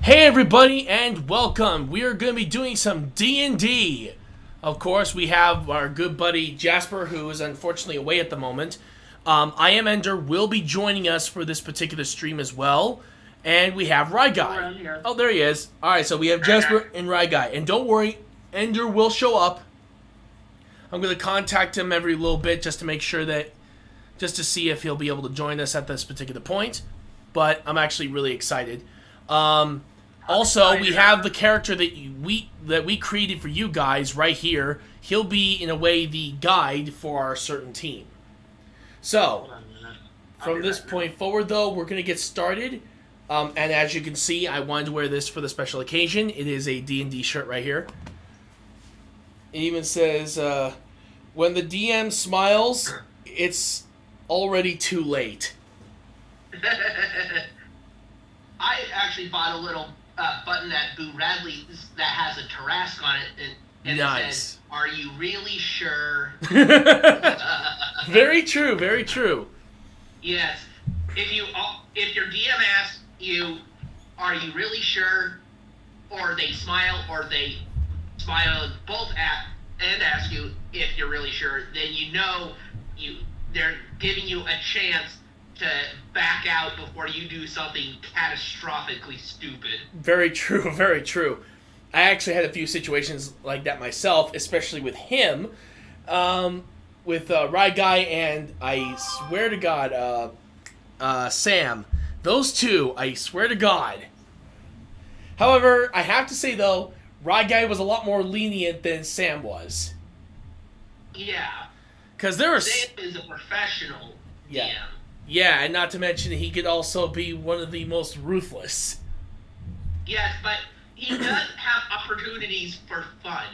Hey everybody and welcome. We are going to be doing some D&D. Of course, we have our good buddy Jasper, who is unfortunately away at the moment. I Am Ender will be joining us for this particular stream as well. And we have Ryguy. Oh, there he is. Alright, so we have Jasper and Ryguy. And don't worry, Ender will show up. I'm going to contact him every little bit just to make sure that, just to see if he'll be able to join us at this particular point. But I'm actually really excited. Also, we have the character that we created for you guys right here. He'll be, in a way, the guide for our certain team. So, from this point forward, though, we're going to get started. And as you can see, I wanted to wear this for the special occasion. It is a D&D shirt right here. It even says, when the DM smiles, it's already too late. I actually bought a little button at Boo Radley's that has a Tarrasque on it, and nice. It says, "Are you really sure?" Very true, very true. Yes. If your DM asks you, "Are you really sure?" or they smile both and ask you if you're really sure, then you know they're giving you a chance to back out before you do something catastrophically stupid. Very true, very true. I actually had a few situations like that myself, especially with him, with Ryguy and I swear to God, Sam. Those two, I swear to God. However, I have to say though, Ryguy was a lot more lenient than Sam was. Yeah. Because there was... Sam is a professional. Yeah. DM. Yeah, and not to mention he could also be one of the most ruthless. Yes, but he does have opportunities for fun.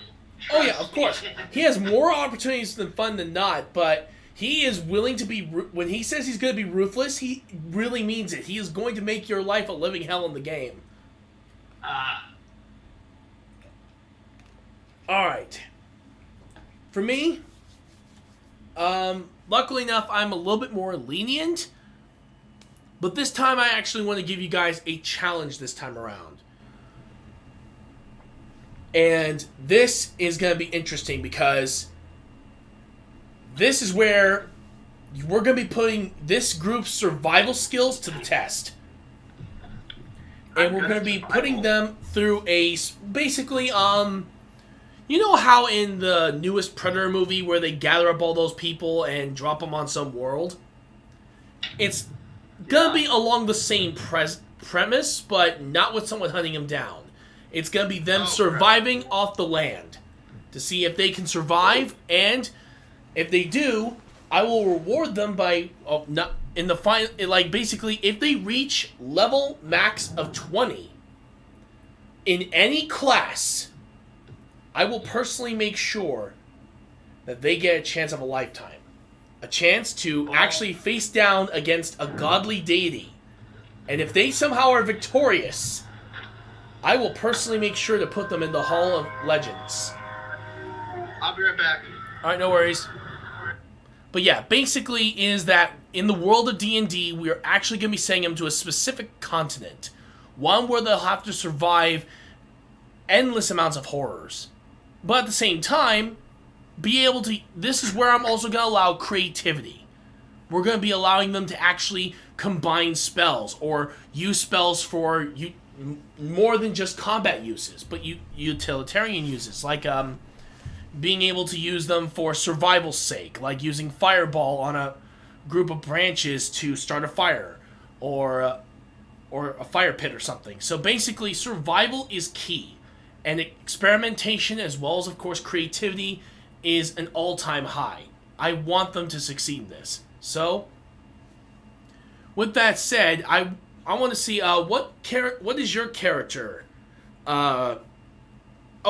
Oh yeah, of course. He has more opportunities than fun than not, but he is willing to be... When he says he's going to be ruthless, he really means it. He is going to make your life a living hell in the game. Alright. For me, luckily enough, I'm a little bit more lenient, but this time I actually want to give you guys a challenge this time around. And this is going to be interesting because this is where we're going to be putting this group's survival skills to the test. And we're going to be putting them through a, basically, you know how in the newest Predator movie where they gather up all those people and drop them on some world? It's gonna be along the same premise, but not with someone hunting them down. It's gonna be them surviving off the land to see if they can survive, and if they do, I will reward them by not in the final. Like basically, if they reach level max of 20 in any class, I will personally make sure that they get a chance of a lifetime. A chance to actually face down against a godly deity. And if they somehow are victorious, I will personally make sure to put them in the Hall of Legends. I'll be right back. Alright, no worries. But yeah, basically is that in the world of D&D, we are actually going to be sending them to a specific continent. One where they'll have to survive endless amounts of horrors. But at the same time, be able to... This is where I'm also going to allow creativity. We're going to be allowing them to actually combine spells or use spells for more than just combat uses, but utilitarian uses, like being able to use them for survival's sake, like using Fireball on a group of branches to start a fire, or a fire pit or something. So basically, survival is key. And experimentation, as well as, of course, creativity, is an all-time high. I want them to succeed in this. So, with that said, I want to see, what is your character? Oh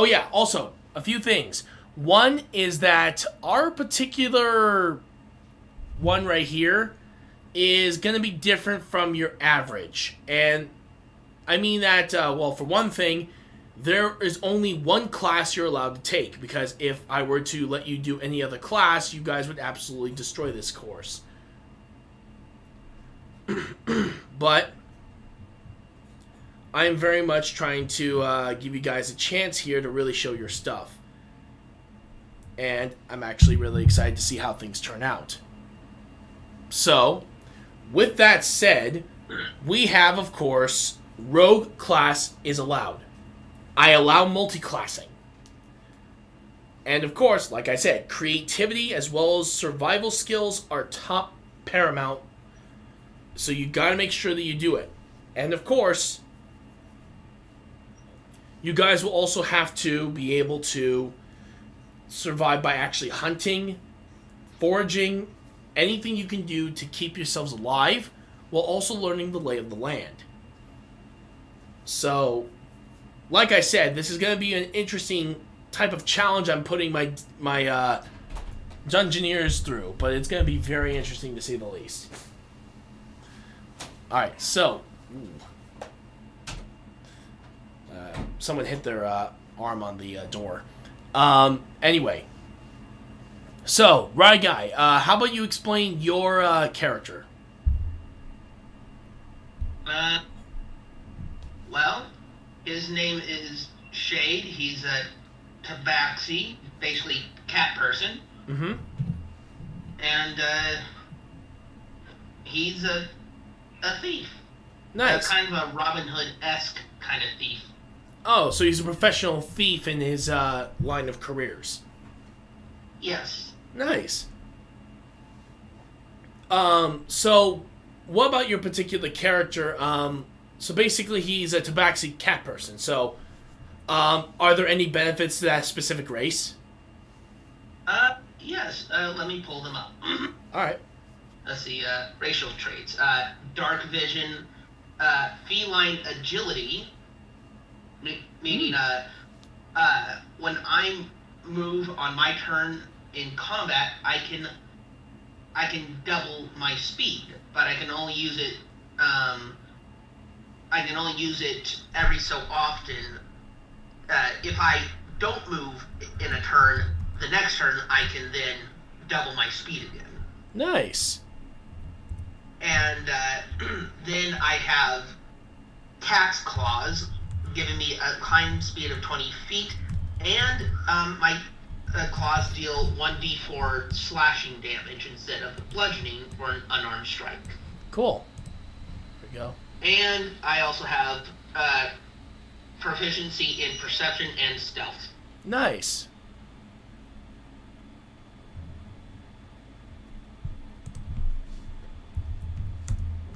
yeah, also, a few things. One is that our particular one right here is going to be different from your average. And I mean that, well, for one thing, there is only one class you're allowed to take, because if I were to let you do any other class, you guys would absolutely destroy this course. But I am very much trying to give you guys a chance here to really show your stuff. And I'm actually really excited to see how things turn out. So, with that said, we have, of course, Rogue class is allowed. I allow multi-classing. And of course, like I said, creativity as well as survival skills are top paramount. So you gotta make sure that you do it. And of course, you guys will also have to be able to survive by actually hunting, foraging, anything you can do to keep yourselves alive while also learning the lay of the land. So, like I said, this is going to be an interesting type of challenge I'm putting my Dungeoneers through, but it's going to be very interesting to say the least. Alright, so... someone hit their arm on the door. Anyway. So, Right Guy, how about you explain your character? Well, his name is Shade. He's a tabaxi, basically cat person. Mm-hmm. And, he's a thief. Nice. Kind of a Robin Hood-esque kind of thief. Oh, so he's a professional thief in his line of careers. Yes. Nice. So what about your particular character? So basically he's a tabaxi cat person. So, are there any benefits to that specific race? Yes. Let me pull them up. Alright. Let's see, racial traits. Dark vision, feline agility, meaning, when I move on my turn in combat, I can double my speed, but I can only use it, every so often. If I don't move in a turn, the next turn I can then double my speed again. Nice. And then I have cat's claws, giving me a climb speed of 20 feet, and my claws deal 1d4 slashing damage instead of bludgeoning for an unarmed strike. Cool. There we go. And I also have proficiency in perception and stealth. Nice.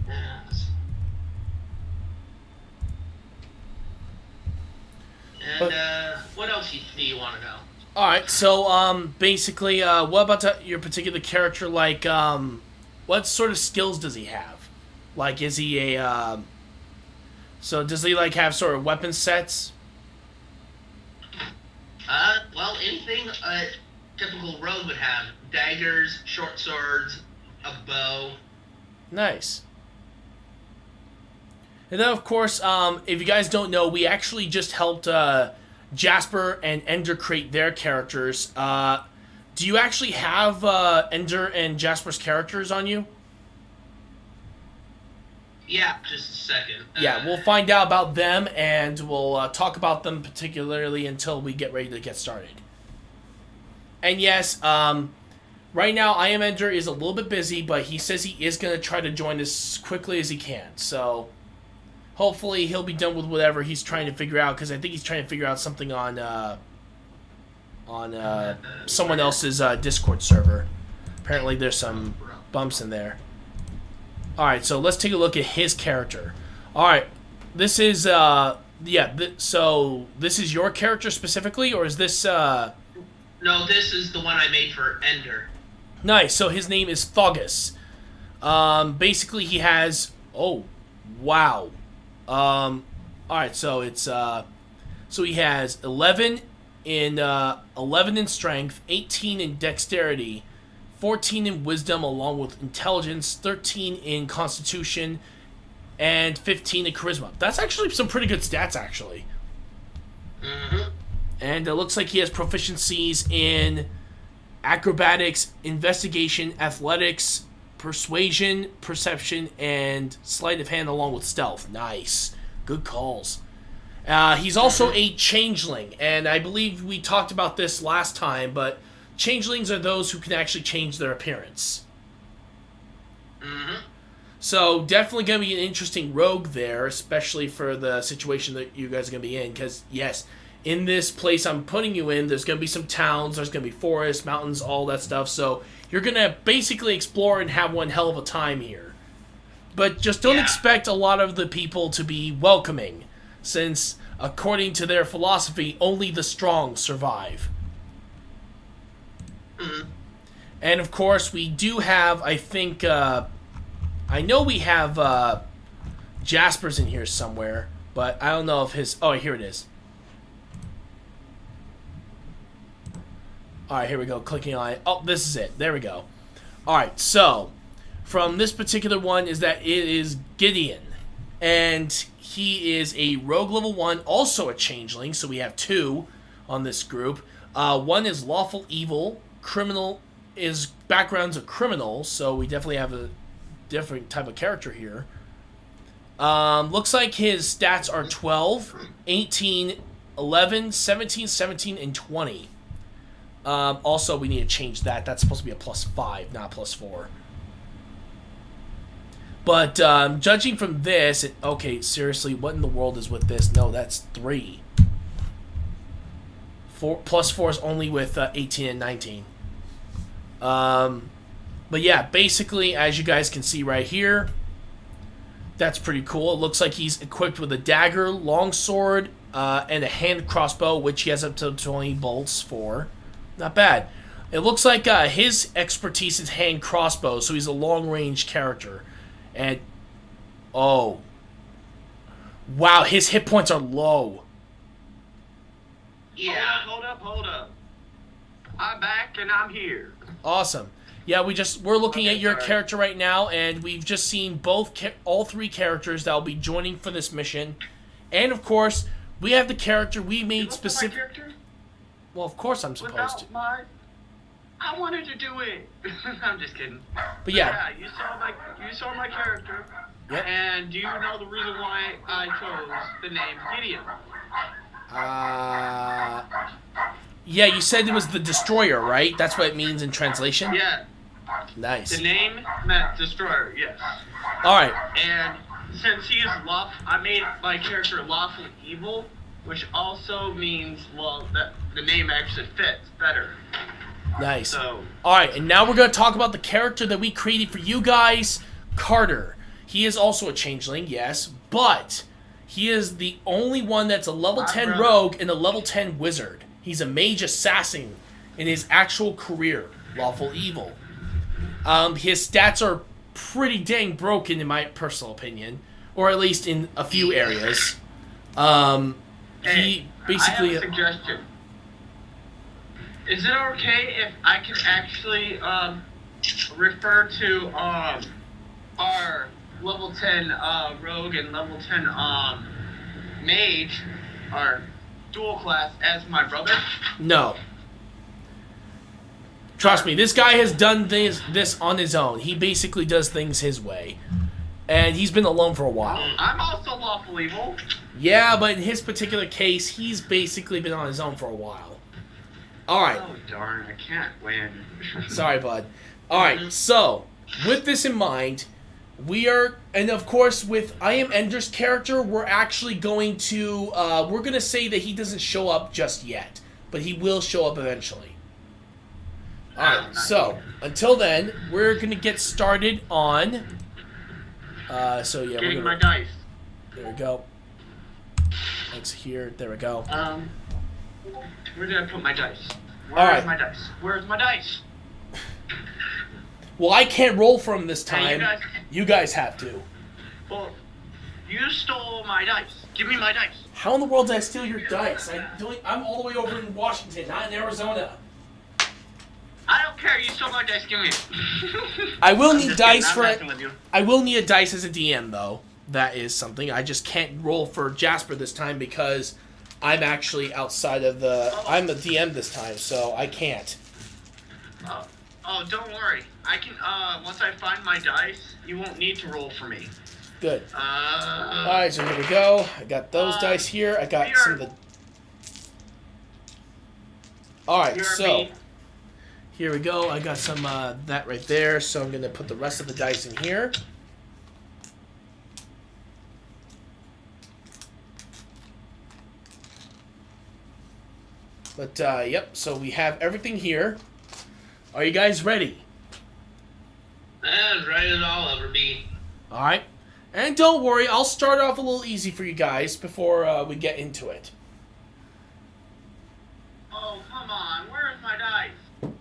Yes. And what else do you want to know? Alright, so, basically, what about your particular character, like, what sort of skills does he have? Like, is he a, so does he, like, have sort of weapon sets? Well, anything a typical rogue would have. Daggers, short swords, a bow. Nice. And then, of course, if you guys don't know, we actually just helped, Jasper and Ender create their characters. Do you actually have Ender and Jasper's characters on you? Yeah, just a second. Yeah, we'll find out about them, and we'll talk about them particularly until we get ready to get started. And yes, right now, I Am Ender is a little bit busy, but he says he is going to try to join us as quickly as he can. So, hopefully he'll be done with whatever he's trying to figure out, because I think he's trying to figure out something on someone else's Discord server. Apparently there's some bumps in there. Alright, so let's take a look at his character. Alright, this is, so this is your character specifically, or is this, No, this is the one I made for Ender. Nice, so his name is Thuggis. Basically he has, oh, wow. Alright, so it's, so he has 11 in strength, 18 in dexterity, 14 in wisdom along with intelligence, 13 in constitution, and 15 in charisma. That's actually some pretty good stats, actually. Mm-hmm. And it looks like he has proficiencies in acrobatics, investigation, athletics, persuasion, perception, and sleight of hand along with stealth. Nice. Good calls. He's also a changeling, and I believe we talked about this last time, but changelings are those who can actually change their appearance. Mm-hmm. So definitely going to be an interesting rogue there, especially for the situation that you guys are going to be in, because yes, in this place I'm putting you in, there's going to be some towns, there's going to be forests, mountains, all that stuff, so you're going to basically explore and have one hell of a time here. But just don't expect a lot of the people to be welcoming, since, according to their philosophy, only the strong survive. Mm-hmm. And of course, we do have, I think, I know we have Jasper's in here somewhere, but I don't know if his... Oh, here it is. Alright, here we go, clicking on it. Oh, this is it. There we go. Alright, so, from this particular one is that it is Gideon. And he is a rogue level 1, also a changeling, so we have 2 on this group. One is lawful evil, criminal... His background's a criminal, so we definitely have a different type of character here. Looks like his stats are 12, 18, 11, 17, 17, and 20. Also, we need to change that. That's supposed to be a +5, not +4. But judging from this... Okay, seriously, what in the world is with this? No, that's 3. +4 is only with 18 and 19. But yeah, basically, as you guys can see right here, that's pretty cool. It looks like he's equipped with a dagger, longsword, and a hand crossbow, which he has up to 20 bolts for. Not bad. It looks like his expertise is hand crossbow, so he's a long-range character. And, oh. Wow, his hit points are low. Yeah. Hold up. I'm back and I'm here. Awesome. Yeah, we're looking at your character right now, and we've just seen all 3 characters that will be joining for this mission. And of course, we have the character we made specific. Well, of course I'm supposed to. I wanted to do it. I'm just kidding. But yeah. You saw my character. Yep. And do you know the reason why I chose the name Gideon? Yeah, you said it was the Destroyer, right? That's what it means in translation? Yeah. Nice. The name meant Destroyer, yes. Alright. And since he is I made my character lawful evil, which also means, well, that the name actually fits better. Nice. So. Alright, and now we're going to talk about the character that we created for you guys, Carter. He is also a changeling, yes, but he is the only one that's a level 10 rogue and a level 10 wizard. He's a mage assassin in his actual career, lawful evil. His stats are pretty dang broken in my personal opinion, or at least in a few areas. He basically... I have a suggestion. Is it okay if I can actually refer to our level 10 rogue and level 10 mage, our dual class, as my brother? No. Trust me, this guy has done this on his own. He basically does things his way. And he's been alone for a while. I'm also lawful evil. Yeah, but in his particular case, he's basically been on his own for a while. Alright. Oh, darn, I can't win. Sorry, bud. Alright, so, with this in mind, we are, and of course, with I Am Ender's character, we're actually going to, we're going to say that he doesn't show up just yet. But he will show up eventually. Alright, so, until then, we're going to get started on, so yeah, Getting we're my gonna, dice. there we go. Thanks here, there we go. Where did I put my dice? Alright. My dice? Where's my dice? Well, I can't roll for him this Hey, time. You guys have to. Well, you stole my dice. Give me my dice. How in the world did I steal your dice? I'm all the way over in Washington, not in Arizona. I don't care. You stole my dice. Give me it. I will need Just dice kidding, for I'm it. messing with you. I will need a dice as a DM, though. That is something. I just can't roll for Jasper this time because I'm actually outside of the... I'm the DM this time, so I can't. Oh, don't worry. I can, once I find my dice, you won't need to roll for me. Good. Alright, so here we go. I got those dice here. I got some of the... Alright, so... Here we go. I got some that right there. So I'm going to put the rest of the dice in here. But, yep. So we have everything here. Are you guys ready? As right as I'll ever be. Alright. And don't worry, I'll start off a little easy for you guys before we get into it. Oh, come on. Where's my dice?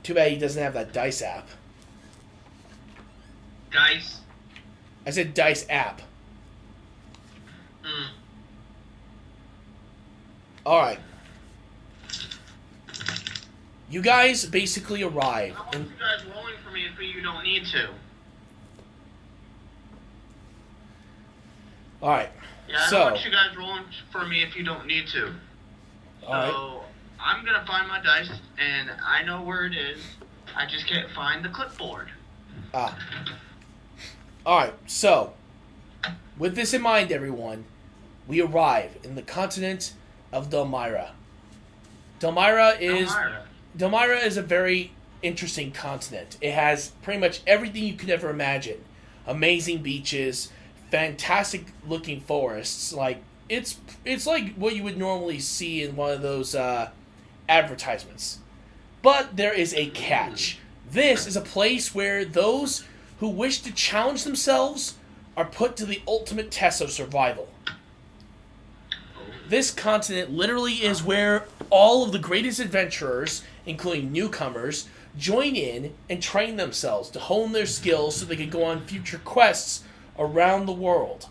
Too bad he doesn't have that dice app. Dice. I said dice app. Alright. You guys basically arrive. I want you guys rolling for me if you don't need to. Alright. Yeah, I don't want you guys rolling for me if you don't need to. So, I'm going to find my dice, and I know where it is. I just can't find the clipboard. Alright, so, with this in mind, everyone, we arrive in the continent of Delmira. Delmira is a very interesting continent. It has pretty much everything you could ever imagine. Amazing beaches, fantastic looking forests. Like it's like what you would normally see in one of those advertisements. But there is a catch. This is a place where those who wish to challenge themselves are put to the ultimate test of survival. This continent literally is where all of the greatest adventurers, including newcomers, join in and train themselves to hone their skills so they can go on future quests around the world.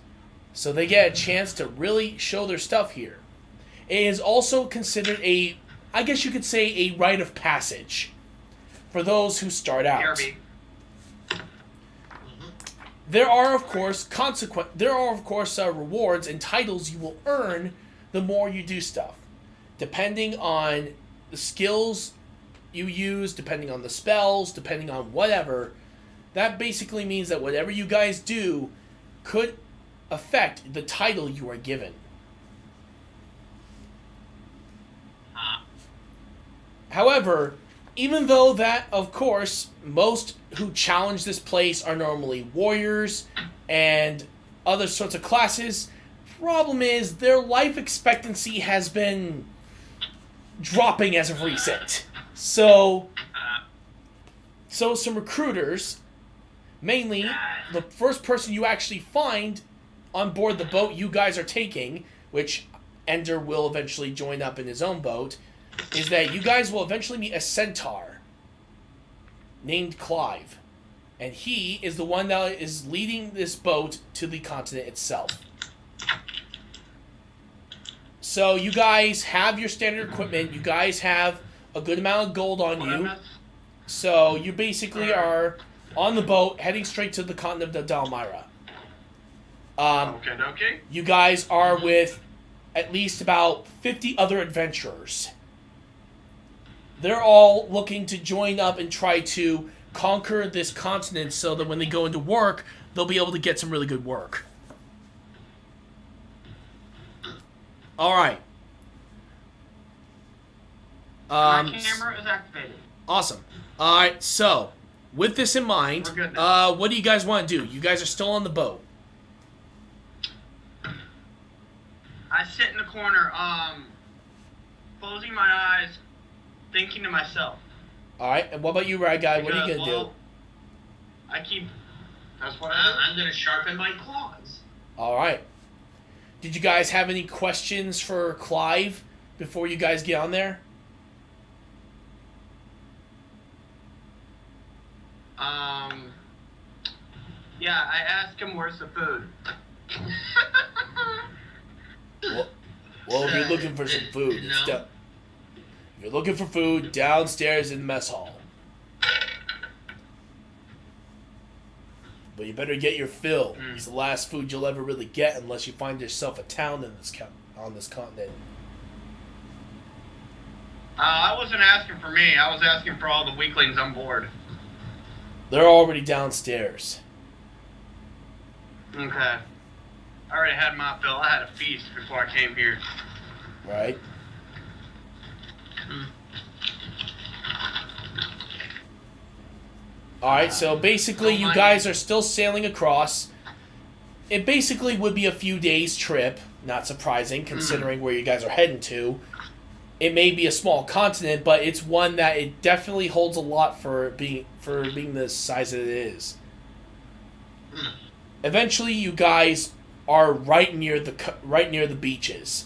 So they get a chance to really show their stuff here. It is also considered a, I guess you could say, a rite of passage for those who start out. There are, of course, rewards and titles you will earn the more you do stuff. Depending on the skills you use, depending on the spells, depending on whatever, that basically means that whatever you guys do could affect the title you are given. However, even though that, of course, most who challenge this place are normally warriors and other sorts of classes, problem is their life expectancy has been dropping as of recent. So some recruiters, mainly the first person you actually find on board the boat you guys are taking, which Ender will eventually join up in his own boat, is that you guys will eventually meet a centaur named Clive. And he is the one that is leading this boat to the continent itself. So you guys have your standard equipment. You guys have a good amount of gold on you. So you basically are on the boat heading straight to the continent of Delmira. Okay. You guys are with at least about 50 other adventurers. They're all looking to join up and try to conquer this continent so that when they go into work, they'll be able to get some really good work. Alright. My camera is activated. Awesome. Alright, so, with this in mind, what do you guys want to do? You guys are still on the boat. I sit in the corner, closing my eyes, thinking to myself. Alright, and what about you, Rad Guy? What are you going to do? That's what I do. I'm going to sharpen my claws. Alright. Did you guys have any questions for Clive before you guys get on there? Yeah, I asked him where's the food. Well, if you're looking for some food, if you're looking for food, downstairs in the mess hall. But you better get your fill. It's the last food you'll ever really get unless you find yourself a town in on this continent. I wasn't asking for me. I was asking for all the weaklings on board. They're already downstairs. Okay. I already had my fill. I had a feast before I came here. Right. Alright, so basically you guys are still sailing across. It basically would be a few days trip. Not surprising, considering where you guys are heading to. It may be a small continent, but it's one that it definitely holds a lot for being the size that it is. Eventually, you guys are right near the beaches,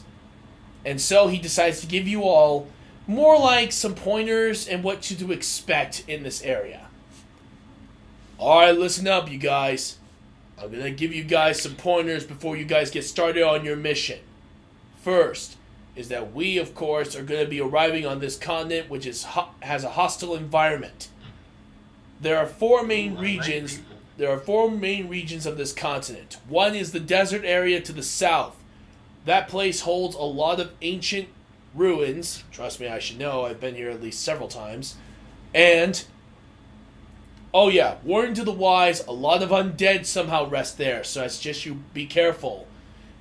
and so he decides to give you all more like some pointers and what to expect in this area. All right, listen up, you guys. I'm gonna give you guys some pointers before you guys get started on your mission. First is that we, of course, are going to be arriving on this continent, which has a hostile environment. There are four main regions. There are four main regions of this continent. One is the desert area to the south. That place holds a lot of ancient ruins. Trust me, I should know. I've been here at least several times. And, oh yeah, warning to the wise, a lot of undead somehow rest there. So I suggest you be careful.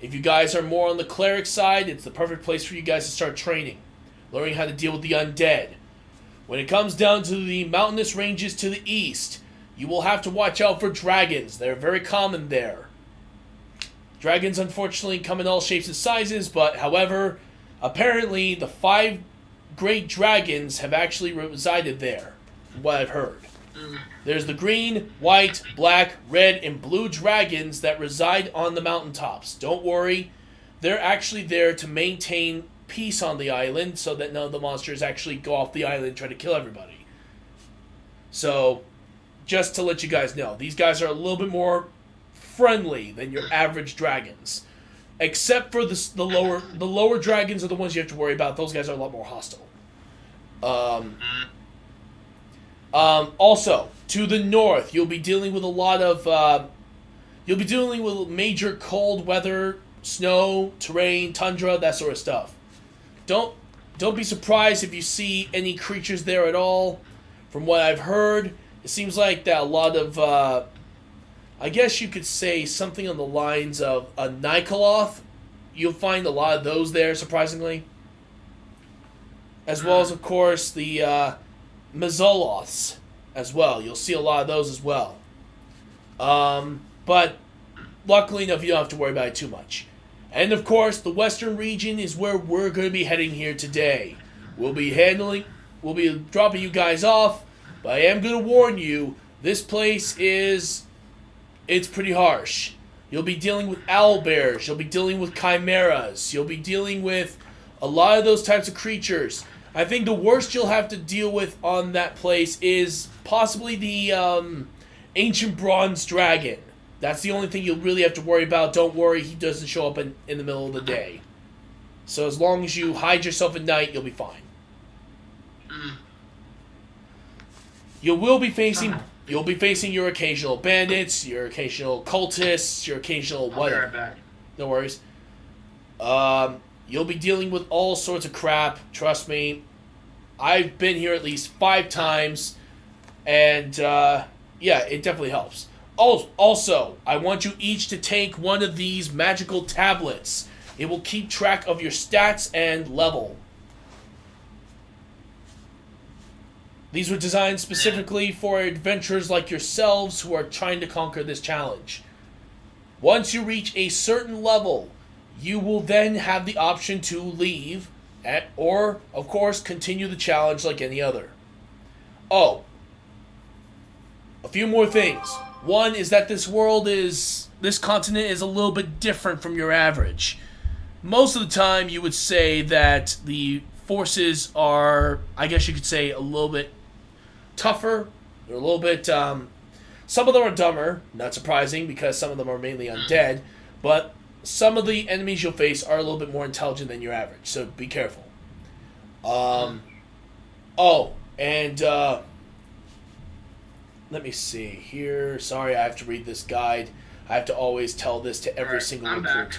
If you guys are more on the cleric side, it's the perfect place for you guys to start training. Learning how to deal with the undead. When it comes down to the mountainous ranges to the east, you will have to watch out for dragons. They're very common there. Dragons, unfortunately, come in all shapes and sizes, but however, apparently the 5 great dragons have actually resided there, from what I've heard. There's the green, white, black, red, and blue dragons that reside on the mountaintops. Don't worry, they're actually there to maintain peace on the island so that none of the monsters actually go off the island and try to kill everybody. So, just to let you guys know, these guys are a little bit more friendly than your average dragons. Except for the lower dragons are the ones you have to worry about. Those guys are a lot more hostile. Also, to the north, you'll be dealing with a lot of, you'll be dealing with major cold weather, snow, terrain, tundra, that sort of stuff. Don't be surprised if you see any creatures there at all. From what I've heard, it seems like that a lot of, I guess you could say something on the lines of a Nikoloth. You'll find a lot of those there, surprisingly. As well as, of course, the, Mezoloths as well. You'll see a lot of those as well. But luckily enough, you don't have to worry about it too much. And of course, the western region is where we're going to be heading here today. We'll be dropping you guys off, but I am going to warn you, this place it's pretty harsh. You'll be dealing with owlbears, you'll be dealing with chimeras, you'll be dealing with a lot of those types of creatures. I think the worst you'll have to deal with on that place is possibly the ancient bronze dragon. That's the only thing you'll really have to worry about. Don't worry, he doesn't show up in the middle of the day. So as long as you hide yourself at night, you'll be fine. You'll be facing your occasional bandits, your occasional cultists, your occasional whatever. I'll be right back. No worries. You'll be dealing with all sorts of crap, trust me. I've been here at least 5 times, and, yeah, it definitely helps. Also, I want you each to take one of these magical tablets. It will keep track of your stats and level. These were designed specifically for adventurers like yourselves who are trying to conquer this challenge. Once you reach a certain level, you will then have the option to leave, or, of course, continue the challenge like any other. Oh, a few more things. One is that this continent is a little bit different from your average. Most of the time, you would say that the forces are, I guess you could say, a little bit tougher. They're a little bit, some of them are dumber, not surprising, because some of them are mainly undead, but some of the enemies you'll face are a little bit more intelligent than your average, so be careful. Let me see here. Sorry, I have to read this guide. I have to always tell this to every single recruit. Back.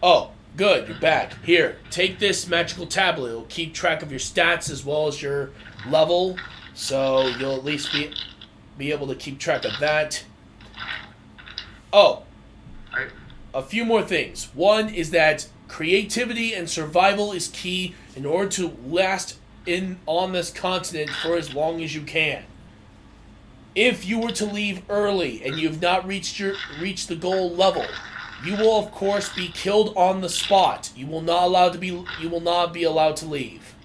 Oh, good, you're back. Here, take this magical tablet. It'll keep track of your stats as well as your level, so you'll at least be able to keep track of that. Oh, Right. A few more things. One is that creativity and survival is key in order to last on this continent for as long as you can. If you were to leave early and you have not reached the goal level, you will of course be killed on the spot. You will not be allowed to leave.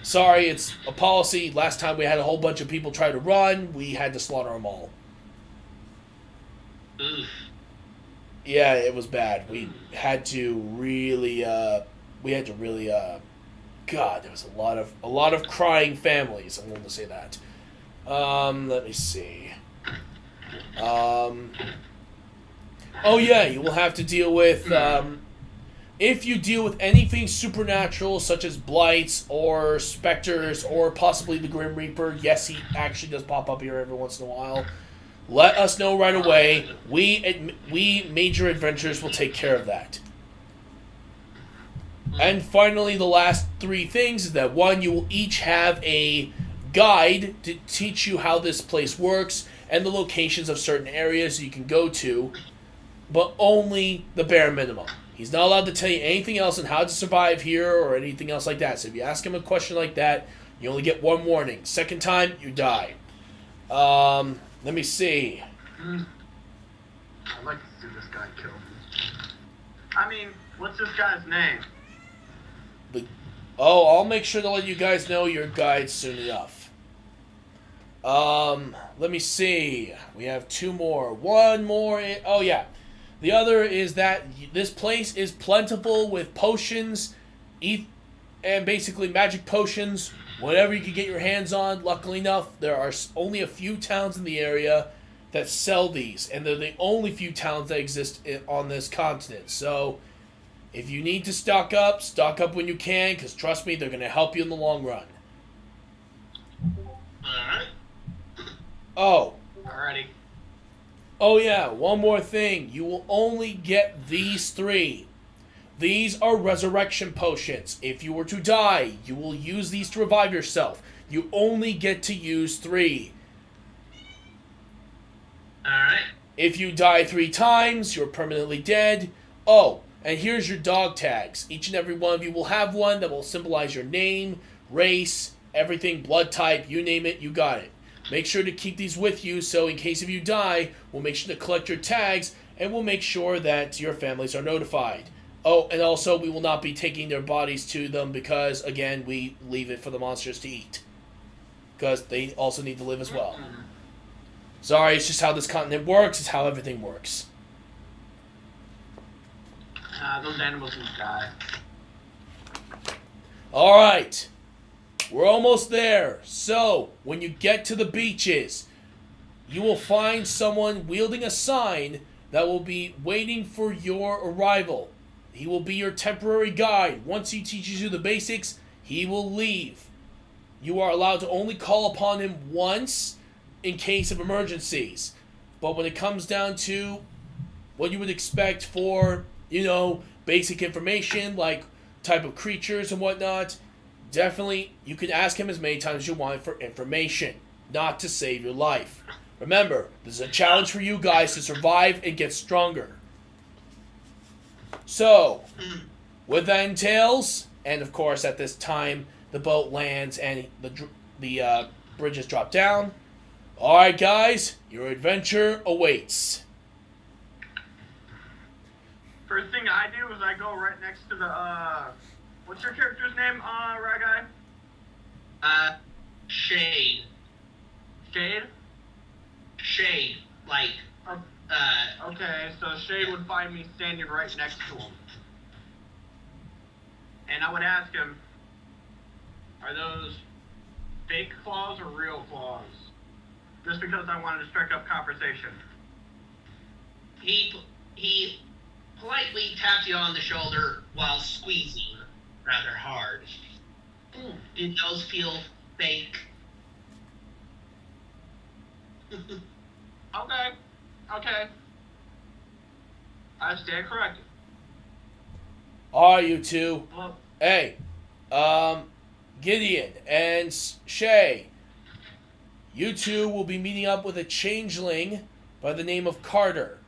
Sorry, it's a policy. Last time we had a whole bunch of people try to run, we had to slaughter them all. Oof. Yeah, it was bad. We had to really, God, there was a lot of crying families. I'm going to say that. Let me see. Oh yeah, you will have to deal with, if you deal with anything supernatural, such as blights or specters or possibly the Grim Reaper. Yes, he actually does pop up here every once in a while. Let us know right away. We major adventurers will take care of that. And finally, the last three things is that one, you will each have a guide to teach you how this place works and the locations of certain areas you can go to, but only the bare minimum. He's not allowed to tell you anything else on how to survive here or anything else like that. So if you ask him a question like that, you only get one warning. Second time, you die. Let me see. I'd like to see this guy killed. I mean, what's this guy's name? I'll make sure to let you guys know your guide soon enough. Let me see. We have two more. One more. Oh, yeah. The other is that this place is plentiful with potions, and basically magic potions, whatever you can get your hands on. Luckily enough, there are only a few towns in the area that sell these, and they're the only few towns that exist on this continent. So, if you need to stock up when you can, because trust me, they're going to help you in the long run. Alright. Alrighty. Oh yeah, one more thing. You will only get these three. These are resurrection potions. If you were to die, you will use these to revive yourself. You only get to use 3. Alright. If you die 3 times, you're permanently dead. Oh, and here's your dog tags. Each and every one of you will have one that will symbolize your name, race, everything, blood type, you name it, you got it. Make sure to keep these with you so in case if you die, we'll make sure to collect your tags and we'll make sure that your families are notified. Oh, and also we will not be taking their bodies to them because, again, we leave it for the monsters to eat. Because they also need to live as well. Sorry, it's just how this continent works. It's how everything works. Those animals will die. Alright. We're almost there. So, when you get to the beaches, you will find someone wielding a sign that will be waiting for your arrival. He will be your temporary guide. Once he teaches you the basics, he will leave. You are allowed to only call upon him once in case of emergencies. But when it comes down to what you would expect for, basic information like type of creatures and whatnot, definitely you can ask him as many times as you want for information, not to save your life. Remember, this is a challenge for you guys to survive and get stronger. So, what that entails, and of course at this time the boat lands and the bridges drop down. Alright guys, your adventure awaits. First thing I do is I go right next to the, what's your character's name, Rat Guy? Shade. Shade? Shade. Like, Okay, so Shade would find me standing right next to him. And I would ask him, are those fake claws or real claws? Just because I wanted to strike up conversation. he politely taps you on the shoulder while squeezing rather hard. Did those feel fake? Okay. I stand corrected. Alright, you two. Well, Hey, Gideon and Shay, you two will be meeting up with a changeling by the name of Carter.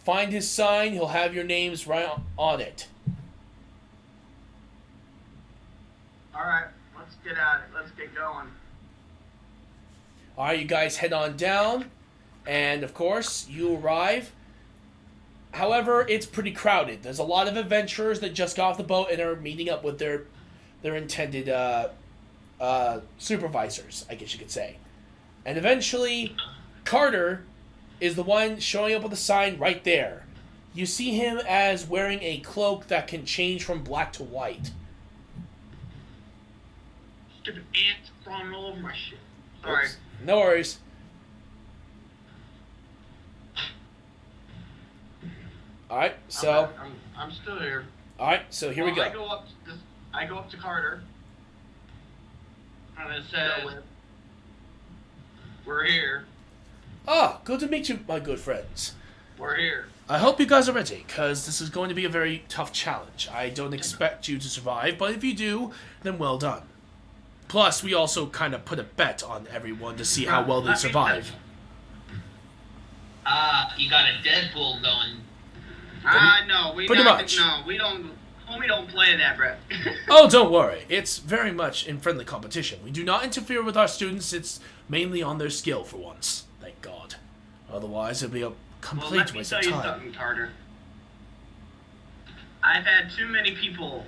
Find his sign. He'll have your names right on it. All right, let's get at it. Let's get going. All right, you guys head on down, and of course, you arrive. However, it's pretty crowded. There's a lot of adventurers that just got off the boat and are meeting up with their intended supervisors, I guess you could say. And eventually, Carter is the one showing up with a sign right there. You see him as wearing a cloak that can change from black to white. Stupid ants crawling all over my shit. Sorry. Oops. No worries. Alright, so... I'm still here. Alright, so here we go. I go up to Carter. And it says, we're here. Ah, good to meet you, my good friends. We're here. I hope you guys are ready, because this is going to be a very tough challenge. I don't expect you to survive, but if you do, then well done. Plus, we also kind of put a bet on everyone to see how well they survive. You got a Deadpool going. No, Pretty much. No, we don't. Homie, don't play that, Brett. Oh, don't worry. It's very much in friendly competition. We do not interfere with our students. It's mainly on their skill for once. Thank God. Otherwise, it'd be a complete waste of time. Let me tell you something, Carter. I've had too many people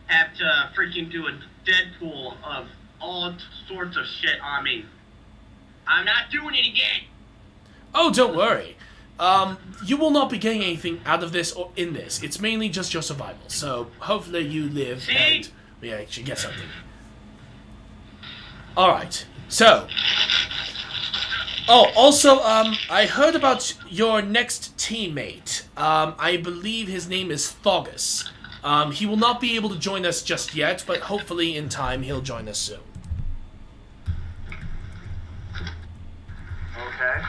have to freaking do a Deadpool of all sorts of shit on me. I'm not doing it again. Oh, don't worry. You will not be getting anything out of this or in this. It's mainly just your survival. So hopefully you live and we actually get something. Alright, so. Oh, also, I heard about your next teammate. I believe his name is Thuggis. He will not be able to join us just yet, but hopefully in time he'll join us soon. Okay.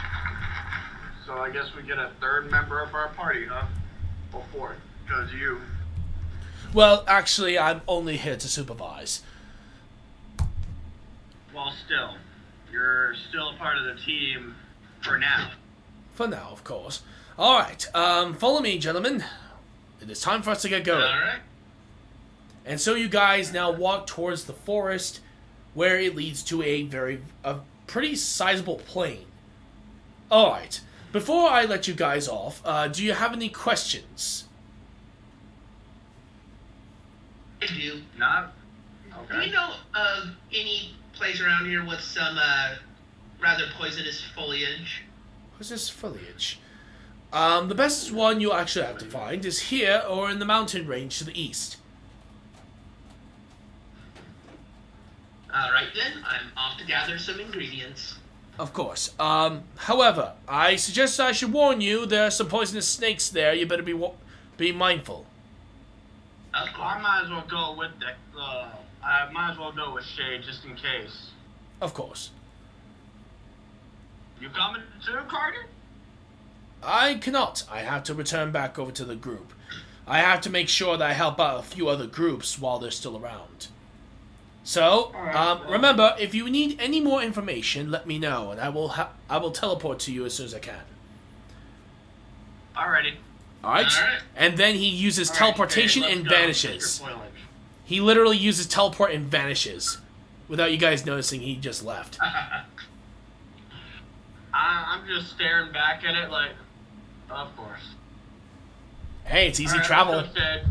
So I guess we get a third member of our party, huh? Or fourth, because you. Well, actually, I'm only here to supervise. Well, still. You're still a part of the team for now. For now, of course. Alright, follow me, gentlemen. It is time for us to get going. Alright. And so you guys now walk towards the forest, where it leads to a pretty sizable plain. Alright, before I let you guys off, do you have any questions? I do. Not? Do Okay. you know of any place around here with some rather poisonous foliage? What's this foliage? The best one you'll actually have to find is here or in the mountain range to the east. Alright then, I'm off to gather some ingredients. Of course. However, I suggest I should warn you, there are some poisonous snakes there. You better be mindful. Of I course. might as well go with I might as well go with Shay just in case. Of course. You coming too, Carter? I cannot. I have to return back over to the group. I have to make sure that I help out a few other groups while they're still around. So, remember, if you need any more information, let me know, and I will teleport to you as soon as I can. Alrighty. Alright? Alright. And then he uses Alright, teleportation Shay, and let's go. vanishes. Get your foliage. He literally uses teleport and vanishes. Without you guys noticing, he just left. I'm just staring back at it like, of course. Hey, it's easy Alright, travel. let's go, Shay.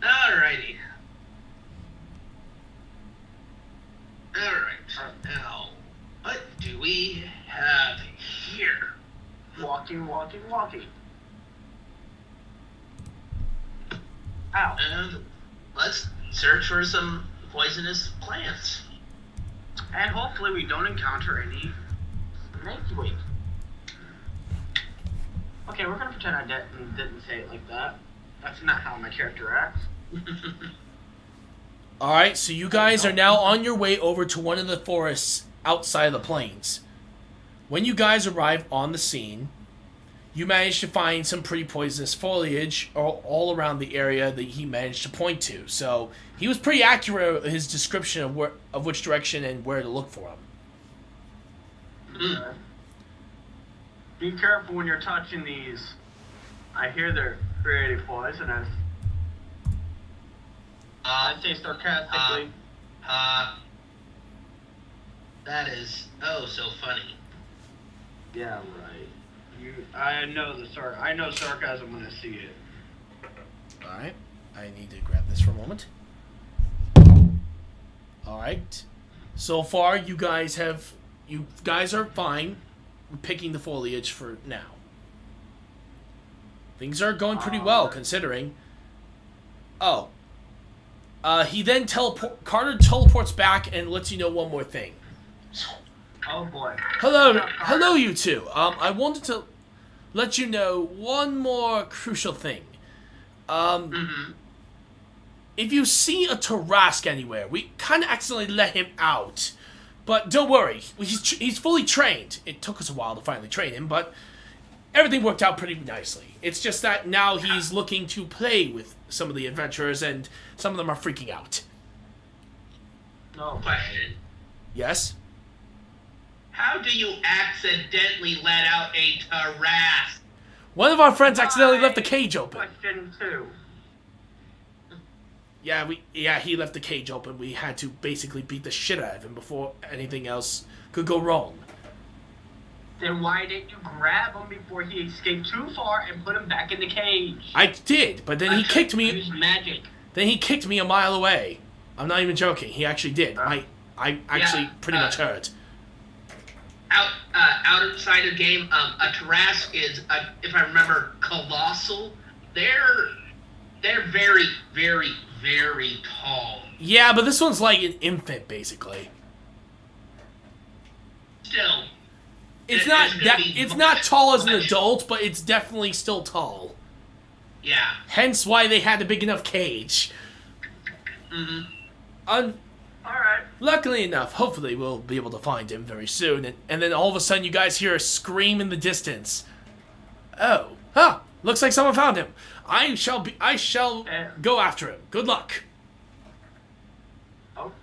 Alrighty. Alright. Now, what do we have here? Walking. Ow. And let's search for some poisonous plants. And hopefully we don't encounter any snakes. Wait. Okay, we're gonna pretend I didn't say it like that. That's not how my character acts. Alright, so you guys are now on your way over to one of the forests outside of the plains. When you guys arrive on the scene, you manage to find some pretty poisonous foliage all around the area that he managed to point to. So he was pretty accurate with his description of which direction and where to look for them. Mm. Be careful when you're touching these. I hear they're pretty poisonous. I say sarcastically. That is so funny. Yeah, right. I know I know sarcasm when I see it. Alright. I need to grab this for a moment. Alright. So far, you guys are fine with picking the foliage for now. Things are going pretty well, considering. Oh. He then Carter teleports back and lets you know one more thing. Oh boy. Hello, you two. I wanted to let you know one more crucial thing. If you see a Tarask anywhere, we kind of accidentally let him out. But don't worry, he's fully trained. It took us a while to finally train him, but everything worked out pretty nicely. It's just that now he's looking to play with some of the adventurers, and some of them are freaking out. No. Question. Yes? How do you accidentally let out a Tarask? One of our friends accidentally left the cage open. Question 2. Yeah, he left the cage open. We had to basically beat the shit out of him before anything else could go wrong. Then why didn't you grab him before he escaped too far and put him back in the cage? I did, but then he kicked me. Use magic. Then he kicked me a mile away. I'm not even joking. He actually did. I actually pretty much hurt. Outside of game, a Tarask is, if I remember, colossal. They're very, very, very tall. Yeah, but this one's like an infant, basically. Still, It's not tall as an adult, but it's definitely still tall. Yeah. Hence why they had a big enough cage. Alright. Luckily enough, hopefully we'll be able to find him very soon, and then all of a sudden you guys hear a scream in the distance. Oh. Huh. Looks like someone found him. I shall go after him. Good luck. Okay.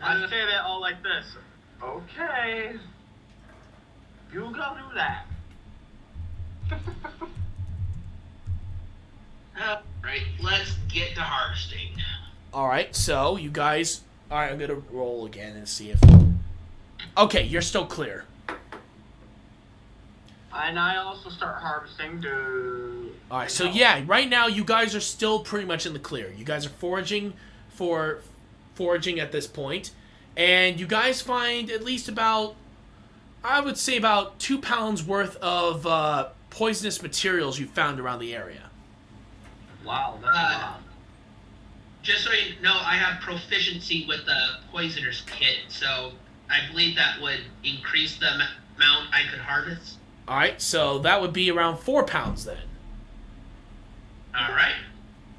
I say that all like this. Okay. You go do that. Alright, let's get to harvesting. Alright, so you guys... Alright, I'm gonna roll again and see if... Okay, you're still clear. And I also start harvesting to... Alright, so yeah, right now you guys are still pretty much in the clear. You guys are foraging at this point. And you guys find at least about... I would say about 2 pounds worth of poisonous materials you found around the area. Wow, that's a lot. Just so you know, I have proficiency with the poisoner's kit, so I believe that would increase the amount I could harvest. Alright, so that would be around 4 pounds then. Alright.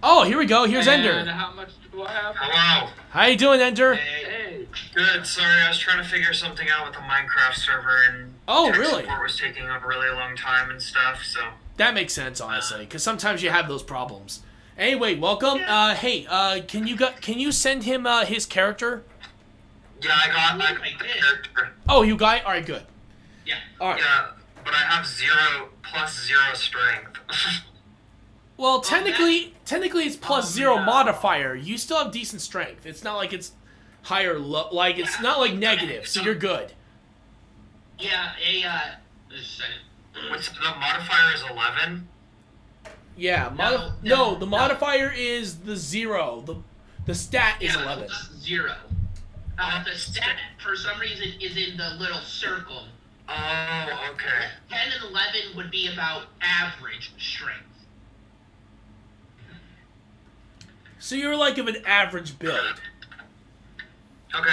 Oh, here we go. Here's And Ender. how much do I have? Hello. How you doing, Ender? Hey. Good. Sorry, I was trying to figure something out with the Minecraft server, and Oh, tech really? support was taking a really long time and stuff. So That makes sense, honestly, because sometimes you have those problems. Anyway, welcome. Hey, can you send him his character? yeah, I got I the did. character. Oh, you got? All right, good. Yeah. All right. Yeah, but I have +0 strength. Well, technically it's plus Oh, 0 no. modifier. You still have decent strength. It's not like it's higher, like it's not like negative, so you're good. Yeah, just a second. What's the modifier is 11. Yeah. No. The modifier is the 0. The stat is 11. 0. The stat, for some reason, is in the little circle. Oh, okay. 10 and 11 would be about average strength. So you're like of an average build. Okay.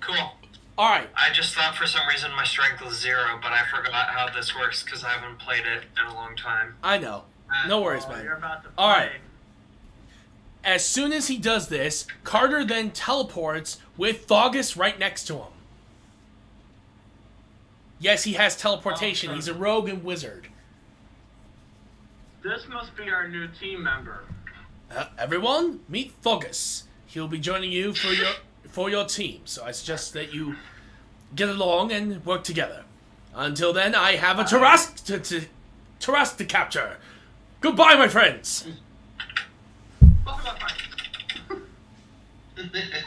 Cool. All right. I just thought for some reason my strength was 0, but I forgot how this works because I haven't played it in a long time. I know. No worries, Oh, man. you're about to play. All right. As soon as he does this, Carter then teleports with Thuggis right next to him. Yes, he has teleportation. Oh, He's a rogue and wizard. This must be our new team member. Everyone, meet Thuggis. He'll be joining you for your team. So I suggest that you get along and work together. Until then, I have a Taras to capture. Goodbye, my friends.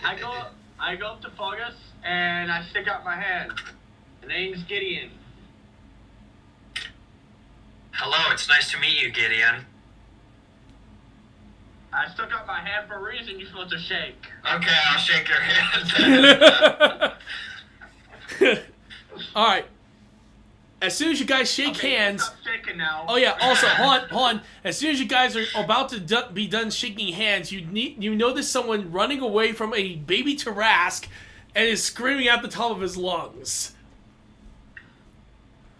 I go up to Thuggis and I stick out my hand. The name's Gideon. Hello, it's nice to meet you, Gideon. I stuck out my hand for a reason. You're supposed to shake. Okay, I'll shake your hand. All right. As soon as you guys shake hands. Stop shaking now. Oh yeah. Also, hold on. As soon as you guys are about to be done shaking hands, you notice someone running away from a baby Tarask and is screaming at the top of his lungs.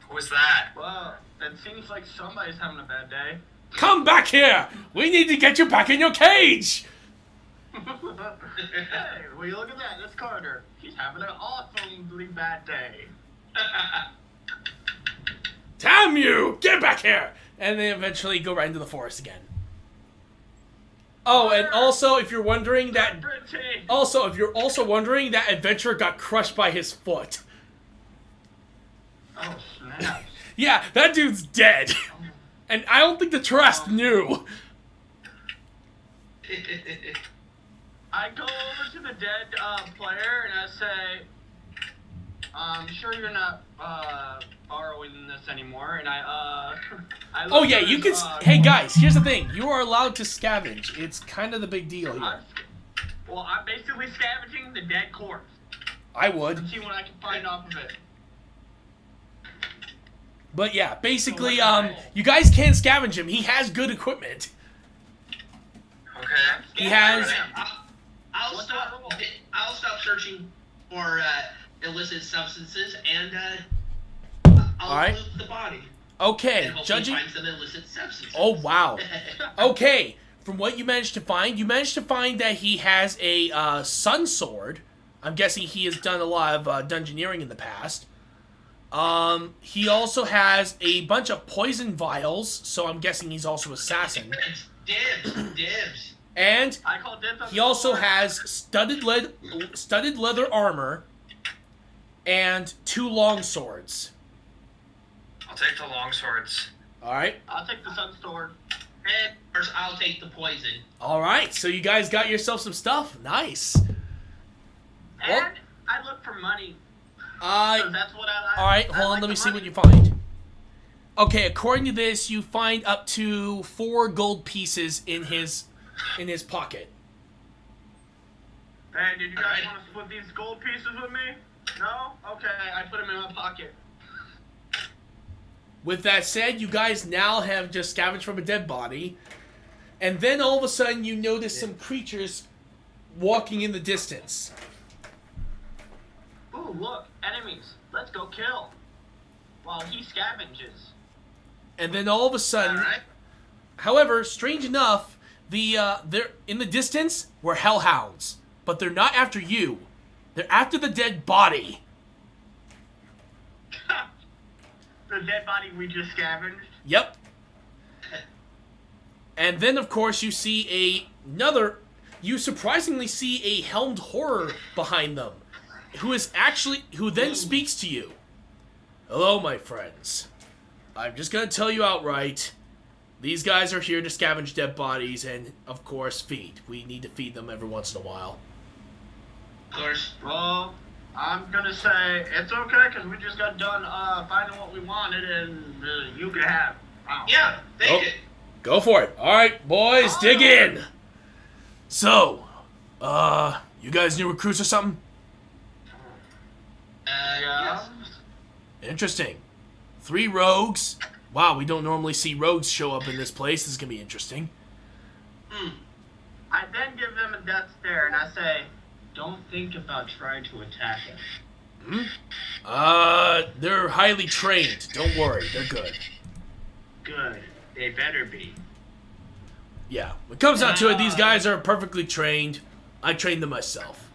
Who was that? Well, it seems like somebody's having a bad day. Come back here! We need to get you back in your cage! Hey, will you look at that? That's Carter. He's having an awesomely bad day. Damn you! Get back here! And they eventually go right into the forest again. Oh, and also, if you're wondering that... if you're also wondering, that adventurer got crushed by his foot. Oh, snap. Yeah, that dude's dead. And I don't think the Tarask knew. I go over to the dead player and I say, I'm sure you're not borrowing this anymore. And I look Oh yeah, at you his, can... Hey guys, here's the thing. You are allowed to scavenge. It's kind of the big deal here. I'm basically scavenging the dead corpse. I would. And see what I can find off of it. But yeah, basically, you guys can scavenge him. He has good equipment. Okay. He has... I'll stop searching for illicit substances and I'll Alright. move the body. Okay, And hopefully judging... find some illicit substances. Oh, wow. Okay, from what you managed to find that he has a sun sword. I'm guessing he has done a lot of dungeoneering in the past. He also has a bunch of poison vials, so I'm guessing he's also assassin. Dibs. And I call dibs on he the also sword. has studded leather armor and 2 long swords. I'll take the long swords. All right. I'll take the sun sword. And first, I'll take the poison. All right. So you guys got yourself some stuff. Nice. And Well- I look for money. So that's what I like. All right, I hold on. like Let me the see money. what you find. Okay, according to this, you find up to 4 gold pieces in his pocket. Hey, did you guys Alright. want to split these gold pieces with me? No? Okay, I put them in my pocket. With that said, you guys now have just scavenged from a dead body, and then all of a sudden you notice some creatures walking in the distance. Ooh, look, enemies. Let's go kill. While he scavenges. And then all of a sudden, Alright. however, strange enough, they're in the distance were hellhounds, but they're not after you. They're after the dead body. The dead body we just scavenged. Yep. And then, of course, you see you surprisingly see a helmed horror behind them, who then speaks to you. Hello, my friends. I'm just gonna tell you outright, these guys are here to scavenge dead bodies and, of course, feed. We need to feed them every once in a while. Of course. Well, I'm gonna say it's okay because we just got done finding what we wanted and you can have. Wow. Yeah, take it. Go for it. All right, boys, dig in. So, you guys new recruits or something? Yeah. Interesting. 3 rogues. Wow, we don't normally see rogues show up in this place. This is gonna be interesting. I then give them a death stare and I say, don't think about trying to attack us. They're highly trained. Don't worry, they're good. Good. They better be. Yeah, when it comes down to it, these guys are perfectly trained. I trained them myself.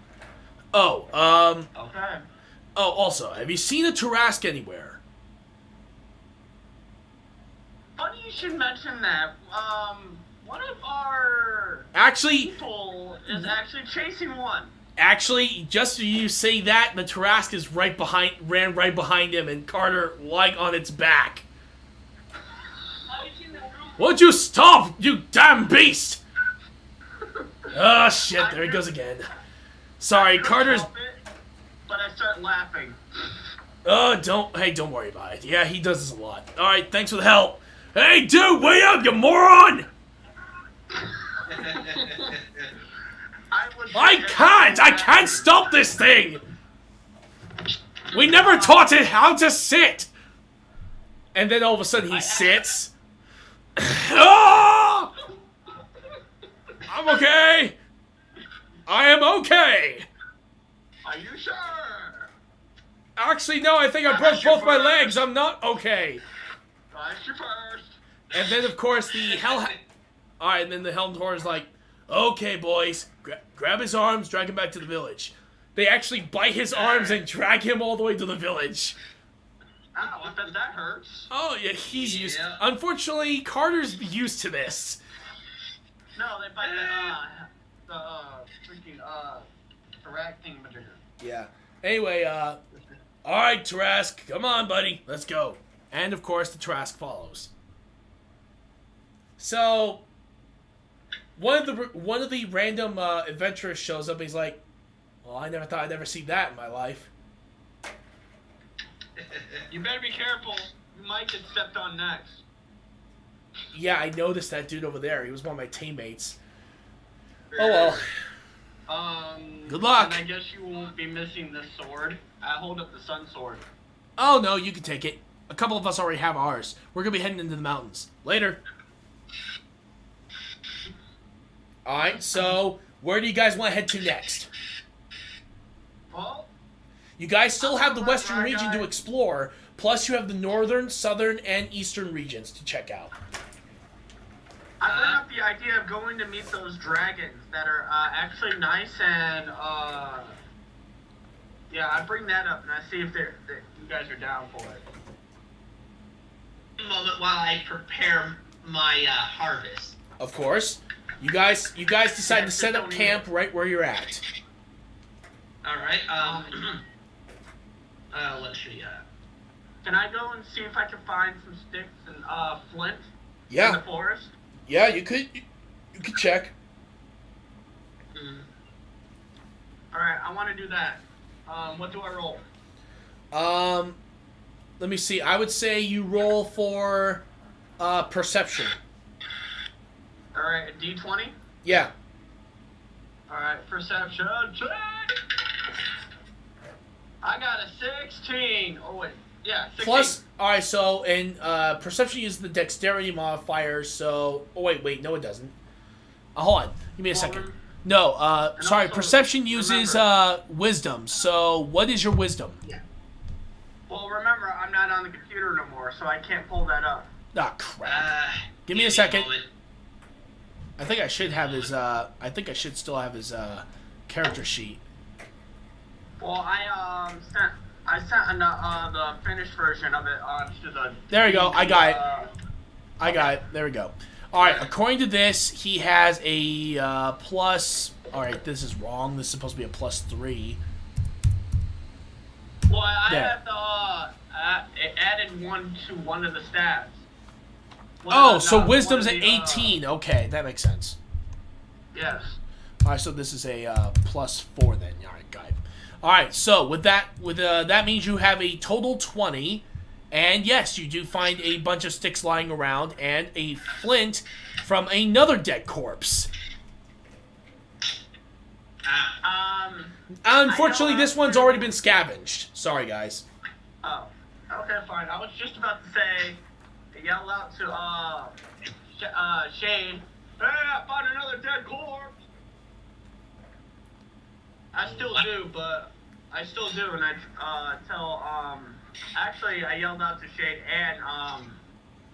Oh, Okay. oh, also, have you seen a Tarask anywhere? Funny you should mention that. One of our Actually, people is actually chasing one. Actually, just as you say that, the Tarask is ran right behind him, and Carter lying on its back. Won't you stop, you damn beast! Oh shit, there he goes again. Sorry, Carter's... But I start laughing. Oh, don't worry about it. Yeah, he does this a lot. Alright, thanks for the help. Hey, dude, wait up, you moron! I can't stop this thing! We never taught it how to sit! And then all of a sudden he sits. Ah! I'm okay! I am okay! Are you sure? Actually, no, I think I broke both my legs. I'm not okay. That's your first. And then, of course, Alright, and then the Helmed Horror is like, okay, boys, grab his arms, drag him back to the village. They actually bite his arms and drag him all the way to the village. Ow, I bet that hurts. Oh, yeah, he's used. Unfortunately, Carter's used to this. No, they bite the freaking, correct thingamajigger. Yeah. Anyway, alright, Tarask, come on, buddy, let's go. And, of course, the Tarask follows. So, one of the random adventurers shows up and he's like, well, I never thought I'd ever see that in my life. You better be careful. You might get stepped on next. Yeah, I noticed that dude over there. He was one of my teammates. Oh well. Good luck. And I guess you won't be missing this sword. I hold up the sun sword. Oh no, you can take it. A couple of us already have ours. We're gonna be heading into the mountains. Later. Alright, so where do you guys want to head to next? Well, You guys still have the western region to explore, plus you have the northern, southern, and eastern regions to check out. I bring up the idea of going to meet those dragons that are actually nice and, yeah, I bring that up and I see if you guys are down for it. A moment while I prepare my harvest. Of course. You guys decide to set up camp right where you're at. Alright, let's see, Can I go and see if I can find some sticks and flint in Yeah. the forest? Yeah, you could check. Alright, I want to do that. What do I roll? Let me see. I would say you roll for perception. Alright, a D20? Yeah. Alright, perception check! I got a 16! Oh wait, yeah, 16. Plus, alright, so in perception uses the dexterity modifier, so... Oh, wait, no it doesn't. Hold on, give me a second. No, sorry, perception uses wisdom, so what is your wisdom? Yeah. Well, remember, I'm not on the computer no more, so I can't pull that up. Ah, crap. Give me a second. I think I should have his, I think I should still have his, character sheet. Well, I sent the finished version of it to the... There you go, I got it. I got it, there we go. Alright, according to this, he has a, plus... Alright, this is wrong, this is supposed to be a +3. Well, I There. have it added 1 to one of the stats. Oh, so wisdom's at 18. Okay, that makes sense. Yes. Alright, so this is a +4 then. Alright, got it. Alright, so with that means you have a total 20. And yes, you do find a bunch of sticks lying around and a flint from another dead corpse. Unfortunately, this one's already been scavenged. Sorry, guys. Oh, okay, fine. I was just about to say, yell out to Shane, hey, I found another dead corpse. I still do, and I tell actually I yelled out to Shane and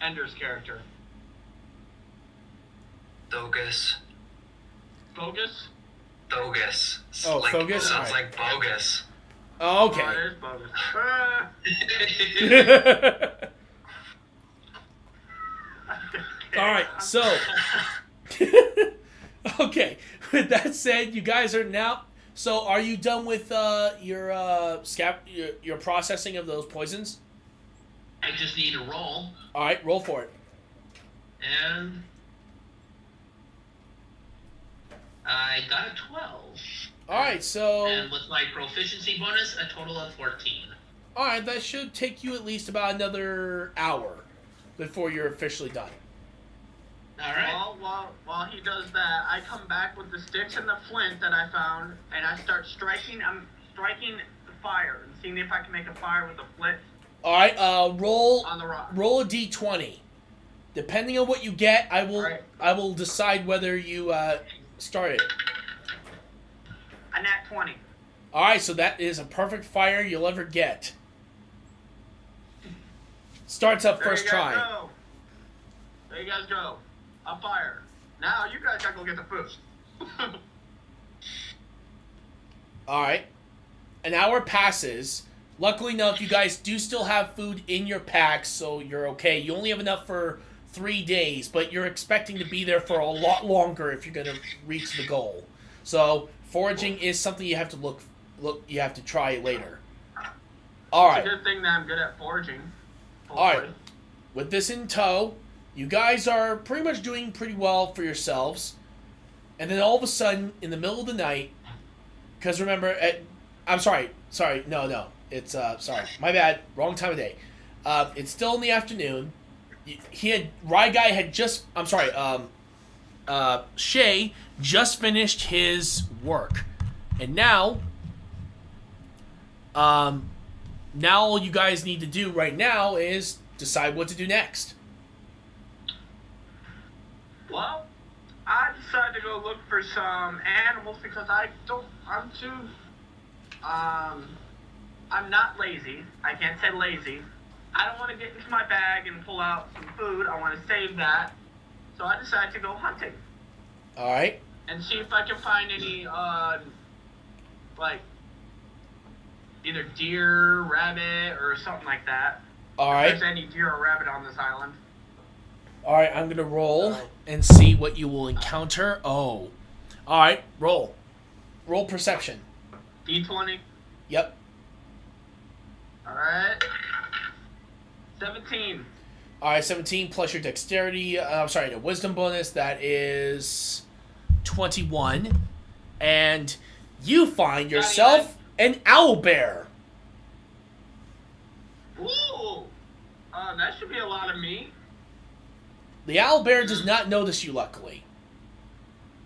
Ender's character. Thuggis. Bogus? Thuggis. Oh, like, Thuggis? Sounds Alright. like bogus. Oh, Oh, okay. it is bogus. Alright, so... Okay, with that said, you guys are now... So, are you done with your processing of those poisons? I just need a roll, All right, roll for it. and I got a 12. All right, so And with my proficiency bonus, a total of 14. all right, that should take you at least about another hour before you're officially done. All right. While he does that, I come back with the sticks and the flint that I found, and I start striking. I'm striking the fire and seeing if I can make a fire with the flint All right, roll on the rock. roll a d20. Depending on what you get, I will Alright. I will decide whether you start it. A nat 20. All right, so that is a perfect fire you'll ever get. Starts up There first you guys try. go. There you guys go. A fire. Now you guys gotta go get the food. All right, an hour passes. Luckily enough, you guys do still have food in your packs, so you're okay. You only have enough for 3 days, but you're expecting to be there for a lot longer if you're going to reach the goal. So foraging is something you have to look. You have to try later. All right. It's a good thing that I'm good at foraging. All right. hopefully. With this in tow, you guys are pretty much doing pretty well for yourselves. And then all of a sudden, in the middle of the night, because remember, I'm sorry, no. It's, sorry, my bad, wrong time of day. It's still in the afternoon. Shay just finished his work. And now all you guys need to do right now is decide what to do next. Well, I decided to go look for some animals because I'm not lazy. I can't say lazy. I don't want to get into my bag and pull out some food. I want to save that. So I decided to go hunting All right. and see if I can find any, like, either deer, rabbit, or something like that. All If right. there's any deer or rabbit on this island. All right. I'm gonna roll and see what you will encounter. Oh. All right. Roll. Roll perception. D20. Yep. Alright. 17. All right. 17 plus your dexterity. The wisdom bonus. That is 21, and you find yourself an owlbear. Ooh! That should be a lot of meat. The owlbear does not notice you, luckily.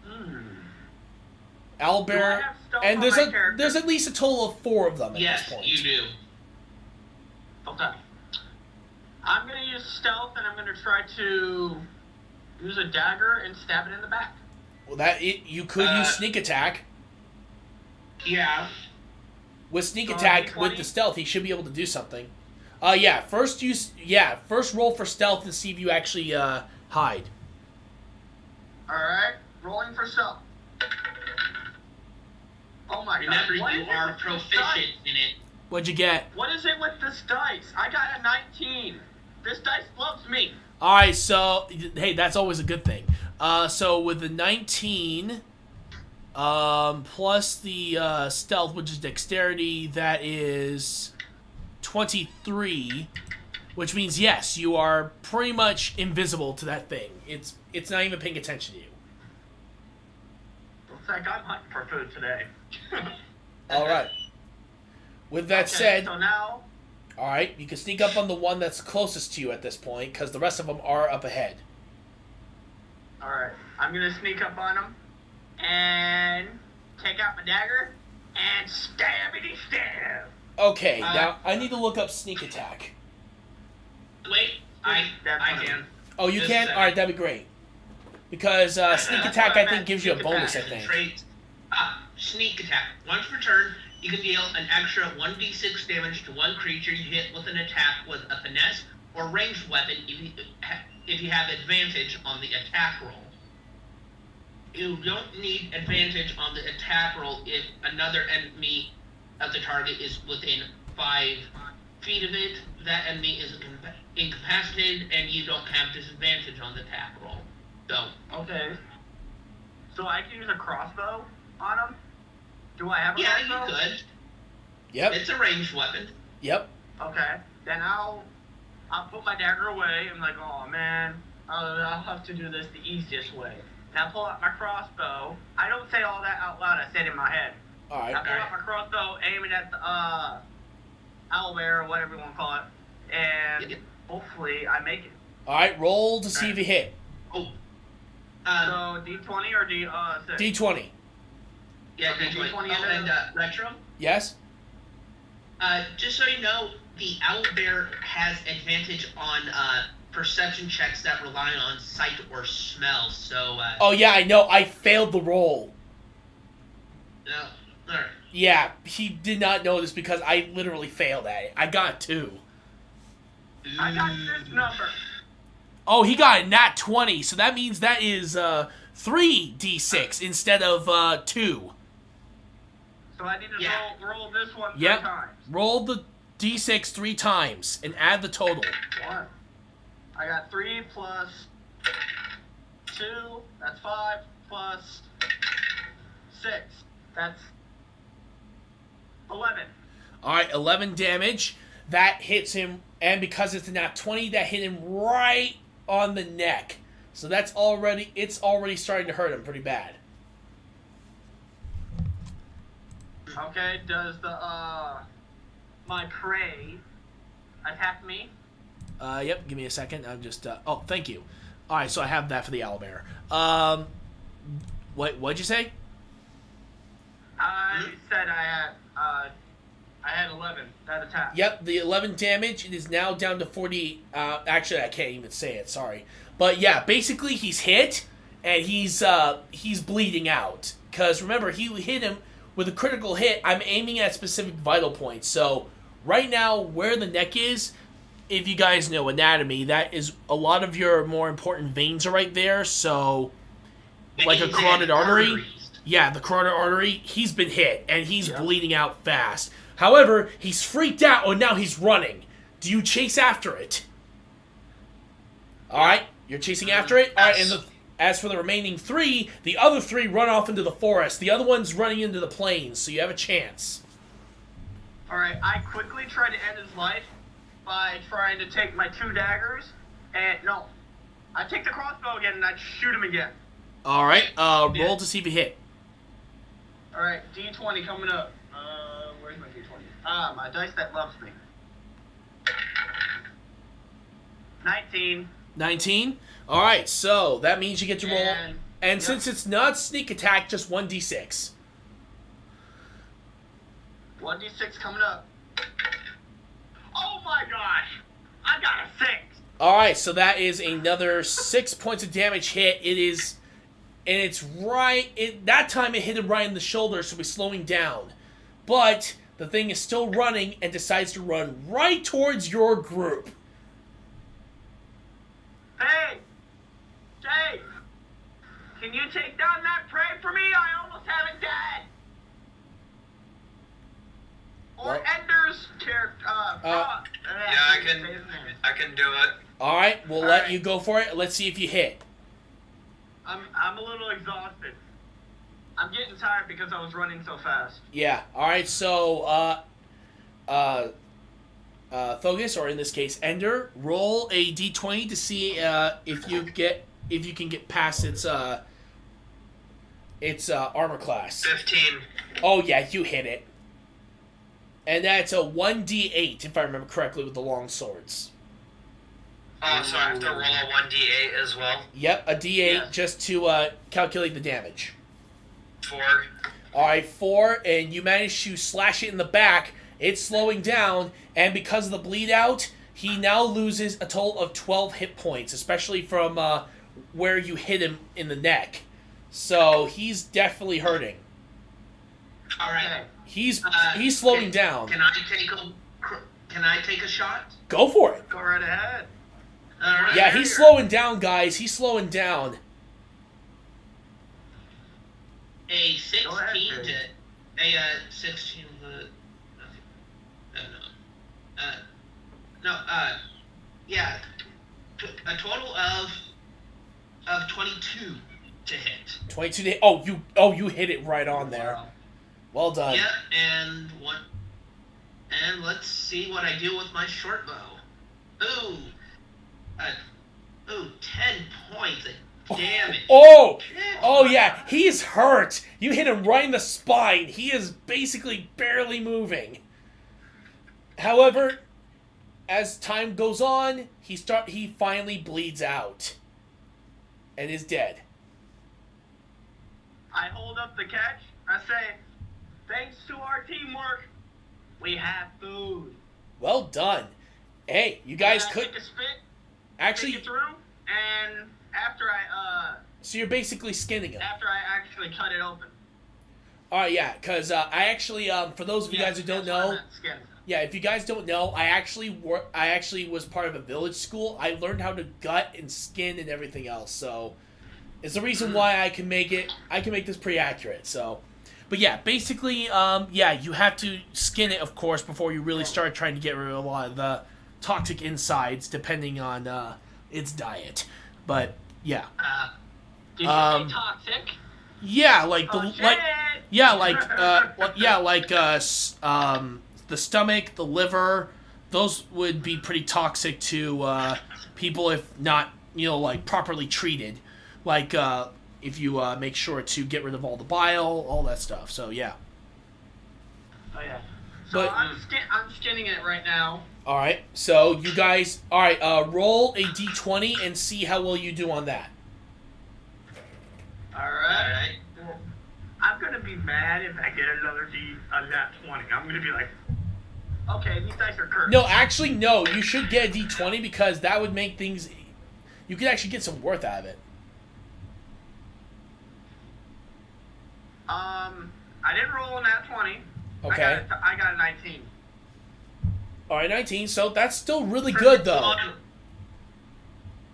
Do I Owlbear, have stealth and on there's my a character? there's at least a total of 4 of them at Yes, this point. you do. Okay. I'm gonna use stealth and I'm gonna try to use a dagger and stab it in the back. Well, you could use sneak attack. Yeah. With sneak So, attack D20? with the stealth, he should be able to do something. First roll for stealth and see if you actually hide. Alright, rolling for stealth. Oh my Remember, god. What you is it are with this proficient dice? in it. What'd you get? What is it with this dice? I got a 19. This dice loves me. All right, so hey, that's always a good thing. So with the 19, plus the stealth, which is dexterity, that is 23, which means yes, you are pretty much invisible to that thing. It's not even paying attention to you. Looks like I'm hunting for food today. All right. With that Okay, said, so now, all right, you can sneak up on the one that's closest to you at this point, because the rest of them are up ahead. alright, I'm gonna sneak up on him and take out my dagger and stab. Okay, now I need to look up sneak attack. Wait, I That's fine. can. Oh, you Just a can? second. All right, that'd be great. Because sneak That's attack, what I I think, meant, gives you a sneak bonus, I attack. think. Trait. Sneak attack. Once per turn, you can deal an extra 1d6 damage to one creature you hit with an attack with a finesse or ranged weapon if you have advantage on the attack roll. You don't need advantage on the attack roll if another enemy of the target is within 5 feet of it. That enemy is incapacitated, and you don't have disadvantage on the attack roll. So, Okay. So I can use a crossbow on him? Do I have a Yeah, you crossbow? could. Yep. It's a ranged weapon. Yep. Okay. Then I'll put my dagger away. I'm like, oh man, I'll have to do this the easiest way. And I pull out my crossbow. I don't say all that out loud. I say it in my head. All right. I pull out my crossbow, aim it at the owlbear or whatever you want to call it, and hopefully I make it. All right. Roll to see if you hit. Oh. So D20 or D6? D20. Yeah, Okay, D20. D20 Oh, and Retro? Yes. Just so you know, the owlbear has advantage on perception checks that rely on sight or smell, so... Oh yeah, I know. I failed the roll. No. Alright. Yeah, he did not know this because I literally failed at it. I got 2. I got this number. Oh, he got a nat 20, so that means that is 3d6 instead of 2. So I need to roll this one 3 Yep. times. Roll the d6 3 times and add the total. 1. I got 3 plus 2. That's 5 plus 6. That's 11. All right, 11 damage. That hits him, and because it's a nat 20, that hit him right on the neck. So it's already starting to hurt him pretty bad. Okay, does the my prey attack me? Yep, give me a second. I'm just, oh, thank you. All right, so I have that for the owlbear. What'd you say? I said I had 11 that attack. Yep, the 11 damage. It is now down to 40. Actually, I can't even say it. Sorry, but yeah, basically he's hit and he's bleeding out. Because remember, he hit him with a critical hit. I'm aiming at specific vital points. So right now, where the neck is, if you guys know anatomy, that is a lot of your more important veins are right there. So like a carotid artery. Yeah, the carotid artery, he's been hit, and he's bleeding out fast. However, he's freaked out, and now he's running. Do you chase after it? Alright, you're chasing after it? Alright, and as for the remaining 3, the other 3 run off into the forest. The other one's running into the plains, so you have a chance. Alright, I quickly try to end his life by trying to take my 2 daggers, and no. I take the crossbow again, and I shoot him again. Alright, roll to see if you hit. Alright, D20 coming up. Where's my D20? My dice that loves me. 19. 19? Alright, so that means you get to roll. And yep. since it's not sneak attack, just 1d6. 1d6 coming up. Oh my gosh! I got a 6! Alright, so that is another 6 points of damage hit. It is... And it's that time it hit him right in the shoulder, so he's slowing down. But the thing is still running and decides to run right towards your group. Hey! Dave! Can you take down that prey for me? I almost have it dead! Or What? Ender's character, I can do it. Alright, we'll let you go for it. Let's see if you hit. I'm a little exhausted. I'm getting tired because I was running so fast. Yeah, alright, so, Thuggis, or in this case, Ender, roll a d20 to see if you can get past its armor class. 15. Oh yeah, you hit it. And that's a 1d8, if I remember correctly, with the long swords. Oh, so I have to roll a 1d8 as well? Yep, a d8 Yeah. just to calculate the damage. 4. Alright, 4, and you manage to slash it in the back. It's slowing down, and because of the bleed out, he now loses a total of 12 hit points, especially from where you hit him in the neck. So he's definitely hurting. Alright. He's slowing down. Can I take a shot? Go for it. Go right ahead. Alright. Yeah, he's slowing down, guys. He's slowing down. A 16 Go ahead, to... Dave. A 16 to... Yeah. A total of 22 to hit. 22 to hit. Oh, you hit it right on there. Well done. Yep, and what? And let's see what I do with my short bow. Ooh, 10 points. Damage. Oh! Oh, yeah, he's hurt. You hit him right in the spine. He is basically barely moving. However, as time goes on, he finally bleeds out and is dead. I hold up the catch. I say, thanks to our teamwork, we have food. Well done. Hey, you guys And I could take a spit, actually. take it through, and after I So you're basically skinning him. actually cut it open. All right, yeah, because I actually, for those of you guys who don't that's what I know, meant, skin. yeah, if you guys don't know, I actually was part of a village school. I learned how to gut and skin and everything else. So it's the reason why I can make this pretty accurate. So, but yeah, basically, yeah, you have to skin it, of course, before you really start trying to get rid of a lot of the toxic insides, depending on its diet. But yeah, Did you say toxic? yeah, like the Oh, shit! the stomach, the liver, those would be pretty toxic to people if not, like properly treated. Like if you make sure to get rid of all the bile, all that stuff. So yeah. Oh yeah. So But- I'm skinning it right now. All right. So you guys, all right. Roll a d20 and see how well you do on that. Alright. Well, I'm gonna be mad if I get another nat 20. I'm gonna be like, okay, these dice are cursed. No, actually, no. You should get a d20 because that would make things. You could actually get some worth out of it. I didn't roll a nat 20. Okay. I got a 19. All right, 19. So that's still really good, though.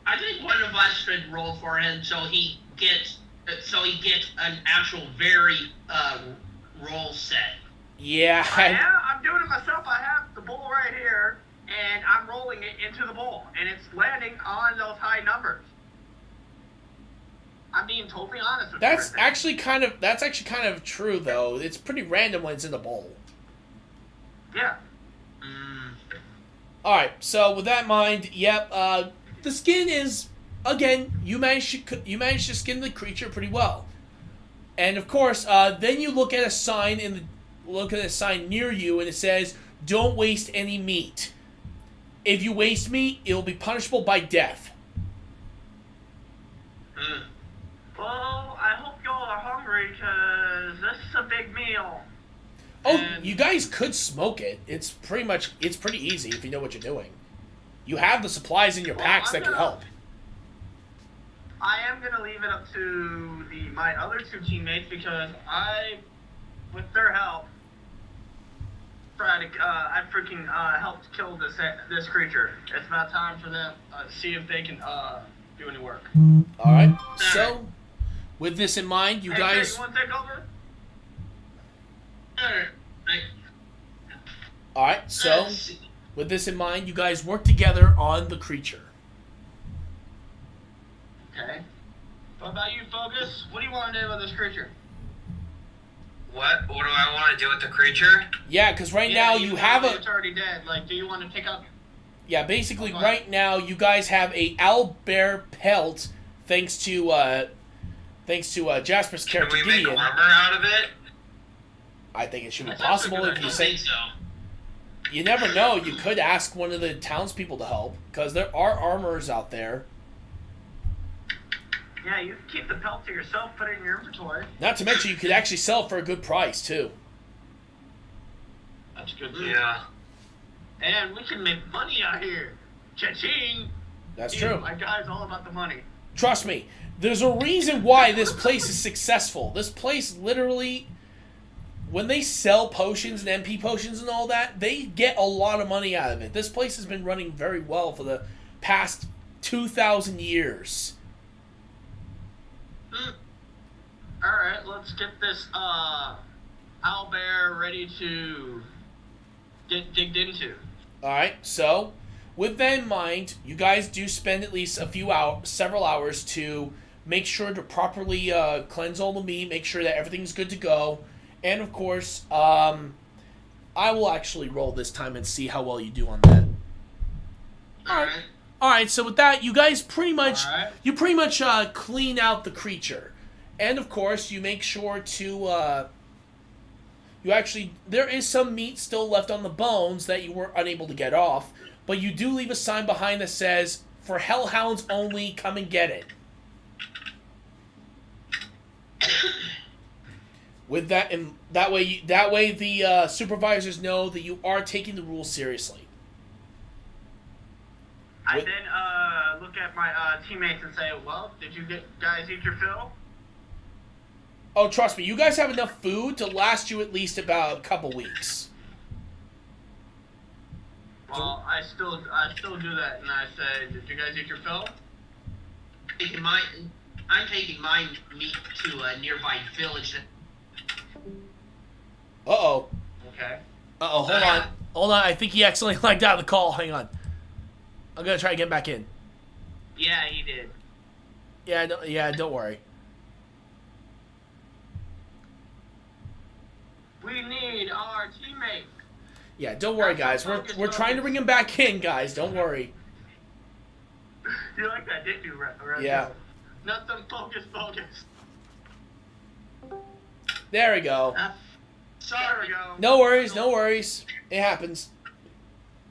I think one of us should roll for him so he gets an actual very roll set. Yeah. I'm doing it myself. I have the bowl right here, and I'm rolling it into the bowl, and it's landing on those high numbers. I'm being totally honest with you. That's actually kind of true, though. It's pretty random when it's in the bowl. Yeah. All right. So with that in mind, yep. The skin is again. You managed to skin the creature pretty well, and of course, then you look at a sign near you, and it says, "Don't waste any meat. If you waste meat, it will be punishable by death." Well, I hope y'all are hungry, because this is a big meal. Oh, And- you guys could smoke it. It's pretty easy if you know what you're doing. You have the supplies in your Well, packs I'm that can gonna- help. I am going to leave it up to my other two teammates, because with their help, I freaking helped kill this creature. It's about time for them to see if they can do any work. All right. So, with this in mind, you Hey, guys. Chris, you want to take over? All right. So, with this in mind, you guys work together on the creature. Okay. What about you, Thuggis? What do you want to do with this creature? What do I want to do with the creature? Yeah, because right Yeah, now you have It's already dead. Like, do you want to pick up? Yeah, basically, Oh, right now you guys have a owlbear pelt, thanks to Jasper's Can character we make Gideon. armor out of it? I think it should be That's actually possible good if you I say. think so. You never know. You could ask one of the townspeople to help, because there are armorers out there. Yeah, you can keep the pelt to yourself, put it in your inventory. Not to mention, you could actually sell it for a good price too. That's good too. Yeah. And we can make money out here. Cha-ching! That's Dude, true. My guy's all about the money. Trust me, there's a reason why this place is successful. This place literally, when they sell potions and MP potions and all that, they get a lot of money out of it. This place has been running very well for the past 2,000 years. Alright, let's get this owlbear ready to get digged into. Alright, so with that in mind, you guys do spend at least several hours to make sure to properly cleanse all the meat, make sure that everything's good to go, And of course, I will actually roll this time and see how well you do on that. Alright. All right, so with that, you guys pretty much Alright. clean out the creature, and of course you make sure to there is some meat still left on the bones that you were unable to get off, but you do leave a sign behind that says, "For hellhounds only, come and get it." With that, and that way the supervisors know that you are taking the rules seriously. I then look at my teammates and say, well, did you guys eat your fill? Oh, trust me, you guys have enough food to last you at least about a couple weeks. Well, I still do that, and I say, did you guys eat your fill? I'm taking my meat to a nearby village. Uh-oh. Okay. Uh-oh, hold on, I think he accidentally lagged out of the call, hang on. I'm gonna try to get back in. Yeah, he did. Yeah, don't worry. We need our teammate. Yeah, don't worry, guys. We're trying to bring him back in, guys. Don't worry. You like that, didn't you, Red? Yeah. Nothing focus. There we go. There we go. No worries. It happens.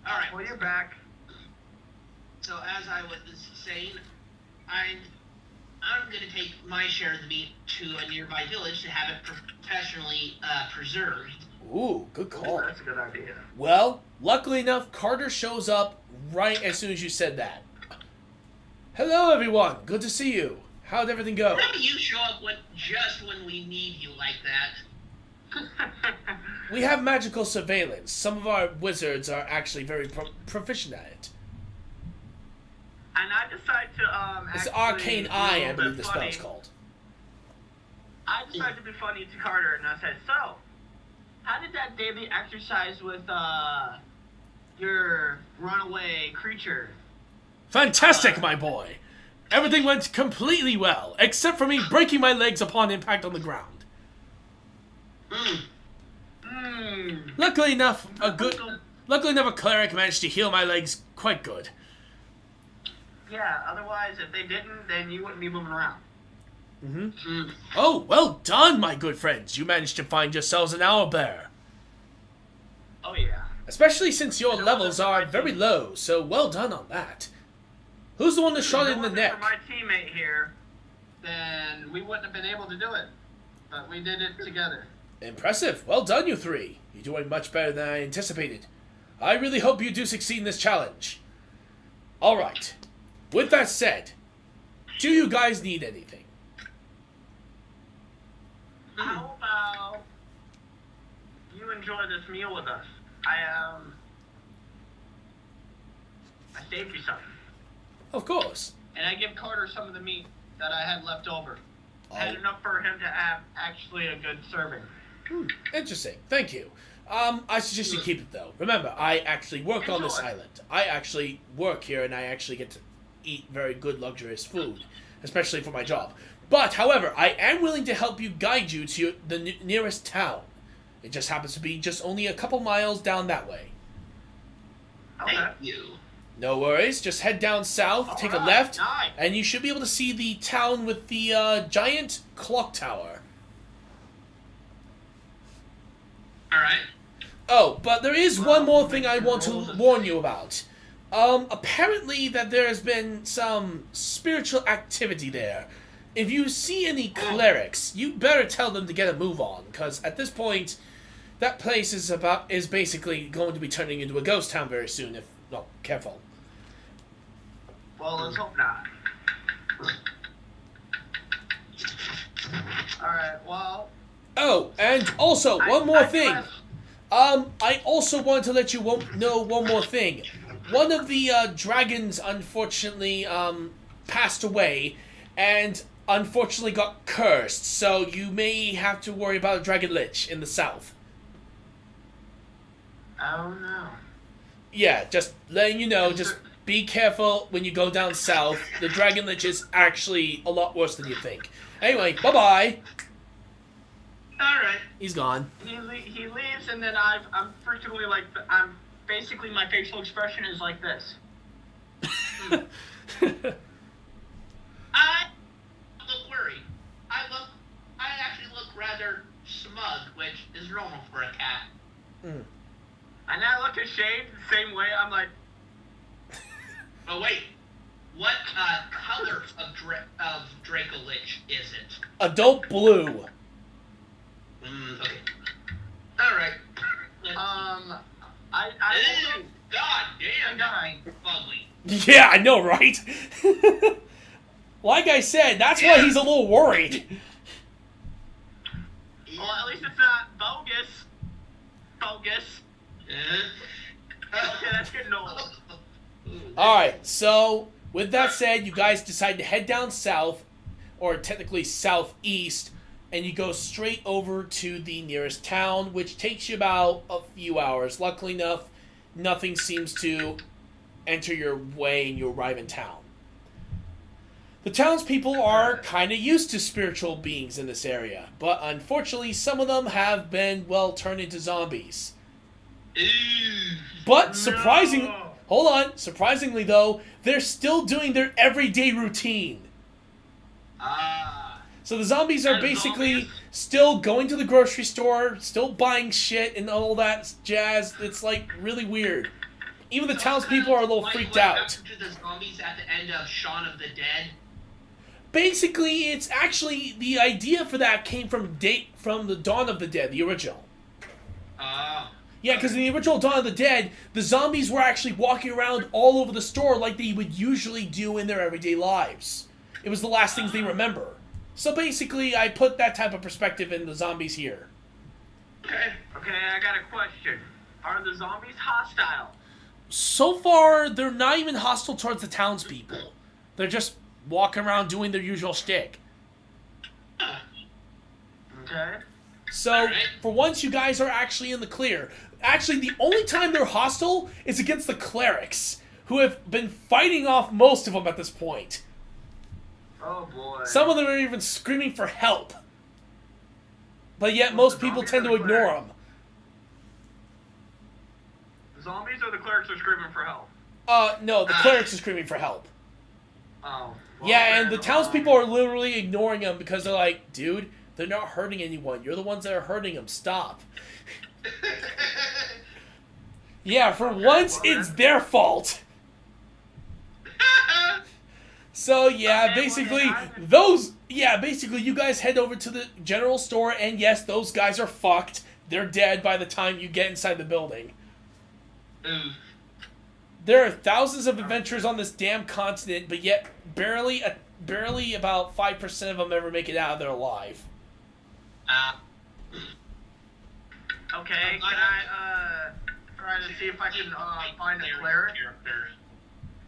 Alright. Well, you're back. So as I was saying, I'm going to take my share of the meat to a nearby village to have it professionally preserved. Ooh, good call. Ooh, that's a good idea. Well, luckily enough, Carter shows up right as soon as you said that. Hello, everyone. Good to see you. How'd everything go? Why do you show up just when we need you like that? We have magical surveillance. Some of our wizards are actually very proficient at it. And I decide to It's actually Arcane be a Eye, I little believe bit the funny. spell's called. I decided to be funny to Carter, and I said, so, how did that daily exercise with your runaway creature? Fantastic, my boy. Everything went completely well, except for me breaking my legs upon impact on the ground. Luckily enough, a cleric managed to heal my legs quite good. Yeah, otherwise, if they didn't, then you wouldn't be moving around. Oh, well done, my good friends. You managed to find yourselves an owlbear. Oh, yeah. Especially since your levels are very low, so well done on that. Who's the one that shot it in the neck? If it wasn't for my teammate here, then we wouldn't have been able to do it. But we did it together. Impressive. Well done, you three. You're doing much better than I anticipated. I really hope you do succeed in this challenge. Alright. With that said, do you guys need anything? How about you enjoy this meal with us? I saved you something. Of course. And I give Carter some of the meat that I had left over. Oh. I had enough for him to have actually a good serving. Interesting. Thank you. I suggest you keep it, though. Remember, I actually work on this island. I actually work here, and I actually get to eat very good, luxurious food, especially for my job. But, however, I am willing to help you guide you to the nearest town. It just happens to be just only a couple miles down that way. Okay. Thank you. No worries. Just head down south, take a Alright, left, nice. and you should be able to see the town with the giant clock tower. Alright. Oh, but there is one more thing I want to warn you about. Apparently that there has been some spiritual activity there. If you see any clerics, you better tell them to get a move on, because at this point, that place is basically going to be turning into a ghost town very soon, if, well, careful. Well, let's hope not. Alright, well... Oh, and also, one more thing. I also wanted to let you know one more thing. One of the dragons, unfortunately, passed away, and unfortunately got cursed, so you may have to worry about a dragon lich in the south. Oh, no. Yeah, just letting you know, just be careful when you go down south. The dragon lich is actually a lot worse than you think. Anyway, bye-bye. Alright. He's gone. He leaves, and then I'm frequently like, I'm basically, my facial expression is like this. I look worried. I actually look rather smug, which is normal for a cat. Mm. And I look ashamed the same way. I'm like, Oh wait, what color of Draco Lich is it? Adult blue. Okay. Alright. I God damn, guy. ugly. Yeah, I know, right? Like I said, that's why he's a little worried. Well, at least it's not bogus. Bogus. Okay, that's getting old. Alright, so with that said, you guys decide to head down south, or technically southeast, and you go straight over to the nearest town, which takes you about a few hours. Luckily enough, nothing seems to enter your way and you arrive in town. The townspeople are kind of used to spiritual beings in this area, but unfortunately some of them have been, well, turned into zombies. But surprisingly though, they're still doing their everyday routine. So the zombies are basically still going to the grocery store, still buying shit and all that jazz. It's like really weird. Even the townspeople are a little freaked out. To the zombies at the end of Shaun of the Dead. Basically, it's actually the idea for that came from the Dawn of the Dead, the original. Yeah, because in the original Dawn of the Dead, the zombies were actually walking around all over the store like they would usually do in their everyday lives. It was the last things they remember. So basically, I put that type of perspective in the zombies here. Okay, I got a question. Are the zombies hostile? So far, they're not even hostile towards the townspeople. They're just walking around doing their usual shtick. Okay. So, for once, you guys are actually in the clear. Actually, the only time they're hostile is against the clerics, who have been fighting off most of them at this point. Oh boy. Some of them are even screaming for help. But yet, most people tend to ignore them. The zombies or the clerics are screaming for help? No, the clerics are screaming for help. Oh. Well, Yeah, and the townspeople are literally ignoring them because they're like, dude, they're not hurting anyone. You're the ones that are hurting them. Stop. Yeah, for once, it's their fault. So, yeah, basically, you guys head over to the general store, and yes, those guys are fucked. They're dead by the time you get inside the building. There are thousands of adventurers on this damn continent, but yet barely about 5% of them ever make it out of there alive. Okay, can I try to see if I can find a cleric?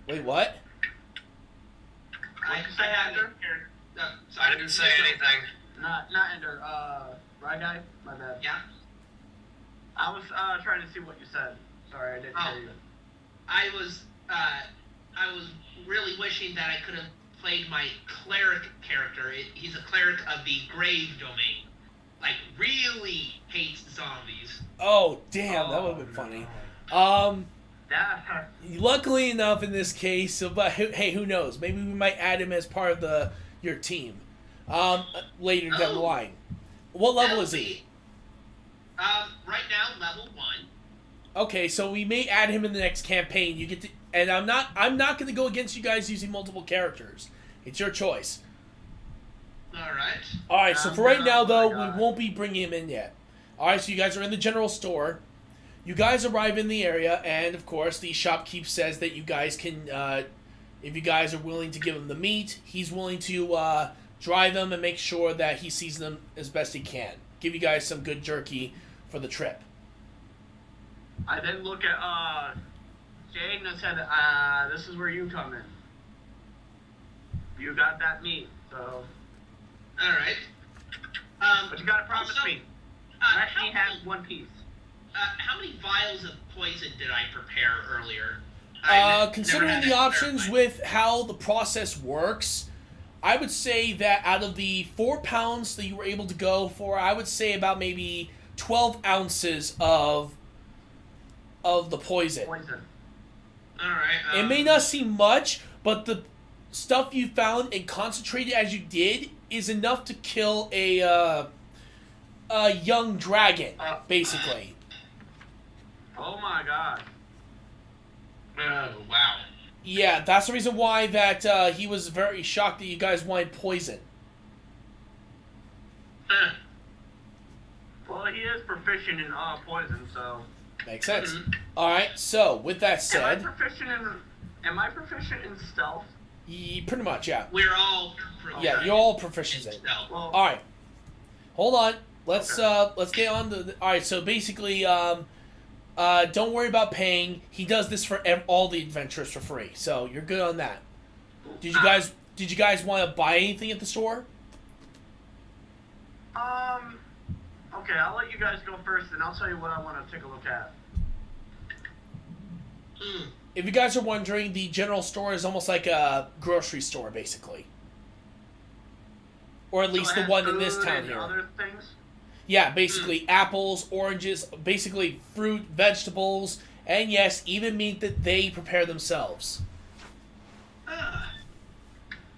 Wait, what? What'd you say, Ender? I didn't say anything. Not Ender, right guy? My bad. Yeah. I was trying to see what you said. Sorry, I didn't hear you. I was really wishing that I could have played my cleric character. He's a cleric of the grave domain. Like, really hates zombies. Oh, damn, that would have been funny. Luckily enough in this case, but hey, who knows? Maybe we might add him as part of your team later down the line. What level is he? Right now, level 1. Okay, so we may add him in the next campaign. You get to, and I'm not going to go against you guys using multiple characters. It's your choice. All right. So for right now, though, we won't be bringing him in yet. All right, so you guys are in the general store. You guys arrive in the area, and of course, the shopkeep says that you guys can, if you guys are willing to give him the meat, he's willing to dry them and make sure that he seasons them as best he can. Give you guys some good jerky for the trip. I then look at Jade and said, this is where you come in. You got that meat, so. All right. But you gotta promise me. Let me have one piece. How many vials of poison did I prepare earlier? Considering the options with how the process works, I would say that out of the 4 pounds that you were able to go for, I would say about maybe 12 ounces of the poison. Poison. All right. It may not seem much, but the stuff you found and concentrated as you did is enough to kill a young dragon, basically. Oh my god. Oh wow. Yeah, that's the reason why that he was very shocked that you guys wanted poison. Well, he is proficient in poison, so. Makes sense. All right. So with that said, Am I proficient in stealth? pretty much, yeah. We're all. Yeah, you're all proficient in it. No. Well, All right. Hold on. Let's get on to all right. So basically, don't worry about paying. He does this for all the adventurers for free, so you're good on that. Did you guys want to buy anything at the store? Okay, I'll let you guys go first, and I'll tell you what I want to take a look at. If you guys are wondering, the general store is almost like a grocery store, basically, or at least So the it has one in this food town and here. Other things? Yeah, basically apples, oranges, basically fruit, vegetables, and yes, even meat that they prepare themselves.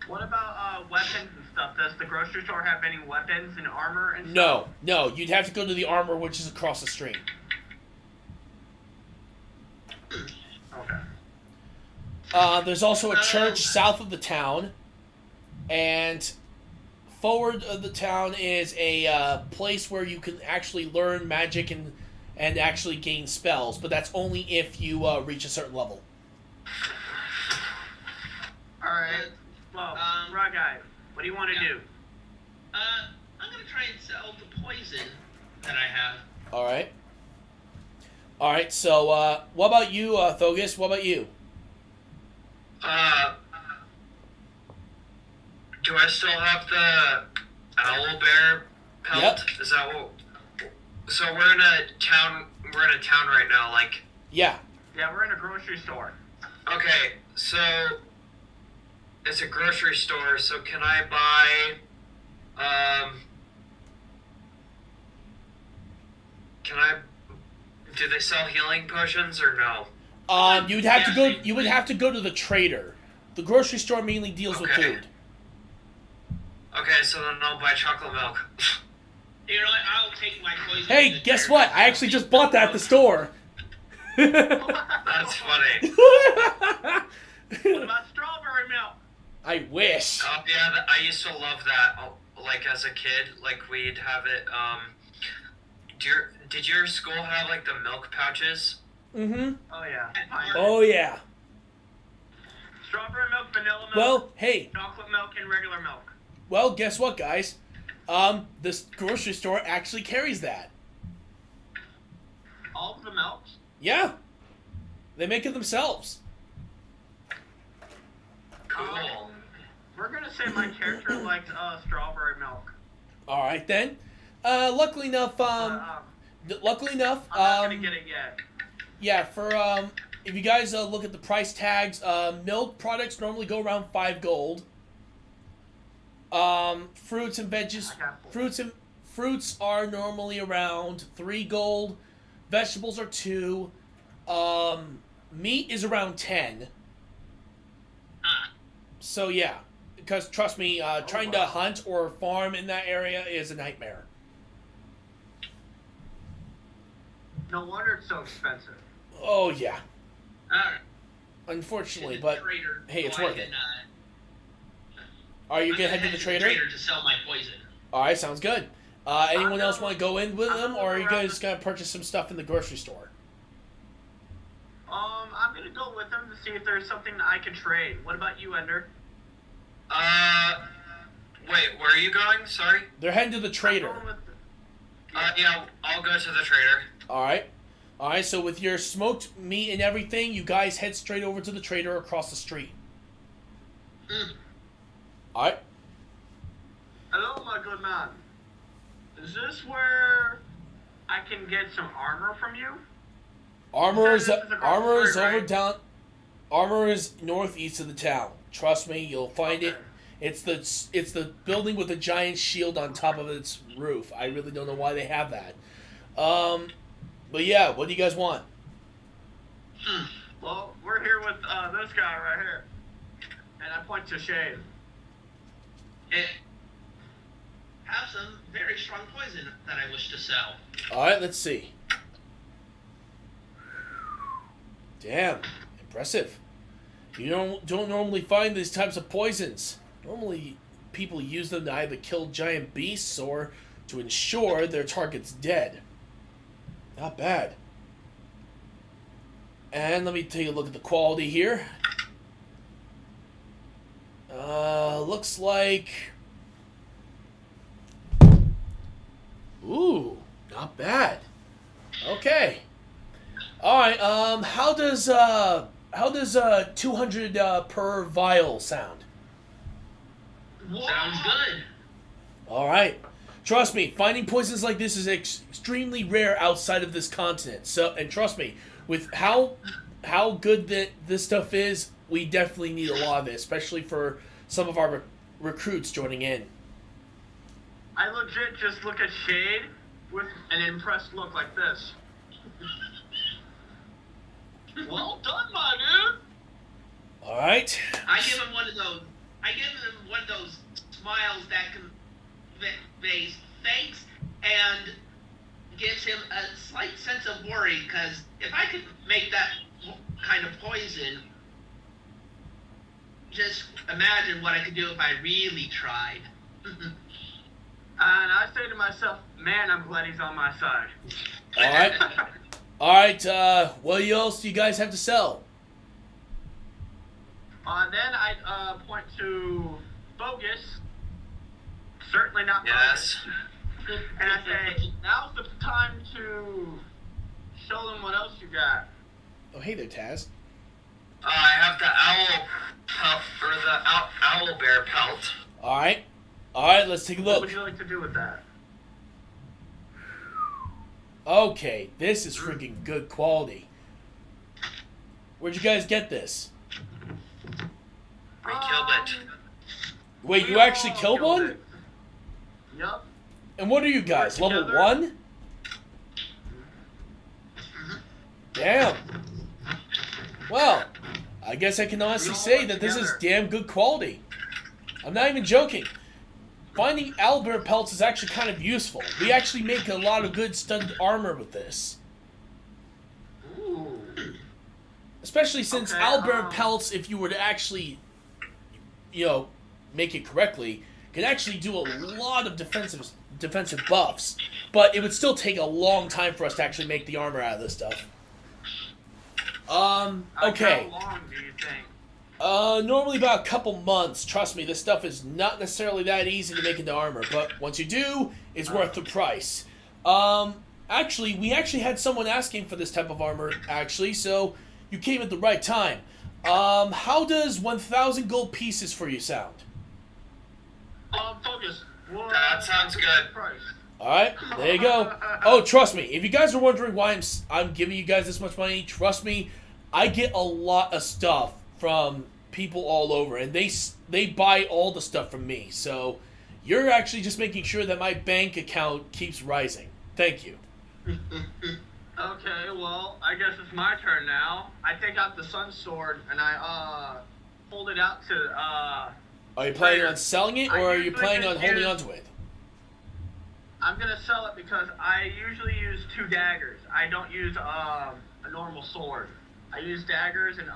What about weapons and stuff? Does the grocery store have any weapons and armor and stuff? No, you'd have to go to the armor, which is across the street. Okay. There's also a church south of the town, and forward of the town is a place where you can actually learn magic and actually gain spells, but that's only if you reach a certain level. Alright. Well, Raw Guy, what do you want to do? I'm gonna try and sell the poison that I have. All right. So, what about you, Thuggis? What about you? Do I still have the owl bear pelt? Yep. Is that what? So we're in a town. We're in a town right now. Like. Yeah. Yeah, we're in a grocery store. Okay, so it's a grocery store. So can I buy? Can I? Do they sell healing potions or no? You would have to go. You would have to go to the trader. The grocery store mainly deals with Okay. food. Okay, so then I'll buy chocolate milk. You know what? I'll take my poison. Hey, guess what? I actually just bought that at the store. That's funny. What about strawberry milk? I wish. Oh yeah, I used to love that. Like as a kid, like we'd have it. Did your school have like the milk pouches? Mm-hmm. Oh yeah. Oh yeah. Strawberry milk, vanilla milk, Well, hey. chocolate milk, and regular milk. Well, guess what, guys? This grocery store actually carries that. All of the milks? Yeah. They make it themselves. Cool. We're gonna say my character likes strawberry milk. All right then. Luckily enough, I'm not gonna get it yet. yeah, for if you guys look at the price tags, milk products normally go around 5 gold. Fruits and veggies, fruits are normally around 3 gold. Vegetables are 2. Meat is around 10. So yeah, because trust me, trying to hunt or farm in that area is a nightmare. No wonder it's so expensive. Oh yeah, Alright. unfortunately, To the but trader, hey, it's so I worth it. can, Are you I'm gonna head to the trader? to sell my poison. All right, sounds good. Anyone else gonna- want to go in with I'm them, gonna or are look you around guys gonna purchase some stuff in the grocery store? I'm gonna go with them to see if there's something that I can trade. What about you, Ender? Wait, where are you going? Sorry. They're heading to the I'm trader. going with Yeah, I'll go to the trader. All right. All right. So with your smoked meat and everything, you guys head straight over to the trader across the street. All right. Hello, my good man. Is this where I can get some armor from you? Armor is This is across armor the is street, over right? down. Armor is northeast of the town. Trust me, you'll find it Okay. It's the building with a giant shield on top of its roof. I really don't know why they have that. But yeah, what do you guys want? Well, we're here with this guy right here. And I point to Shade. It have some very strong poison that I wish to sell. Alright, let's see. Damn, impressive. You don't normally find these types of poisons. Normally, people use them to either kill giant beasts or to ensure their target's dead. Not bad. And let me take a look at the quality here. Looks like... Ooh, not bad. Okay. Alright, how does 200 per vial sound? Sounds good. Alright. Trust me, finding poisons like this is extremely rare outside of this continent. So, and trust me, with how good this stuff is, we definitely need a lot of it, especially for some of our recruits joining in. I legit just look at Shade with an impressed look like this. Well done, my dude. Alright. I give him one of those. I give him one of those smiles that conveys thanks and gives him a slight sense of worry. Because if I could make that kind of poison, just imagine what I could do if I really tried. And I say to myself, man, I'm glad he's on my side. Alright. Alright, what else do you guys have to sell? Then I point to Thuggis. Certainly not Yes. Thuggis. And I say, now's the time to show them what else you got. Oh, hey there, Taz. I have the owl pelt, or the owl bear pelt. Alright. Alright, let's take a What look. would you like to do with that? Okay, this is freaking good quality. Where'd you guys get this? We killed it. Wait, We you actually all killed one? it. Yup. And what are you guys, We're level together. 1? Damn. Well, I guess I can honestly We all say work that this is together. damn good quality. I'm not even joking. Finding owlbear pelts is actually kind of useful. We actually make a lot of good studded armor with this. Ooh. Especially since Okay, owlbear pelts, if you were to actually, make it correctly, can actually do a lot of defensive buffs. But it would still take a long time for us to actually make the armor out of this stuff. Okay. How long do you think? Normally about a couple months. Trust me, this stuff is not necessarily that easy to make into armor, but once you do, it's worth the price. Actually, we actually had someone asking for this type of armor, actually, so you came at the right time. How does 1,000 gold pieces for you sound? Thuggis. What That sounds good. price? Alright, there you go. Oh, trust me, if you guys are wondering why I'm giving you guys this much money, trust me, I get a lot of stuff from people all over, and they buy all the stuff from me, so you're actually just making sure that my bank account keeps rising. Thank you. Okay, well, I guess it's my turn now. I take out the sun sword and I hold it out to Are you planning on selling it, I or are you usually planning on just holding use- on to it? I'm gonna sell it because I usually use 2 daggers. I don't use a normal sword. I use daggers and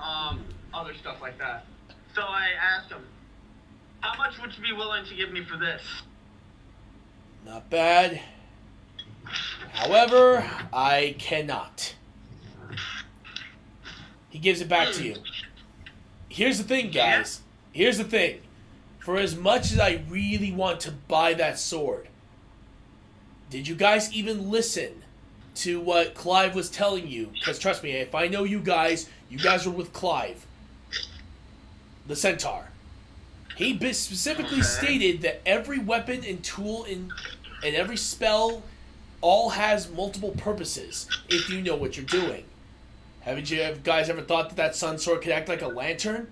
other stuff like that. So I asked him, how much would you be willing to give me for this? Not bad. However, I cannot. He gives it back to you. Here's the thing, guys. Here's the thing. For as much as I really want to buy that sword, did you guys even listen to what Clive was telling you? Because trust me, if I know you guys were with Clive, the Centaur. He specifically stated that every weapon and tool and every spell all has multiple purposes if you know what you're doing. Haven't you guys ever thought that sun sword could act like a lantern?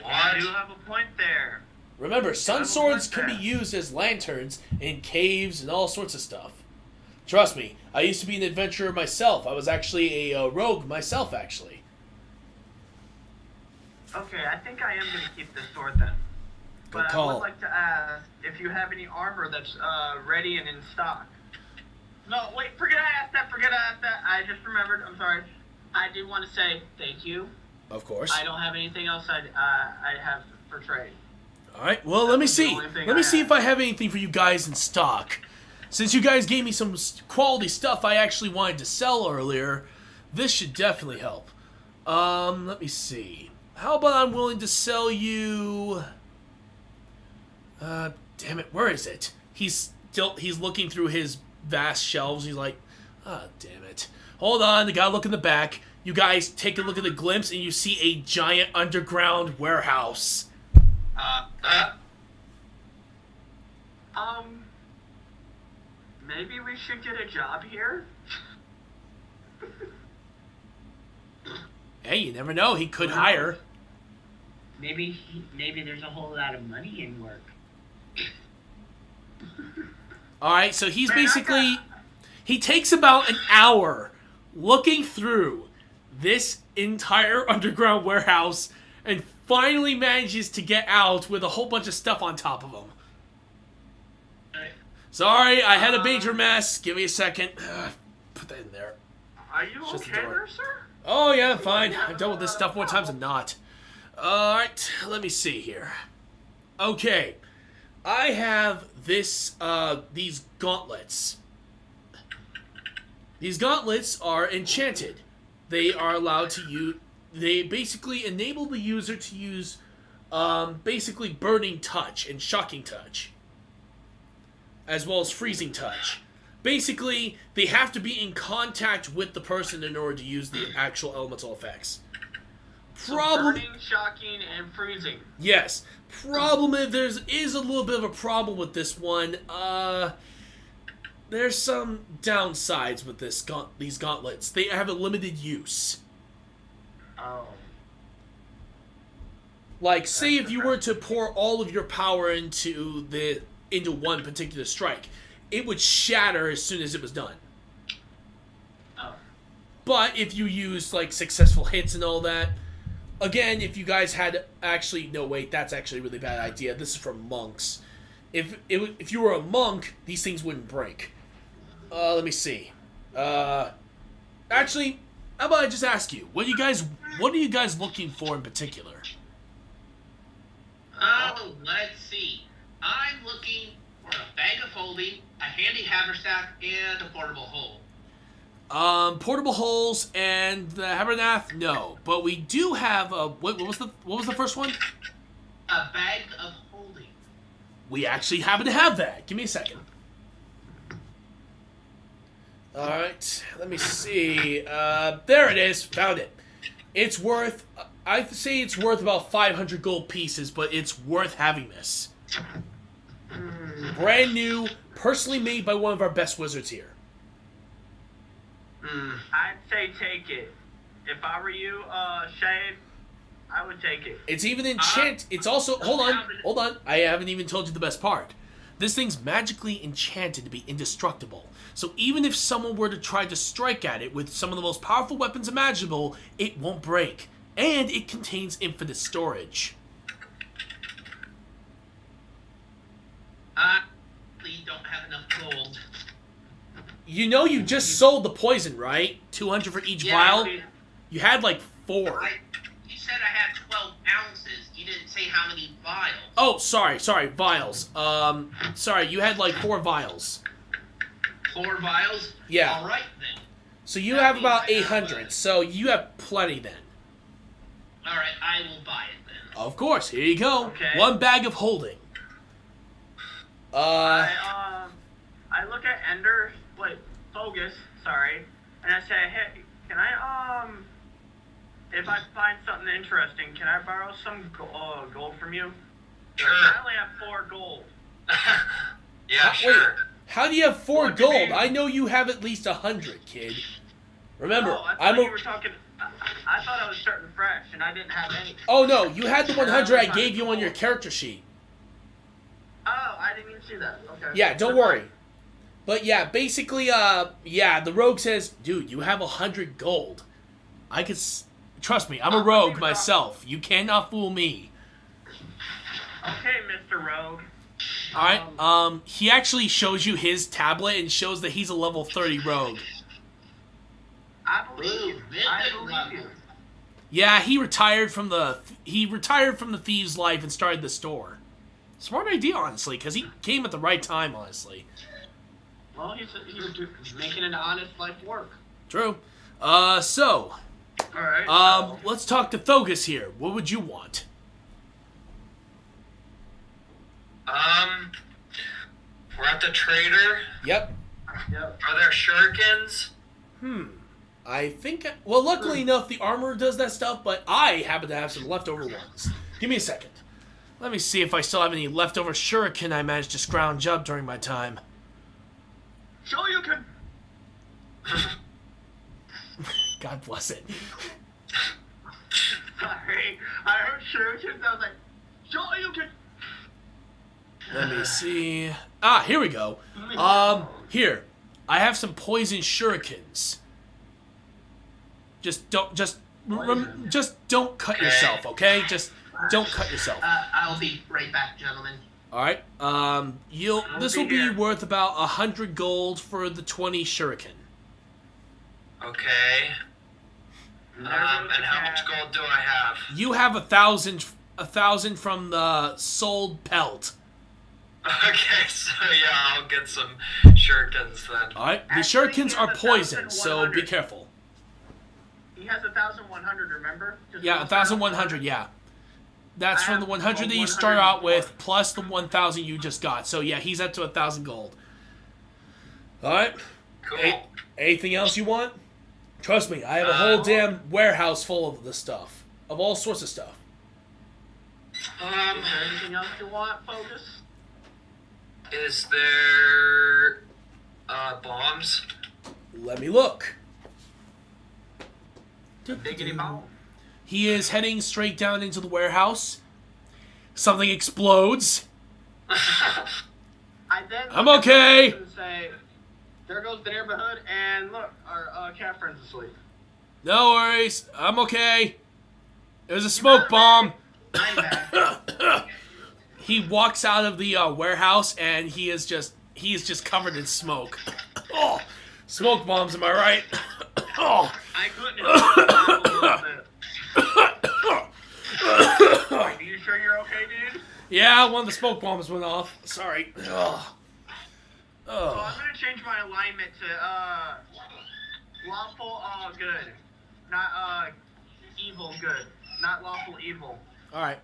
What? I do have a point there. Remember, sun have a swords point can be there. used as lanterns in caves and all sorts of stuff. Trust me, I used to be an adventurer myself. I was actually a rogue myself, actually. Okay, I think I am going to keep this sword then. Good But I call. would like to ask if you have any armor that's ready and in stock. No, wait, forget I asked that, I just remembered, I'm sorry. I did want to say thank you. Of course. I don't have anything else I have for trade. All right. Well, let me was the see. only thing Let me I see had. if I have anything for you guys in stock. Since you guys gave me some quality stuff I actually wanted to sell earlier, this should definitely help. Let me see. How about I'm willing to sell you? Damn it, where is it? He's looking through his vast shelves. He's like, damn it. Hold on, I gotta look in the back. You guys take a look at the glimpse and you see a giant underground warehouse. Maybe we should get a job here? Hey, you never know. He could hire. Maybe there's a whole lot of money in work. All right, so he's Man, I basically he takes about an hour looking through this entire underground warehouse and finally manages to get out with a whole bunch of stuff on top of him. Sorry, I had a major mess. Give me a second. Put that in there. Are you Shut the okay door. there, sir? Oh yeah, I'm fine. I've dealt with this stuff more times than not. Alright, let me see here. Okay. I have these gauntlets. These gauntlets are enchanted. They are allowed to use... They basically enable the user to use basically burning touch and shocking touch, as well as freezing touch. Basically, they have to be in contact with the person in order to use the actual elemental effects. Problem... So burning, shocking, and freezing. Yes. Problem is, there is a little bit of a problem with this one. There's some downsides with these gauntlets. They have a limited use. Oh. Like, say if you were to pour all of your power into one particular strike, it would shatter as soon as it was done. Oh. But if you use like successful hits and all that, again, if you guys had no wait, that's actually a really bad idea. This is for monks. If you were a monk, these things wouldn't break. Let me see. Actually, how about I just ask you, what are you guys looking for in particular? Oh, let's see. I'm looking for a bag of holding, a handy haversack, and a portable hole. Portable holes and the habernath, no. But we do have what was the first one? A bag of holding. We actually happen to have that. Give me a second. Alright, let me see. There it is. Found it. It's worth, I'd say it's worth about 500 gold pieces, but it's worth having this. Brand new, personally made by one of our best wizards here. I'd say take it. If I were you, Shade, I would take it. It's even enchant. It's also, hold on. I haven't even told you the best part. This thing's magically enchanted to be indestructible. So even if someone were to try to strike at it with some of the most powerful weapons imaginable, it won't break. And it contains infinite storage. We don't have enough gold. You know you just sold the poison, right? 200 for each vial? we- You had like 4. You said I had 12 ounces. You didn't say how many vials. Oh, sorry, vials. Sorry, you had like 4 vials. 4 vials? Yeah. All right, then. So you That have means about I have, 800, so you have plenty then. All right, I will buy it then. Of course, here you go. Okay. 1 bag of holding. I look at Thuggis, sorry, and I say, hey, can I, if I find something interesting, can I borrow some gold from you? Sure. I only have 4 gold. Yeah, Wait, sure. how do you have 4 What do you gold? mean? I know you have at least 100, kid. Remember, Oh, I thought I'm you were talking. I thought I was starting fresh, and I didn't have any. Oh no, you had the 100 I gave you on your character sheet. Oh, I didn't even see that. Okay. Yeah, don't worry. But yeah, basically, yeah, the rogue says, dude, you have 100 gold. I could, trust me, I'm a rogue myself. You cannot fool me. Okay, Mr. Rogue. Alright, he actually shows you his tablet and shows that he's a level 30 rogue. I believe you. I Mythic believe level. you. Yeah, he retired from the thieves' life and started the store. Smart idea, honestly, because he came at the right time, honestly. Well, he's making an honest life work. True. Alright. Let's talk to Thuggis here. What would you want? We're at the trader. Yep. Yep. Are there shurikens? I think... Well, luckily enough, the armor does that stuff, but I happen to have some leftover ones. Give me a second. Let me see if I still have any leftover shuriken I managed to scrounge up during my time. Sure you can. God bless it. Sorry. I heard shurikens. I was like, sure you can. Let me see. Ah, here we go. Here. I have some poison shurikens. Just don't don't cut yourself, okay? Just don't cut yourself. I'll be right back, gentlemen. All right. This will be worth about 100 gold for the 20 shuriken. Okay. And how much gold do I have? You have 1,000 from the sold pelt. Okay, so yeah, I'll get some shurikens then. All right. The Actually, shurikens he are has poison, so be 1,100. careful. He has 1,100, remember? Just Yeah, 1,100. Yeah. That's from the 100 that you start out with, plus the 1,000 you just got. So yeah, he's up to 1,000 gold. All right. Cool. Anything else you want? Trust me, I have a whole damn warehouse full of this stuff, of all sorts of stuff. Is there anything else you want, Focus? Is there bombs? Let me look. Biggity bomb. He is heading straight down into the warehouse. Something explodes. I'm okay. And say, there goes the neighborhood, and look, our cat friend's asleep. No worries. I'm okay. It was a smoke bomb. I'm back. He walks out of the warehouse, and he is just covered in smoke. Oh, smoke bombs, am I right? Oh. I couldn't help but laugh a little bit. Are you sure you're okay, dude? Yeah, one of the smoke bombs went off. Sorry. Ugh. So Oh. I'm gonna change my alignment to lawful good, not evil good, not lawful evil. All right.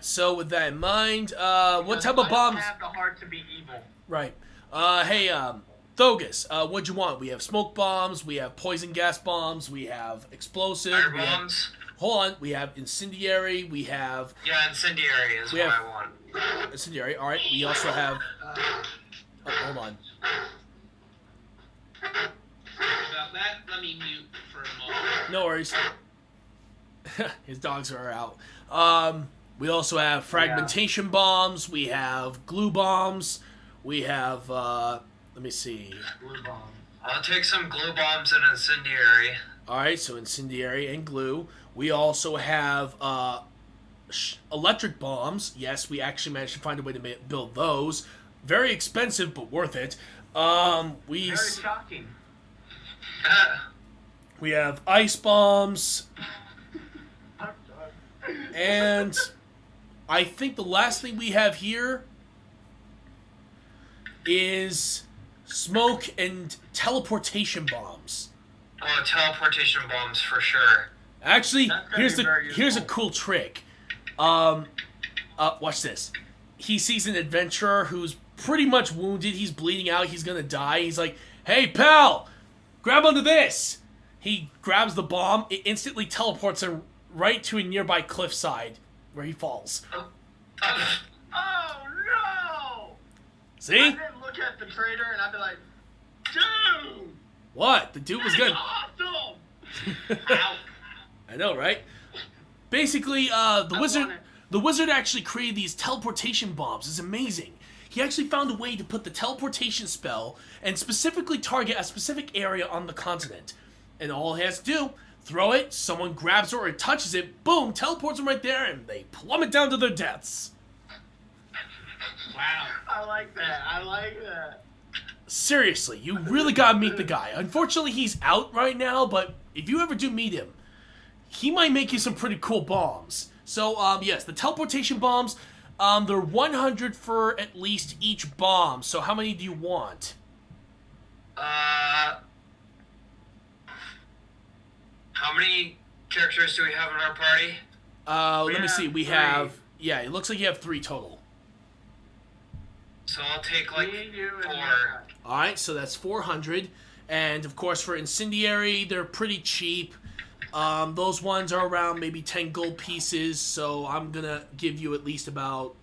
So with that in mind, what type of I bombs? don't have the heart to be evil. Right. Hey, Thuggis, what'd you want? We have smoke bombs, we have poison gas bombs, we have explosive. Fire we have- bombs? hold on, we have incendiary, we have Yeah, incendiary is We what have- I want. incendiary. All right. We also have. Oh, hold on. About that, let me mute for a moment. No worries. His dogs are out. We also have fragmentation bombs. We have glue bombs. We have. Let me see. Blue bomb. I'll take some glue bombs and incendiary. All right, so incendiary and glue. We also have electric bombs. Yes, we actually managed to find a way to build those. Very expensive, but worth it. Very shocking. We have ice bombs, and I think the last thing we have here is smoke and teleportation bombs. Oh, teleportation bombs for sure. Actually, That's gonna be very here's a useful. cool trick. Watch this. He sees an adventurer who's pretty much wounded. He's bleeding out. He's gonna die. He's like, "Hey, pal, grab onto this." He grabs the bomb. It instantly teleports him right to a nearby cliffside where he falls. Oh no! See? I didn't look at the trader and I'd be like, dude! What? The dude was good. Awesome! Ow. know, right? Basically, the wizard actually created these teleportation bombs. It's amazing. He actually found a way to put the teleportation spell and specifically target a specific area on the continent. And all he has to do, throw it, someone grabs it or touches it, boom, teleports them right there, and they plummet down to their deaths. Wow. I like that. Seriously, you really gotta meet the guy. Unfortunately, he's out right now, but if you ever do meet him, he might make you some pretty cool bombs. So, yes, the teleportation bombs, they're 100 for at least each bomb. So how many do you want? How many characters do we have in our party? Let me see. We three. have, yeah, it looks like you have 3 total. So I'll take like Me, you, and 4. Matt. Alright, so that's 400. And, of course, for Incendiary, they're pretty cheap. Those ones are around maybe 10 gold pieces, so I'm gonna give you at least about,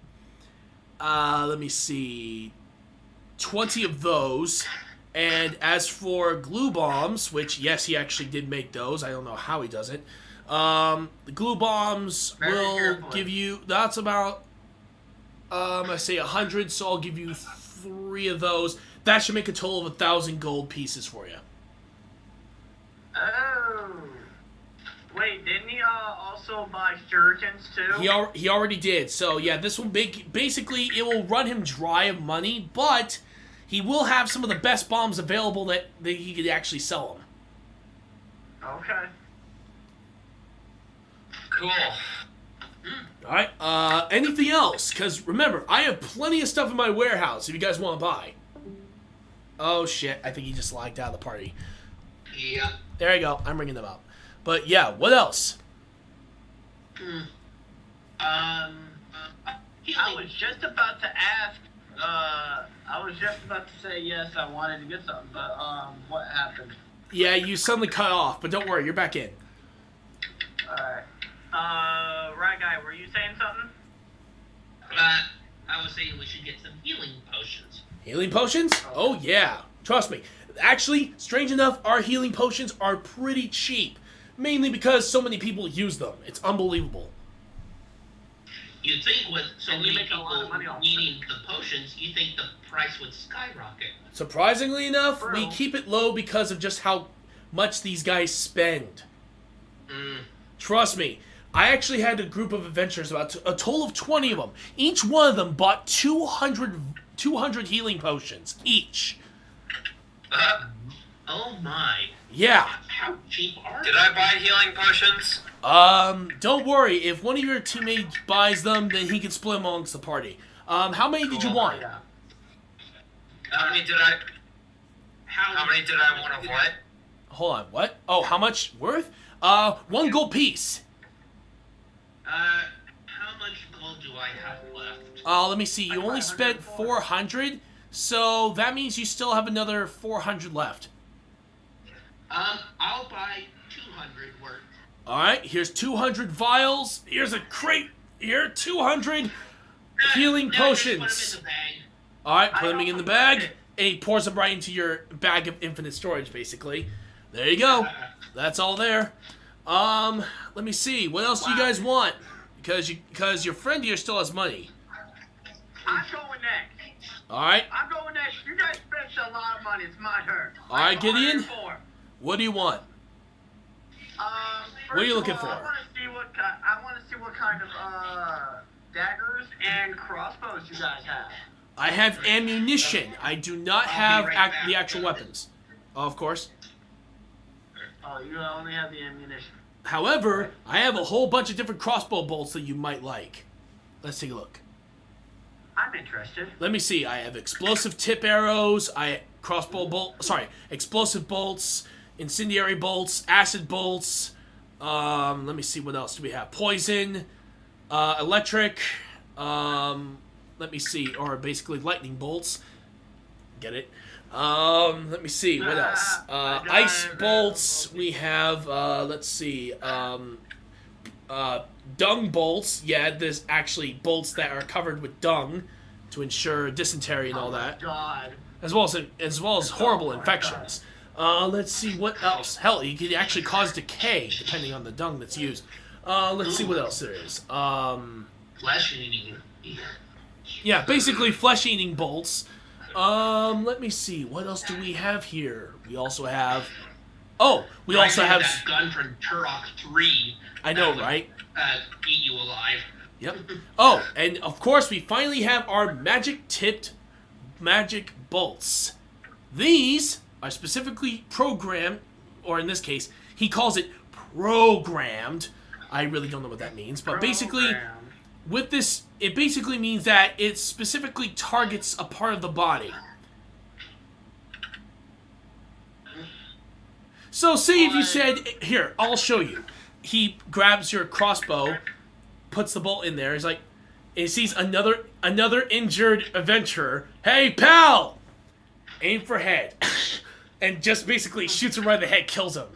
let me see, 20 of those. And as for glue bombs, which, yes, he actually did make those. I don't know how he does it. The glue bombs Very will carefully. give you, that's about, I say 100, so I'll give you 3 of those. That should make a total of 1,000 gold pieces for you. Oh. Wait, didn't he also buy shurikens too? He already did. So, yeah, this will basically, it will run him dry of money, but he will have some of the best bombs available that he could actually sell them. Okay. Cool. Alright, anything else? Because, remember, I have plenty of stuff in my warehouse if you guys want to buy. Oh, shit, I think he just lagged out of the party. Yeah. There you go, I'm ringing them up. But, yeah, what else? I was just about to ask. I was just about to say yes. I wanted to get something, but what happened? Yeah, you suddenly cut off, but don't worry, you're back in. All right. Right guy, were you saying something? I was saying we should get some healing potions. Healing potions? Oh, yeah. Trust me. Actually, strange enough, our healing potions are pretty cheap. Mainly because so many people use them. It's unbelievable. You'd think with so And you many make a lot of people money off needing the potions, you'd think the price would skyrocket. Surprisingly enough, we True. keep it low because of just how much these guys spend. Trust me. I actually had a group of adventurers, about a total of 20 of them. Each one of them bought 200 healing potions each. Oh my. Yeah. How cheap are Did I buy healing potions? Don't worry. If one of your teammates buys them, then he can split them amongst the party. How many did you want? Yeah. How many did I? How many did I want of what? Hold on, what? Oh, how much worth? 1 gold piece. How much gold do I have left? Let me see. You only spent 400, so that means you still have another 400 left. I'll buy 200 worth. Alright, here's 200 vials. Here's a crate. Here, 200 healing potions. Just put them in the bag. Alright, put them in the bag. And he pours them right into your bag of infinite storage, basically. There you go. That's all there. Let me see. What else do you guys want? Because your friend here still has money. I'm going next. Alright. I'm going next. You guys spent a lot of money. It's my turn. All right, Gideon. 104. What do you want? What are you looking for? I want to see what kind of daggers and crossbows you guys have. I have ammunition. I do not have right back. the actual weapons. Of course. Oh, you only have the ammunition. However, I have a whole bunch of different crossbow bolts that you might like. Let's take a look. I'm interested. Let me see. I have explosive tip arrows. Explosive bolts, incendiary bolts, acid bolts. Let me see what else do we have. Poison, electric. Let me see, or basically lightning bolts. Get it? Let me see what else. Ice bolts. We have. Let's see. Dung bolts. Yeah, there's actually bolts that are covered with dung to ensure dysentery and all that, God. as well as horrible infections. Let's see what else. Hell, he could actually cause decay depending on the dung that's used. Let's see what else there is. Flesh eating. Yeah, basically flesh-eating bolts. Let me see. What else do we have here? We also have... Oh, we also have... that gun from Turok 3. I know, that would, right? Eat you alive. Yep. Oh, and of course we finally have our magic-tipped magic bolts. These are specifically programmed, or in this case, he calls it programmed. I really don't know what that means, but basically... With this, it basically means that it specifically targets a part of the body. So, say if you said, here, I'll show you. He grabs your crossbow, puts the bolt in there, he's like, and he sees another injured adventurer. Hey, pal! Aim for head. And just basically shoots him right in the head, kills him.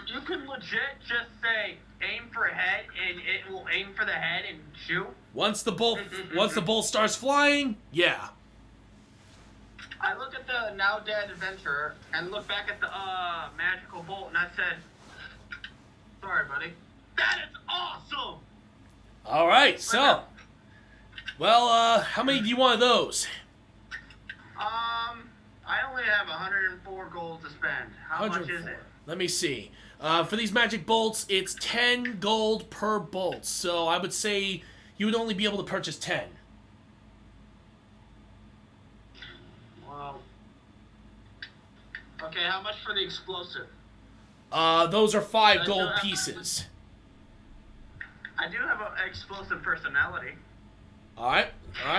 You can legit just say, aim for head, and it will aim for the head and shoot. Once the bolt starts flying, yeah. I look at the now dead adventurer and look back at the magical bolt, and I said, "Sorry, buddy. That is awesome." All right, so, well, how many do you want of those? I only have 104 gold to spend. How much is it? Let me see. For these magic bolts, it's 10 gold per bolt. So I would say you would only be able to purchase 10. Well, okay, how much for the explosive? Those are 5 gold pieces. I do have an explosive personality. Alright,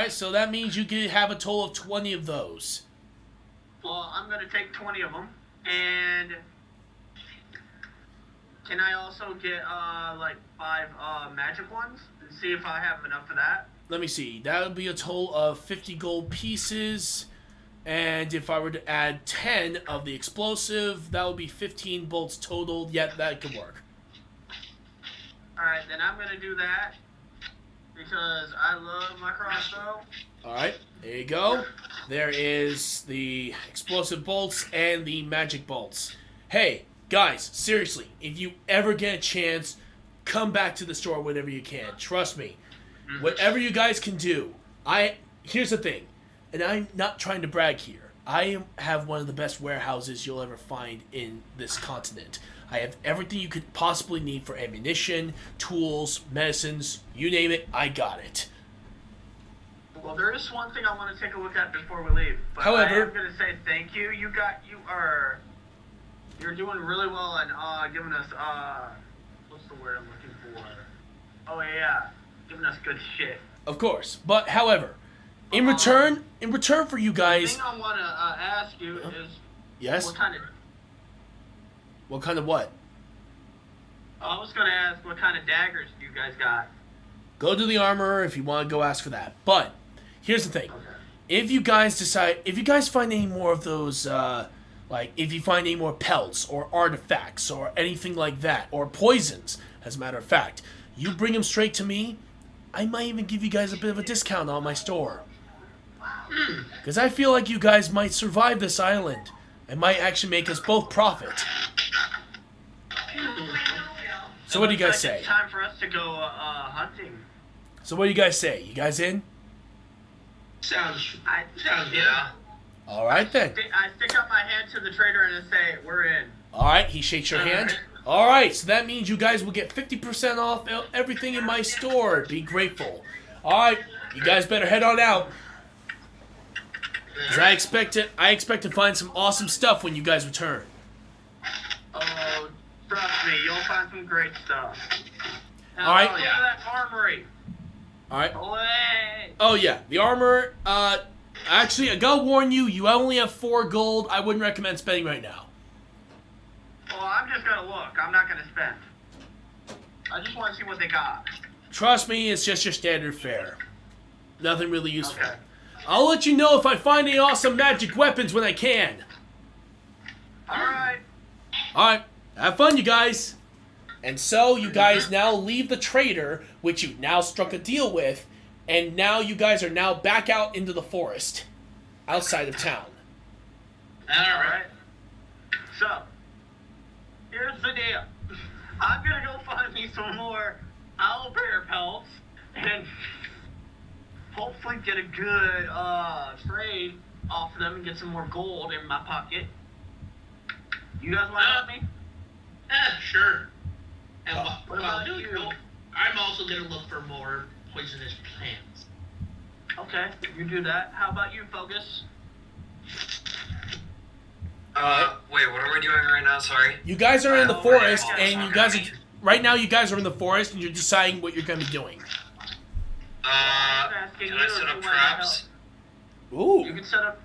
so that means you can have a total of 20 of those. Well, I'm going to take 20 of them, and can I also get, like, 5 magic ones and see if I have enough of that? Let me see. That would be a total of 50 gold pieces, and if I were to add 10 of the explosive, that would be 15 bolts total. Yet that could work. Alright, then I'm going to do that, because I love my crossbow. Alright, there you go. There is the explosive bolts and the magic bolts. Hey, guys, seriously, if you ever get a chance, come back to the store whenever you can. Trust me. Whatever you guys can do. Here's the thing, and I'm not trying to brag here. I have one of the best warehouses you'll ever find in this continent. I have everything you could possibly need for ammunition, tools, medicines, you name it, I got it. Well, there is one thing I want to take a look at before we leave. But However, I am going to say thank you. You're doing really well and giving us what's the word I'm looking for? Oh yeah, giving us good shit. Of course, but however, in return for you guys. The thing I want to ask you is, yes. What kind of what? I was going to ask what kind of daggers do you guys got? Go to the armorer if you want to go ask for that. But here's the thing: if you guys find any more of those, like if you find any more pelts or artifacts or anything like that, or poisons, as a matter of fact, you bring them straight to me. I might even give you guys a bit of a discount on my store. Because I feel like you guys might survive this island. It might actually make us both profit. So what do you guys say? It's time for us to go hunting. So what do you guys say? You guys in? Sounds good. Yeah. All right then. I stick up my hand to the trader and I say, "We're in." All right, he shakes your hand. All right, so that means you guys will get 50% off everything in my store. Be grateful. All right, you guys better head on out. Cause I expect to find some awesome stuff when you guys return. Oh, trust me, you'll find some great stuff. Now, all right. Look at that armory. All right. Olay. Oh yeah, the armor. Actually, I gotta warn you. You only have 4 gold. I wouldn't recommend spending right now. Well, I'm just gonna look. I'm not gonna spend. I just want to see what they got. Trust me, it's just your standard fare. Nothing really useful. Okay. I'll let you know if I find any awesome magic weapons when I can. Alright. Alright, have fun, you guys. And so, you guys now leave the trader, which you now struck a deal with, and now you guys are now back out into the forest, outside of town. Alright. So, here's the deal. I'm gonna go find me some more owlbear pelts and hopefully get a good trade off of them and get some more gold in my pocket. You guys want to help me? Sure. And what about you? I'm also gonna look for more poisonous plants. Okay, you do that. How about you, Thuggis? Wait, what are we doing right now? Sorry. You guys are in the Oh, forest, right. and you guys are, right now you guys are in the forest, and you're deciding what you're going to be doing. Can I set up traps? Ooh. You can set up.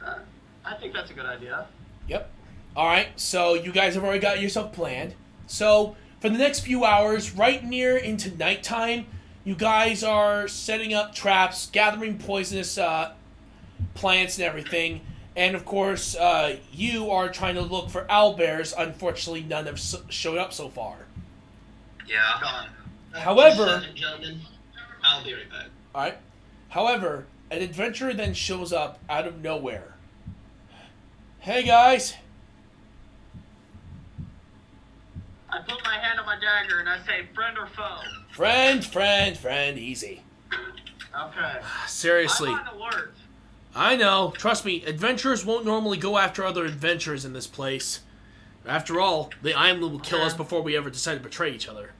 I think that's a good idea. Yep. All right. So you guys have already got yourself planned. So for the next few hours, right near into nighttime, you guys are setting up traps, gathering poisonous plants and everything. And of course, you are trying to look for owlbears. Unfortunately, none have showed up so far. Yeah. However, Ladies and gentlemen, I'll be right back. all right. However, an adventurer then shows up out of nowhere. Hey guys. I put my hand on my dagger and I say, friend or foe? Friend, easy. Okay. Seriously. I'm on alert. I know. Trust me, adventurers won't normally go after other adventurers in this place. After all, the island will kill us before we ever decide to betray each other.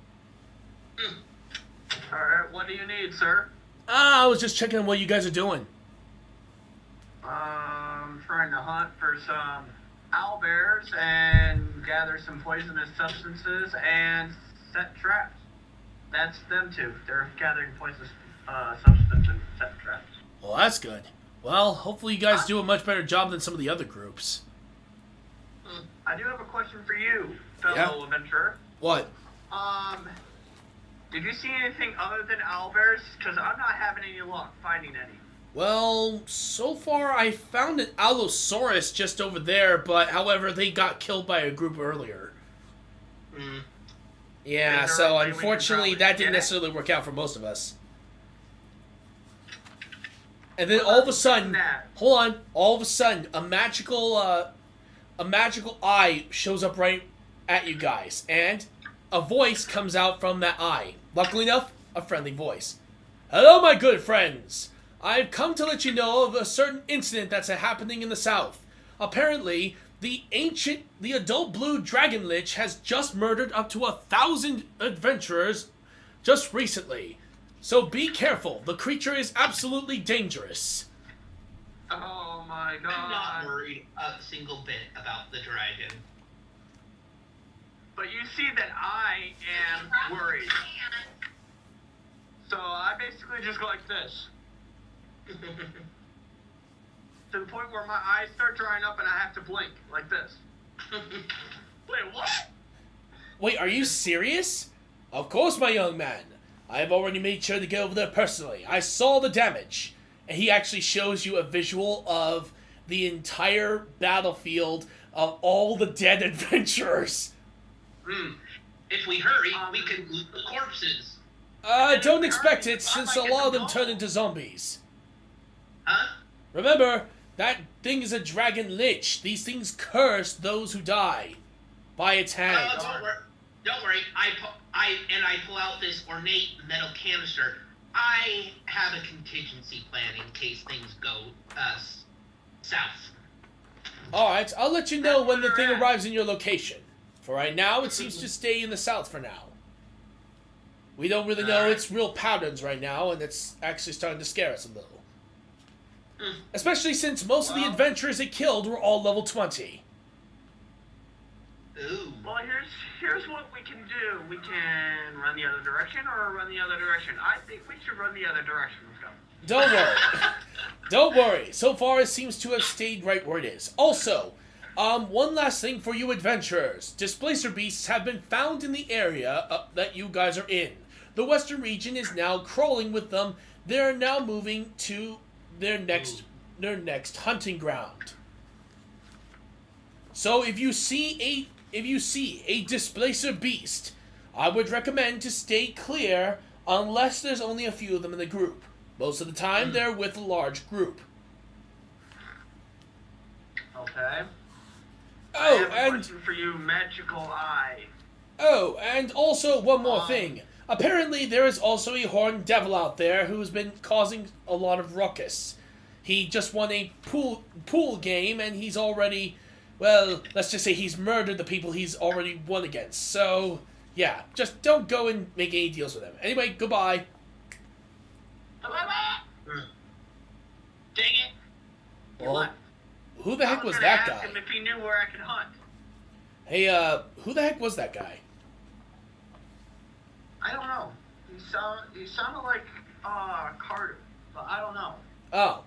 Alright, what do you need, sir? I was just checking on what you guys are doing. Trying to hunt for some owlbears and gather some poisonous substances and set traps. That's them two. They're gathering poisonous substance and set traps. Well, that's good. Well, hopefully you guys do a much better job than some of the other groups. I do have a question for you, fellow adventurer. What? Did you see anything other than owlbears? Because I'm not having any luck finding any. Well, so far I found an Allosaurus just over there, but however, they got killed by a group earlier. Yeah, Is there so a way we can unfortunately probably that didn't get it? necessarily work out for most of us. And then all of a sudden, hold on, all of a sudden, a magical eye shows up right at you guys, and a voice comes out from that eye. Luckily enough, a friendly voice. Hello, my good friends. I've come to let you know of a certain incident that's happening in the south. Apparently, the adult blue dragon lich has just murdered up to 1,000 adventurers just recently. So be careful. The creature is absolutely dangerous. Oh my god. I'm not worried a single bit about the dragon. But you see that I am worried. So I basically just go like this. To the point where my eyes start drying up and I have to blink like this. Wait, what? Wait, are you serious? Of course, my young man. I have already made sure to go over there personally. I saw the damage. And he actually shows you a visual of the entire battlefield of all the dead adventurers. If we hurry, we can loot the corpses. Don't expect it, since a lot of them turn into zombies. Huh? Remember, that thing is a dragon lich. These things curse those who die by its hand. Don't worry. I pull out this ornate metal canister. I have a contingency plan in case things go south. Alright, I'll let you know when the thing arrives in your location. For right now, it seems to stay in the south for now. We don't really know its real patterns right now, and it's actually starting to scare us a little. Especially since most of the adventurers it killed were all level 20. Ooh. Well, here's what we can do. We can run the other direction or run the other direction. I think we should run the other direction. Let's go. Don't worry. Don't worry. So far, it seems to have stayed right where it is. Also, one last thing for you adventurers. Displacer beasts have been found in the area that you guys are in. The western region is now crawling with them. They're now moving to their next hunting ground. So if you see a displacer beast, I would recommend to stay clear unless there's only a few of them in the group. Most of the time, they're with a large group. Okay. I Oh, have a and question for you, Magical Eye. also one more thing. Apparently, there is also a horned devil out there who's been causing a lot of ruckus. He just won a pool game, and he's already, well, let's just say he's murdered the people he's already won against. So, yeah, just don't go and make any deals with him. Anyway, goodbye. Dang it! Well, who the heck was gonna that ask guy? him if he knew where I could hunt. Hey, who the heck was that guy? I don't know. He sounded like Carter, but I don't know. Oh,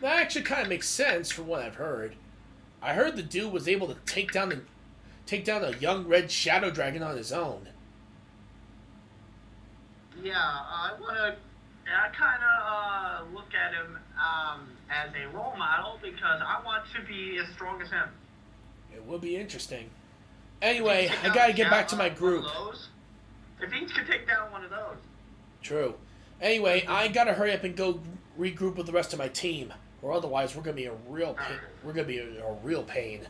that actually kind of makes sense from what I've heard. I heard the dude was able to take down a young red shadow dragon on his own. Yeah, I kind of look at him as a role model because I want to be as strong as him. It will be interesting. Anyway, I gotta get back to my group. If he could take down one of those. True. Anyway, I gotta hurry up and go regroup with the rest of my team, or otherwise we're gonna be a real pain. We're gonna be a real pain.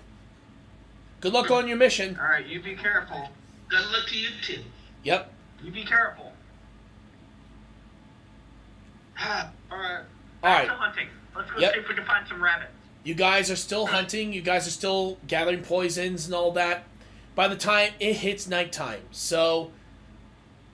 Good luck on your mission. All right, you be careful. Good luck to you too. Yep. You be careful. All right. All Back to right. hunting. Let's go Yep. see if we can find some rabbits. You guys are still hunting. You guys are still gathering poisons and all that. By the time it hits nighttime, so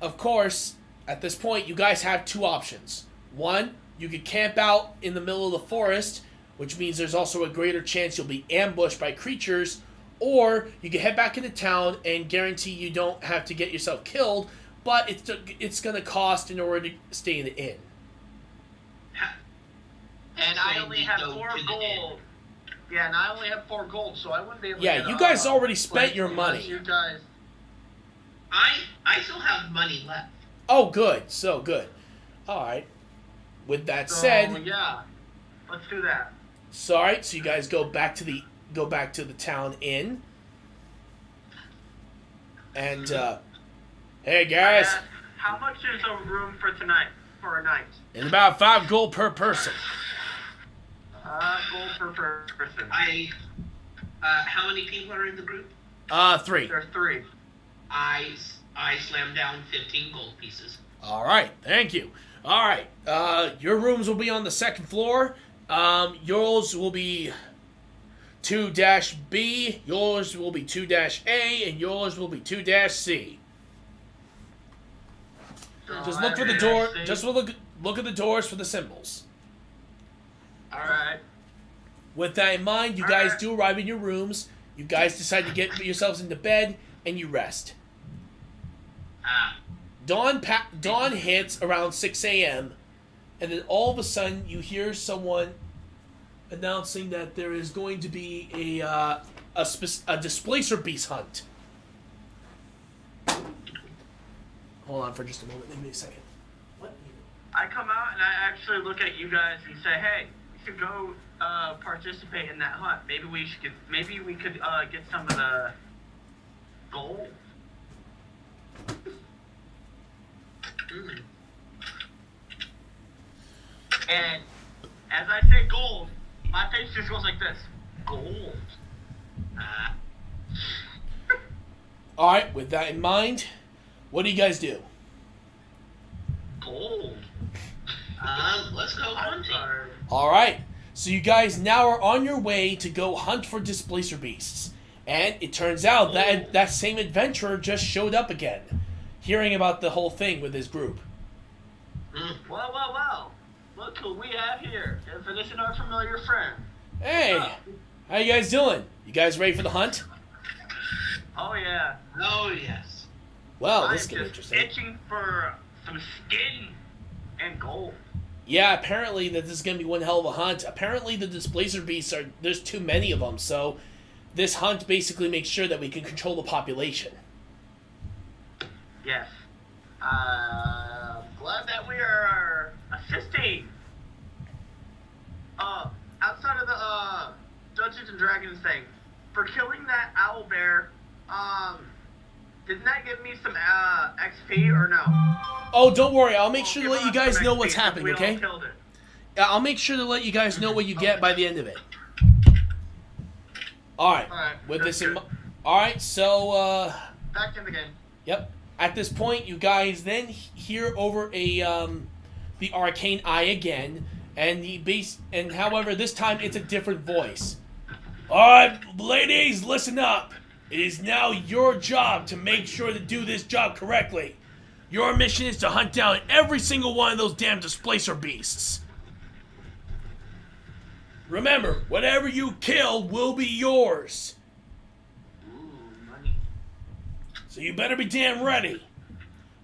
of course, at this point, you guys have two options. One, you could camp out in the middle of the forest, which means there's also a greater chance you'll be ambushed by creatures, or you can head back into town and guarantee you don't have to get yourself killed, but it's going to cost in order to stay in the inn. And I only have 4 gold. Yeah, and I only have 4 gold, so I wouldn't be able to Yeah, get you guys a already spent place your unless money. You guys. I still have money left. Oh, good. So good. All right. With that said, Yeah, let's do that. so all right, so you guys go back to the town inn, and hey guys, How much is a room for tonight? For a night? it's about 5 gold per person. Gold per person. How many people are in the group? 3. There's 3. I slammed down 15 gold pieces. All right, thank you. All right, your rooms will be on the second floor. Yours will be 2-B, yours will be 2-A, and yours will be 2-C. Just look for the door. Just look at the doors for the symbols. All right. With that in mind, you guys do arrive in your rooms. You guys decide to get yourselves into bed, and you rest. Dawn hits around 6 a.m., and then all of a sudden you hear someone announcing that there is going to be a displacer beast hunt. Hold on for just a moment. Give me a second. What? I come out and I actually look at you guys and say, "Hey, we should go participate in that hunt. Maybe we could get some of the gold." And as I say gold, my face just goes like this. Gold. All right. With that in mind, what do you guys do? Gold. Let's go hunting. All right. So you guys now are on your way to go hunt for displacer beasts. And it turns out that that same adventurer just showed up again, hearing about the whole thing with his group. Well. Look who we have here. If it isn't our familiar friend. Hey, how you guys doing? You guys ready for the hunt? Oh, yeah. Oh, yes. Well, I'm this is gonna be just interesting. itching for some skin and gold. Yeah, apparently that this is gonna be one hell of a hunt. Apparently the displacer beasts there's too many of them, so this hunt basically makes sure that we can control the population. Yes. Glad that we are assisting. Outside of the Dungeons and Dragons thing, for killing that owl bear, didn't that give me some XP or no? Oh, don't worry. I'll make Well, sure to give let you us guys some know XP what's since happening, we all okay? killed it. Yeah, I'll make sure to let you guys know what you get by the end of it. Alright. Alright. With this in Alright, so, Back in the game. Yep. At this point, you guys then hear over the arcane eye again, and however, this time it's a different voice. Alright, ladies, listen up. It is now your job to make sure to do this job correctly. Your mission is to hunt down every single one of those damn displacer beasts. Remember, whatever you kill will be yours. Ooh, money. So you better be damn ready.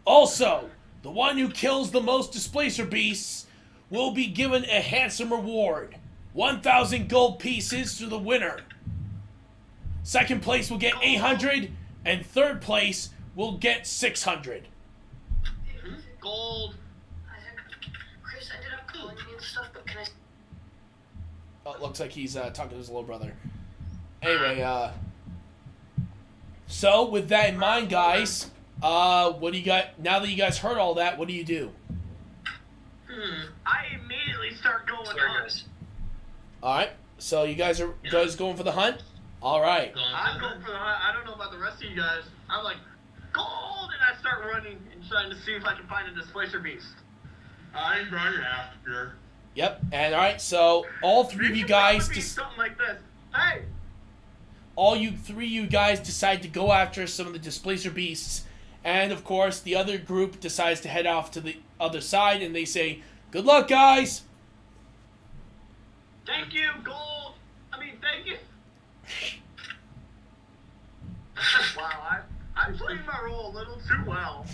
Also, the one who kills the most displacer beasts will be given a handsome reward. 1,000 gold pieces to the winner. Second place will get 800, and third place will get 600. Gold. Chris ended up calling me and stuff, but can I... Oh, it looks like he's talking to his little brother. Anyway, so with that in mind, guys, what do you got? Now that you guys heard all that, what do you do? I immediately start going Sorry, on. guys. All right, so you guys are going for the hunt. All right. I'm going for the hunt. I don't know about the rest of you guys. I'm like, gold, and I start running and trying to see if I can find a displacer beast. I'm running after. Yep. And all right, so all three of you guys Something like this. Hey. all you three of you guys decide to go after some of the displacer beasts, and of course the other group decides to head off to the other side, and they say, "Good luck, guys." Thank you, gold. Thank you. Wow, I played my role a little too well.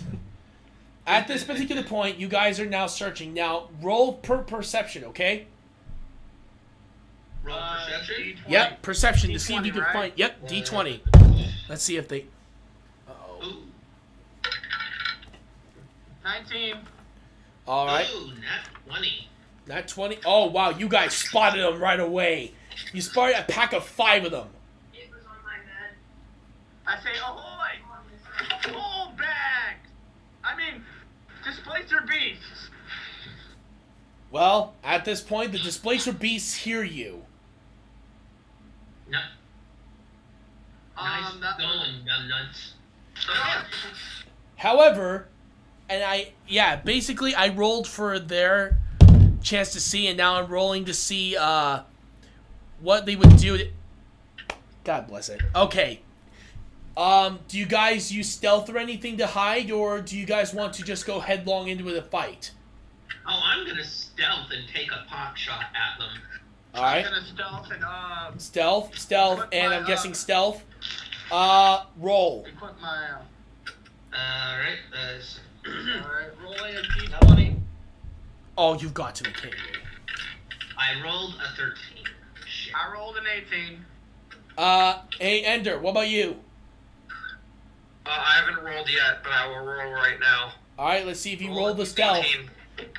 At this particular point, you guys are now searching. Now, roll per perception, okay? Roll perception? D20. Yep, perception to see if you D20, can right? find. Yep, D20. Let's see if they. Uh-oh. Ooh. 19. All right, Ooh, nat 20. not 20. Oh wow, you guys spotted them right away. You spotted a pack of 5 of them. It was on my bed. I say, ahoy! Gold bags! Displacer beasts! Well, at this point, the displacer beasts hear you. No. Nice that going, dumb nuts. However, basically I rolled for their chance to see, and now I'm rolling to see what they would do. God bless it. Okay. Do you guys use stealth or anything to hide, or do you guys want to just go headlong into the fight? Oh, I'm gonna stealth and take a pot shot at them. All right. I'm gonna stealth and, Stealth, and I'm guessing stealth. Roll. equip my, Alright, alright, rolling a D20. Oh, you've got to be kidding me. I rolled a 13. Shit. I rolled an 18. Hey, Ender, what about you? I haven't rolled yet, but I will roll right now. All right, let's see if you roll the stealth. 18.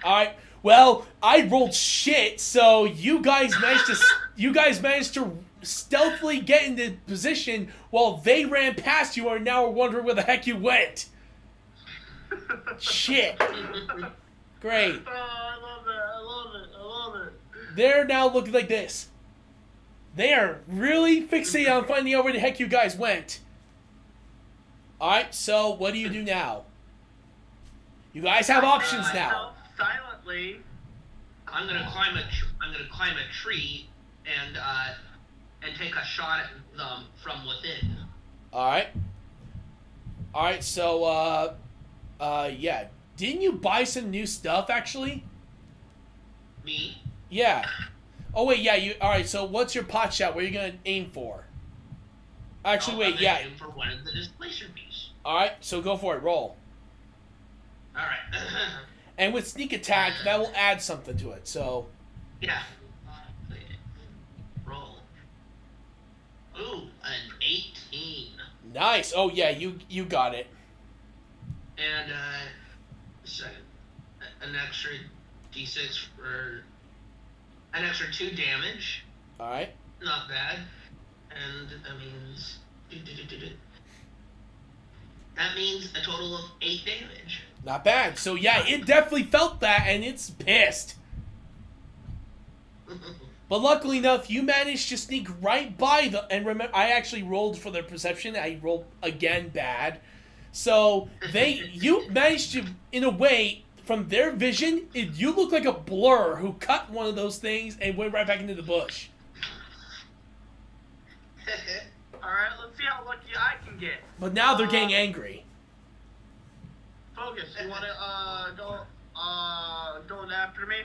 All right. Well, I rolled shit, so you guys managed to stealthily get into position while they ran past you and are now wondering where the heck you went. Shit. Great. Oh, I love it. They're now looking like this. They are really fixated on finding out where the heck you guys went. All right, so what do you do now? You guys have options now. Silently. I'm gonna climb a tree and take a shot at them from within. All right. So, yeah. Didn't you buy some new stuff actually? Me? Yeah. Oh wait, yeah. You. All right. So, what's your pot shot? Where are you gonna aim for? Actually, I'm wait. gonna Yeah. aim for one of the displacer beasts. All right. So go for it. Roll. All right. And with sneak attack, that will add something to it. So. Yeah. Roll. Ooh, an 18. Nice. Oh yeah. You got it. And an extra d6 for an extra 2 damage. All right. Not bad. And that means a total of 8 damage. Not bad. So yeah, it definitely felt that, and it's pissed. But luckily enough, you managed to sneak right by the... And remember, I actually rolled for their perception. I rolled, again, bad. So, you managed to, in a way, from their vision, you look like a blur who cut one of those things and went right back into the bush. Alright, let's see how lucky I can get. But now they're getting angry. Focus, you wanna go after me?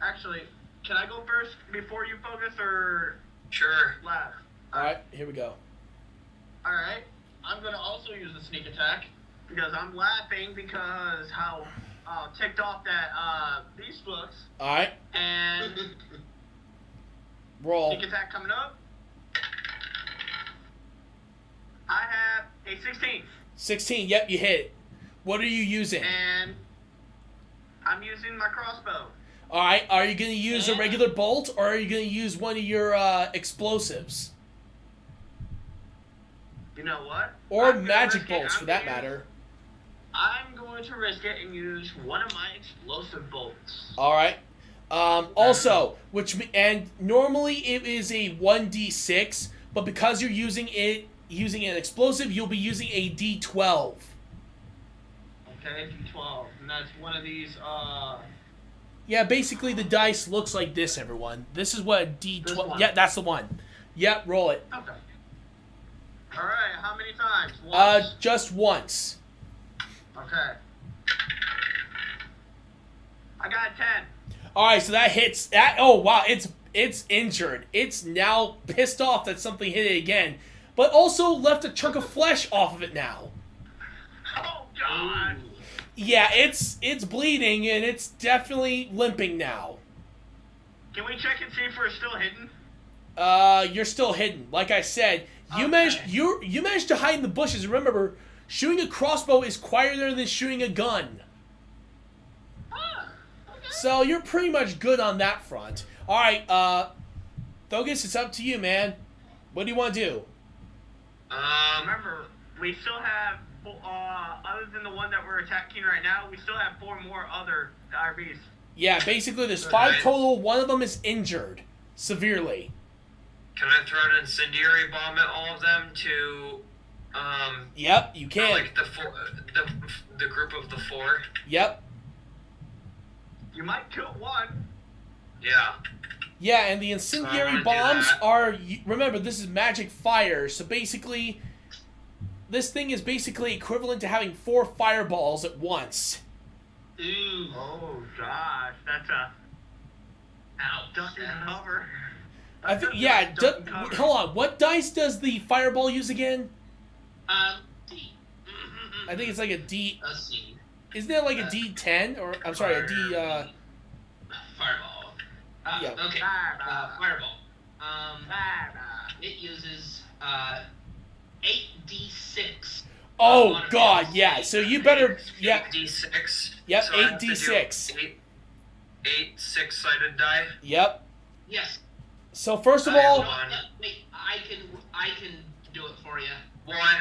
Actually, can I go first before you focus or Sure. last? Alright, here we go. Alright, I'm gonna also use the sneak attack because I'm laughing because how ticked off that beast looks. Alright, And roll. sneak attack coming up. I have a 16. 16, yep, you hit it. What are you using? And I'm using my crossbow. Alright, are you going to use a regular bolt, or are you going to use one of your explosives? You know what? Or I'm gonna magic risk it. bolts, for that matter. I'm going to risk it and use one of my explosive bolts. Alright. Also, and normally it is a 1d6, but because you're using an explosive, you'll be using a d12. Okay, D12. And that's one of these, Yeah, basically the dice looks like this, everyone. This is what a This d12... one. Yeah, that's the one. Yep, roll it. Okay. Alright, how many times? Once? Just once. Okay. I got a 10. Alright, so that hits... Oh, wow, it's injured. It's now pissed off that something hit it again, but also left a chunk of flesh off of it now. Oh, God! Yeah, it's bleeding, and it's definitely limping now. Can we check and see if we're still hidden? You're still hidden. Like I said, you managed to hide in the bushes. Remember, shooting a crossbow is quieter than shooting a gun. So you're pretty much good on that front. Alright, Thuggis, it's up to you, man. What do you want to do? Remember, we still have, other than the one that we're attacking right now, we still have 4 more other RVs. Yeah, basically there's 5 total. One of them is injured severely. Can I throw an incendiary bomb at all of them to, Yep, you can. like the group of the 4? Yep. You might kill one. Yeah. Yeah, and the incendiary So I wanna do bombs that. are... Remember, this is magic fire, so basically... This thing is basically equivalent to having 4 fireballs at once. Ooh. Oh, gosh, that's a duck and cover. I think, yeah, hold on. What dice does the fireball use again? D. I think it's like a D... A C. Isn't it like a D10? Or, I'm sorry, a D... Fireball. Yeah. Okay. Fireball. It uses 8d6. Oh, God, yeah. So you better... Yeah. 8d6. Yep, So I have to do 8d6. Eight 6-sided die. Yep. Yes. So first of No, all... wait, I can do it for you. Well, I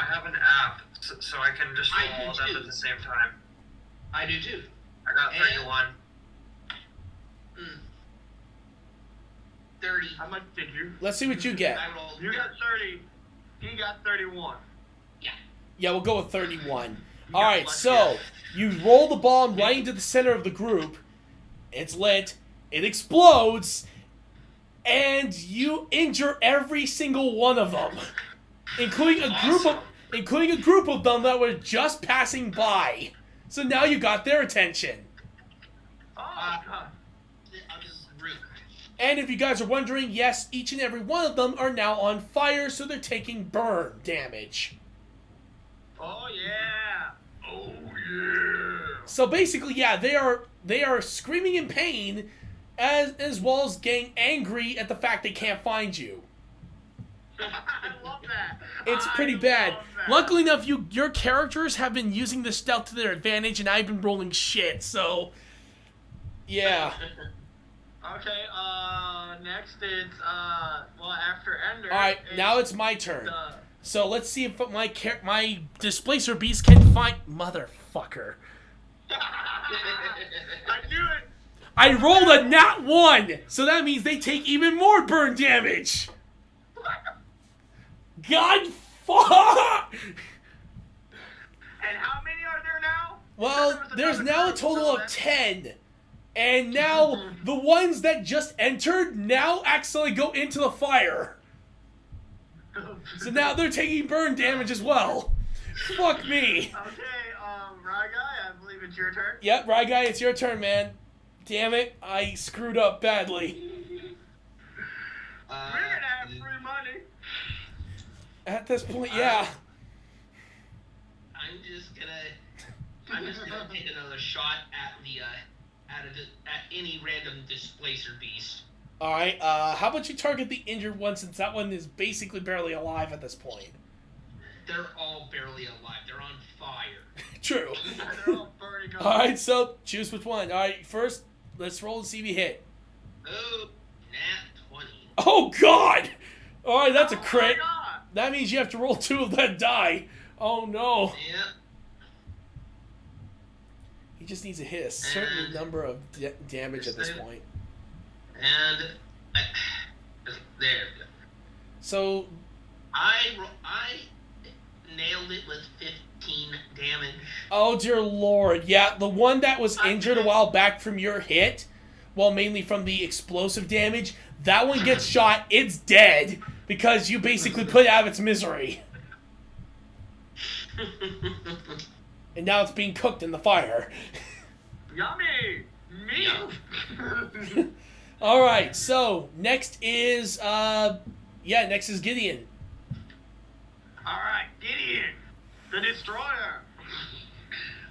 have an app, so I can just I roll do them too. at the same time. I do too. I got And- 31. 30. How much did you? Let's see what you get. I rolled. You got 30. He got 31. Yeah, we'll go with 31. You All got right, lucky. so you roll the bomb right into the center of the group. It's lit. It explodes. And you injure every single one of them. Including a group of them that were just passing by. So now you got their attention. Oh, God. Group. And if you guys are wondering, yes, each and every one of them are now on fire, so they're taking burn damage. Oh, yeah. Oh, yeah. So basically, yeah, they are screaming in pain, as well as getting angry at the fact they can't find you. I love that. It's pretty I bad. love that. Luckily enough, your characters have been using the stealth to their advantage, and I've been rolling shit. So, yeah. Okay, next it's, after Ender. All right, now it's my turn. the- So let's see if my displacer beast can find motherfucker. I knew it. I rolled a nat 1, so that means they take even more burn damage. God fuck! And how many are there now? Well, there's now a total of 10. And now the ones that just entered now accidentally go into the fire. So now they're taking burn damage as well. Fuck me. Okay, Ryguy, I believe it's your turn. Yep, Ryguy, it's your turn, man. Damn it, I screwed up badly. We're gonna have free money. At this point, yeah. I'm just gonna take another shot at the at any random displacer beast. Alright, how about you target the injured one since that one is basically barely alive at this point? They're all barely alive. They're on fire. True. They're all burning up. Alright, so choose which one. Alright, first, let's roll and see if you hit. Oh, nat 20. Oh god! Alright, that's a Oh crit. my God. That means you have to roll 2 of that die. Oh no. Yep. He just needs to hit a certain And number of damage at this there's point. And there. So, I nailed it with 15 damage. oh dear lord. Yeah, the one that was injured a while back from your hit, well, mainly from the explosive damage, that one gets shot, it's dead, because you basically put it out of its misery. And now it's being cooked in the fire. Yummy! Me! Alright, so, next is, next is Gideon. Alright, Gideon, the Destroyer.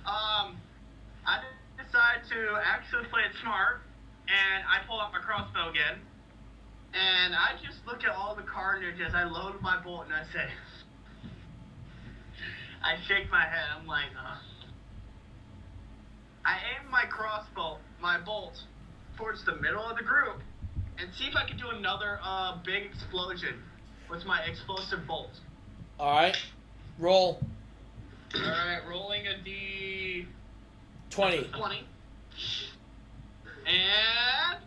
I decide to actually play it smart, and I pull out my crossbow again, and I just look at all the carnage as I load my bolt, and I say, I shake my head, I'm like, I aim my crossbow, my bolt, towards the middle of the group, and see if I can do another big explosion with my explosive bolt. Alright, roll. Alright, rolling a D... 20. 20. And...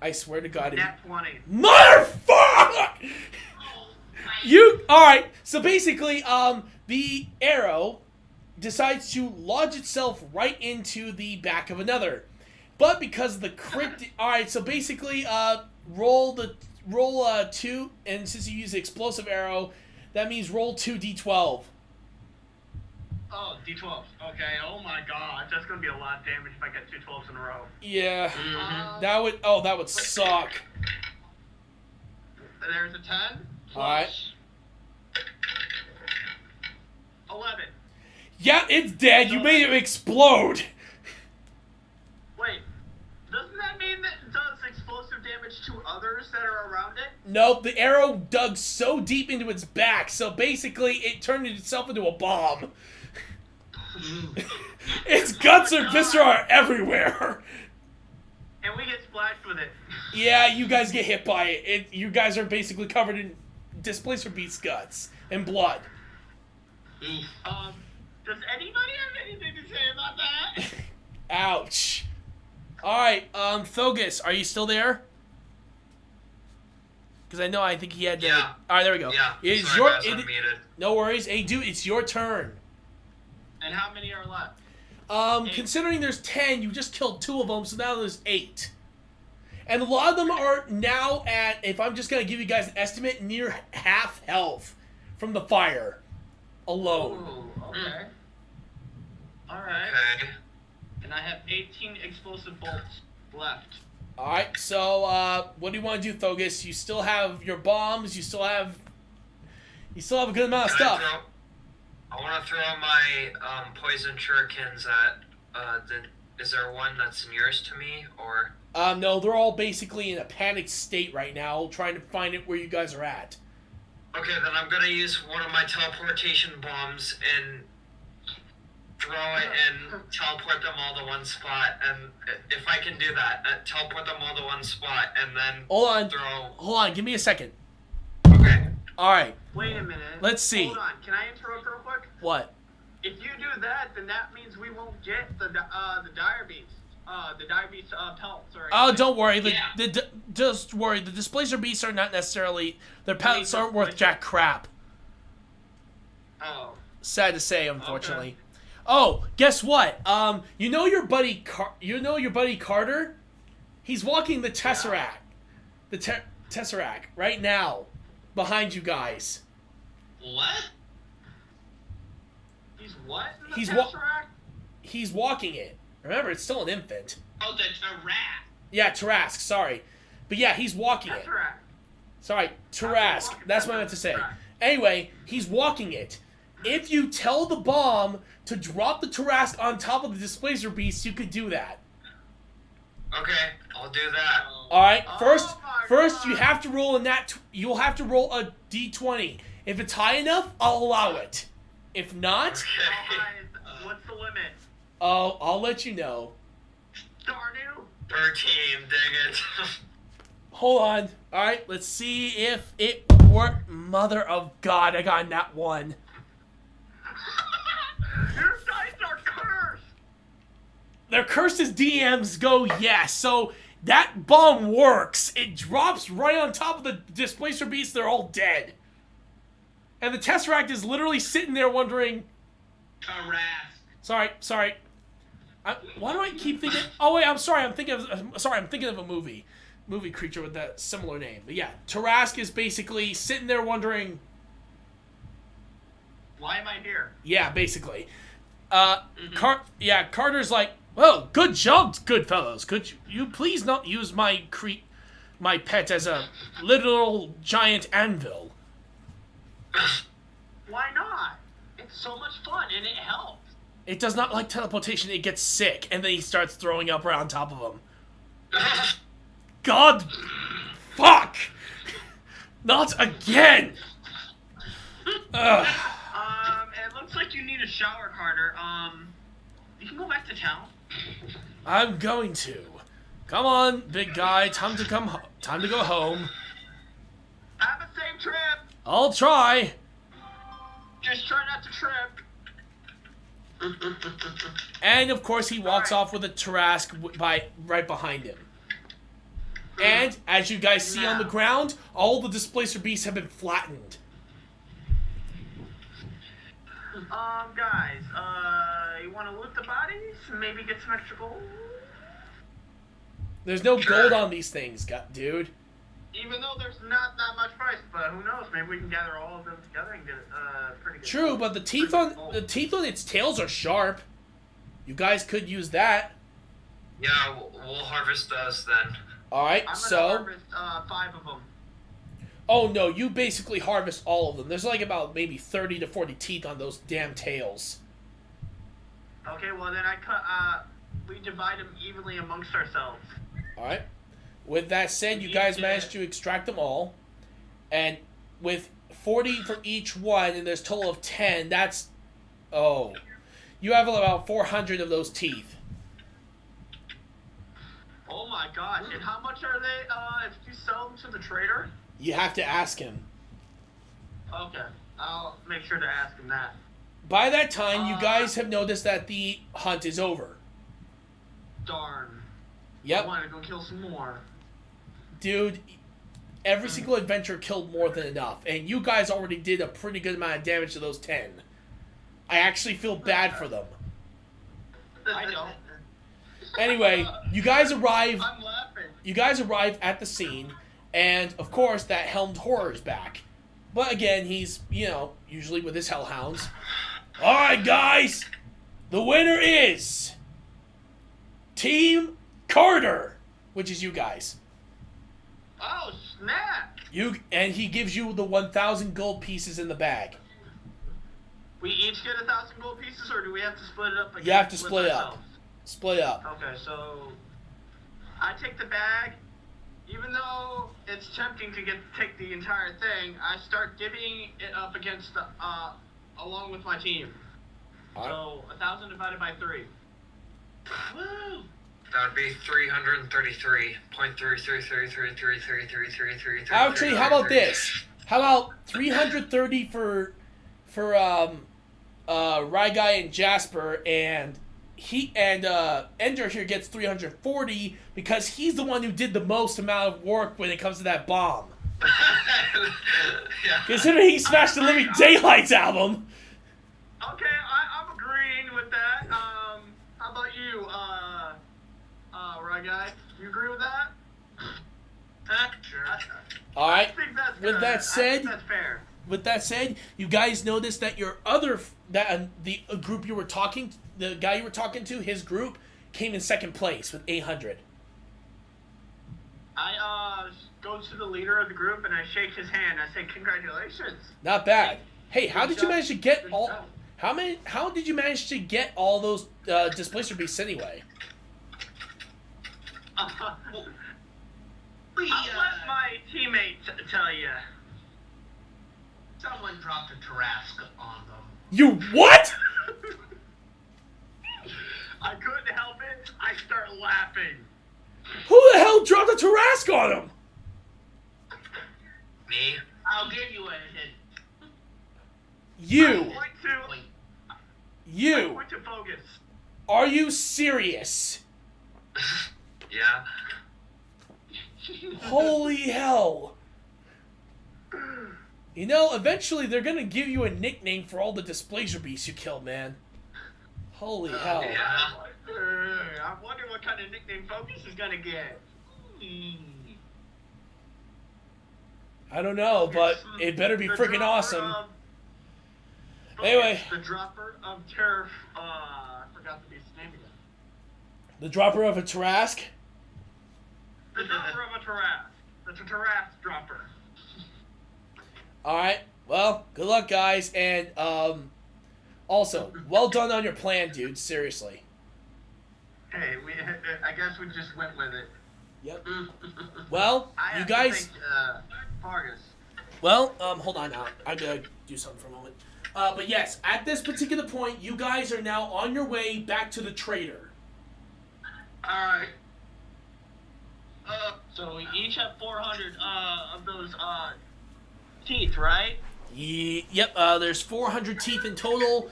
I swear to God. Nat 20. Motherfucker! You, alright, so basically, the arrow decides to lodge itself right into the back of another. But because of the crit, alright, so basically, roll 2, and since you use the explosive arrow, that means roll 2 d12. Oh, D12. Okay, oh my god. That's gonna be a lot of damage if I get 2 12s in a row. Yeah, Mhm. that would suck. There's a 10. Alright. 11. Yeah, it's dead. You made it explode. Wait, doesn't that mean that it does explosive damage to others that are around it? Nope, the arrow dug so deep into its back, so basically it turned itself into a bomb. Its guts and viscera are everywhere. And we get splashed with it. Yeah, you guys get hit by it. You guys are basically covered in Displacer Beast's guts and blood. Does anybody have anything to say about that? Ouch. Alright, Thuggis, are you still there? Because I think he had to... Yeah. Alright, there we go. Yeah, It's sorry your... guys, I'm muted. No worries. Hey, dude, it's your turn. And how many are left? 8. Considering there's 10, you just killed 2 of them, so now there's 8. And a lot of them are now at, if I'm just going to give you guys an estimate, near half health from the fire alone. Ooh, okay. Alright. Okay. And I have 18 explosive bolts left. Alright, so, what do you want to do, Thuggis? You still have your bombs, you still have a good amount of Can stuff. I want to throw my poison shurikens at. Is there one that's nearest to me, or? No, they're all basically in a panicked state right now, trying to find it where you guys are at. Okay, then I'm gonna use one of my teleportation bombs and throw it and teleport them all to one spot. And if I can do that, teleport them all to one spot and then Hold on, give me a second. Okay. Alright, Wait a minute. Let's see. Hold on. Can I interrupt real quick? what? if you do that, then that means we won't get the dire beast. The dire beast pelts or Oh, don't worry. Yeah. Just worry. The Displacer Beasts are not necessarily... Their pelts aren't worth jack crap. Oh. Sad to say, unfortunately. Oh, guess what? You know your buddy Carter? He's walking the Tesseract. The Tesseract right now, behind you guys. What? He's what? In the He's Tesseract? He's walking it. Remember, it's still an infant. Oh, the rat. Yeah, Tarask. Sorry, but yeah, he's walking it. Tesseract. Sorry, Tarask. That's what I meant to say. Anyway, he's walking it. If you tell the bomb to drop the Tarask on top of the Displacer Beast, you could do that. Okay, I'll do that. All right. Oh First, my you God. have to roll you'll have to roll a d20. If it's high enough, I'll allow it. If not, How high is, what's the limit? I'll let you know. Darn you. 13, dang it. Hold on. All right. Let's see if it worked. Mother of God, I got that one. Your dice are cursed. They're cursed as DMs go. Yes. So that bomb works. It drops right on top of the Displacer Beast. They're all dead. And the Tesseract is literally sitting there wondering. Harass. Sorry. Why do I keep thinking? Oh wait, I'm sorry. I'm thinking of a movie creature with that similar name. But yeah, Tarask is basically sitting there wondering. Why am I here? Yeah, basically. Carter's like, well, good job, good fellows. Could you please not use my pet as a literal giant anvil? Why not? It's so much fun and it helps. It does not like teleportation. It gets sick, and then he starts throwing up right on top of him. God, fuck! Not again! Ugh. It looks like you need a shower, Carter. You can go back to town. I'm going to. Come on, big guy. Time to go home. Have a safe trip. I'll try. Just try not to trip. And of course, he walks off with a Tarask right behind him. And as you guys see on the ground, all the Displacer Beasts have been flattened. Guys, you want to loot the bodies? Maybe get some extra gold? There's no gold on these things, dude. Even though there's not that much price, but who knows? Maybe we can gather all of them together and get pretty good. True, but the teeth on its tails are sharp. You guys could use that. Yeah, we'll harvest those then. All right, I'm so. gonna harvest 5 of them. Oh no, you basically harvest all of them. There's like about maybe 30 to 40 teeth on those damn tails. Okay, well then we divide them evenly amongst ourselves. All right. With that said, you guys managed to extract them all, and with 40 for each one, and there's a total of 10. That's you have about 400 of those teeth. Oh my gosh! And how much are they? If you sell them to the trader? You have to ask him. Okay, I'll make sure to ask him that. By that time, you guys have noticed that the hunt is over. Darn. Yep. I want to go kill some more. Dude, every single adventure killed more than enough, and you guys already did a pretty good amount of damage to those 10. I actually feel bad for them. I don't. Anyway, you guys arrive. I'm laughing. You guys arrive at the scene, and of course that helmed horror is back. But again, he's usually with his hellhounds. All right, guys, the winner is Team Carter, which is you guys. Oh snap! And he gives you the 1,000 gold pieces in the bag. We each get 1,000 gold pieces, or do we have to split it up? You have to with split it up. ourselves? Split up. Okay, so I take the bag. Even though it's tempting to take the entire thing, I start divvying it up against along with my team. So 1,000 divided by 3. Woo! That would be 333.333333333333. Actually, how about this? How about 330 for Ryguy and Jasper, and Ender here gets 340 because he's the one who did the most amount of work when it comes to that bomb. Yeah. Considering he smashed the Living Daylights album. Okay, I'm agreeing with that. How about you, right guy? You agree with that? Sure. All right. I think that's With that I said, think that's fair. With that said, you guys noticed that the group you were talking, the guy you were talking to, his group came in second place with 800. I go to the leader of the group and I shake his hand. I say, "Congratulations." Not bad. Hey, how Good did you job. manage to get Good all? job. How did you manage to get all those displacer beasts anyway? We, I'll let my teammate tell you. someone dropped a Tarrasque on them. You what? I couldn't help it. I start laughing. Who the hell dropped a Tarrasque on him? Me? I'll give you a hint. You. I You. point to Thuggis. Are you serious? Yeah. Holy hell. You know, eventually they're gonna give you a nickname for all the displacer beasts you killed, man. Holy hell. Yeah. I'm wondering what kind of nickname Thuggis is gonna get. I don't know, but it better be The freaking dropper awesome. of- Anyway. The dropper of turf. I forgot the beast's name again. The dropper of a Tarrasque? The dropper of a Tarrasque. That's a Tarrasque dropper. Alright, well, good luck, guys, and, also, well done on your plan, dude, seriously. Hey, I guess we just went with it. Yep. Well, I you have guys... to thank, Vargas. Well, hold on now. I gotta do something for a moment. But yes, at this particular point, you guys are now on your way back to the trader. Alright. So we each have 400 of those teeth, right? Yep, there's 400 teeth in total.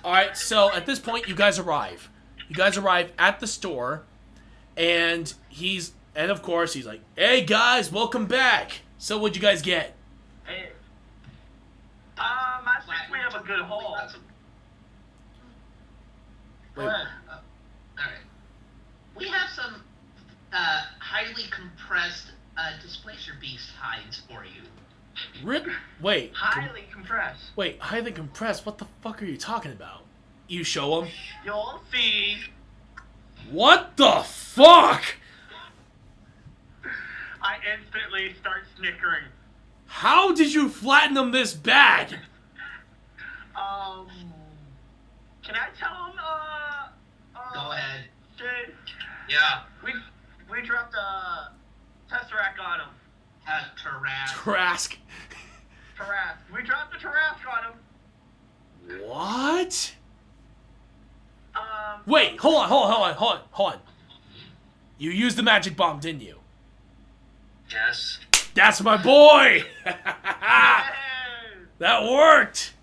Alright, so at this point, you guys arrive. You guys arrive at the store, and of course, he's like, "Hey guys, welcome back. So what'd you guys get?" Hey. I think we have a good haul. Go Wait. ahead. Alright. We have some highly compressed displacer beast hides for you. Wait, Highly compressed. wait, highly compressed? What the fuck are you talking about? You show him. You'll see. What the fuck? I instantly start snickering. How did you flatten them this bad? Can I tell him, Go ahead. Jade? Yeah. We dropped a Tesseract on him. Tarrasque. Trask. Tarrasque. We dropped a Tarrasque on him. What? Wait, hold on. You used the magic bomb, didn't you? Yes. That's my boy! Hey! That worked!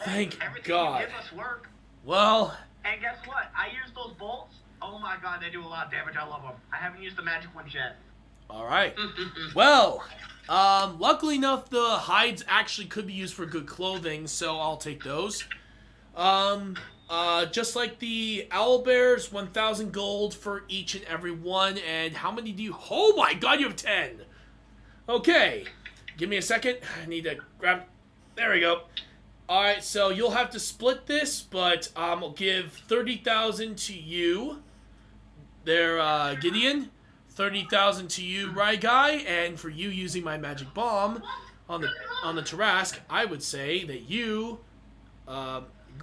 Thank Everything God. you give us work. Well, And guess what? I use those bolts. Oh my god, they do a lot of damage. I love them. I haven't used the magic ones yet. alright. Well, luckily enough, the hides actually could be used for good clothing, so I'll take those. Just like the owlbears, 1,000 gold for each and every one. And how many do you... Oh my god, you have 10! Okay. Give me a second. I need to grab... There we go. Alright, so you'll have to split this, but I'll give 30,000 to you. There, Gideon. 30,000 to you, Ryguy. And for you using my magic bomb on the Tarrasque, I would say that you...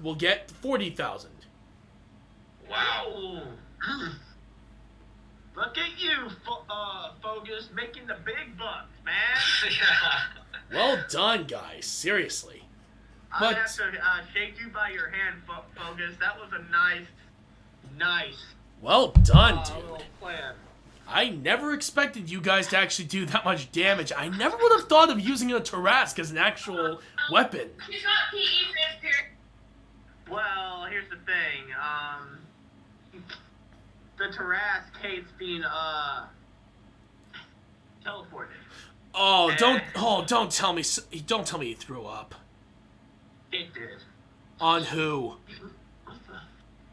will get 40,000. Wow. Look at you, Thuggis, making the big bucks, man. Yeah. Well done, guys. Seriously. I But- have to shake you by your hand, Thuggis. That was a nice Well done, little dude. plan. I never expected you guys to actually do that much damage. I never would have thought of using a Tarask as an actual weapon. She's not PE for this period. Well, here's the thing. The Tarask hates being teleported. Oh, don't tell me he threw up. It did. On who?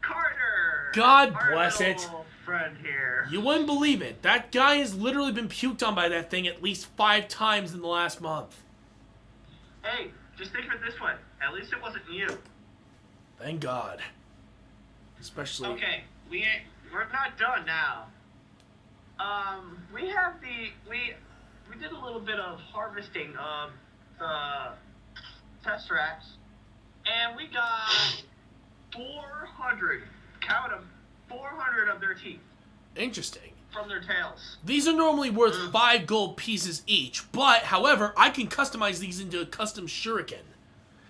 Carter. God Our bless it. little friend here. You wouldn't believe it. That guy has literally been puked on by that thing at least 5 times in the last month. Hey, just think of it this way. At least it wasn't you. Thank God. Especially. Okay, we're not done now. We have we did a little bit of harvesting of the Tesseracts, and we got 400. Count them, 400 of their teeth Interesting. from their tails. These are normally worth 5 gold pieces each, but however, I can customize these into a custom shuriken.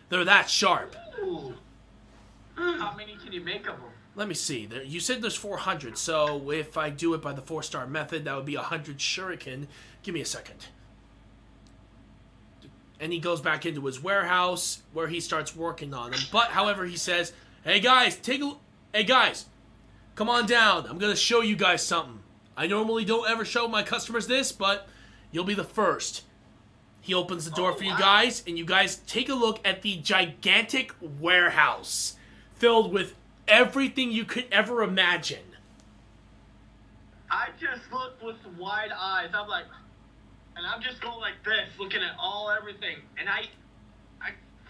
They're that sharp. Ooh. How many can you make of them? Let me see. You said there's 400, so if I do it by the 4-star method, that would be 100 shuriken. Give me a second. And he goes back into his warehouse where he starts working on them. But however, he says, "Hey guys, hey guys, come on down. I'm gonna show you guys something. I normally don't ever show my customers this, but you'll be the first." He opens the door for you guys, and you guys take a look at the gigantic warehouse filled with everything you could ever imagine. I just look with wide eyes. I'm like, and I'm just going like this, looking at everything, and I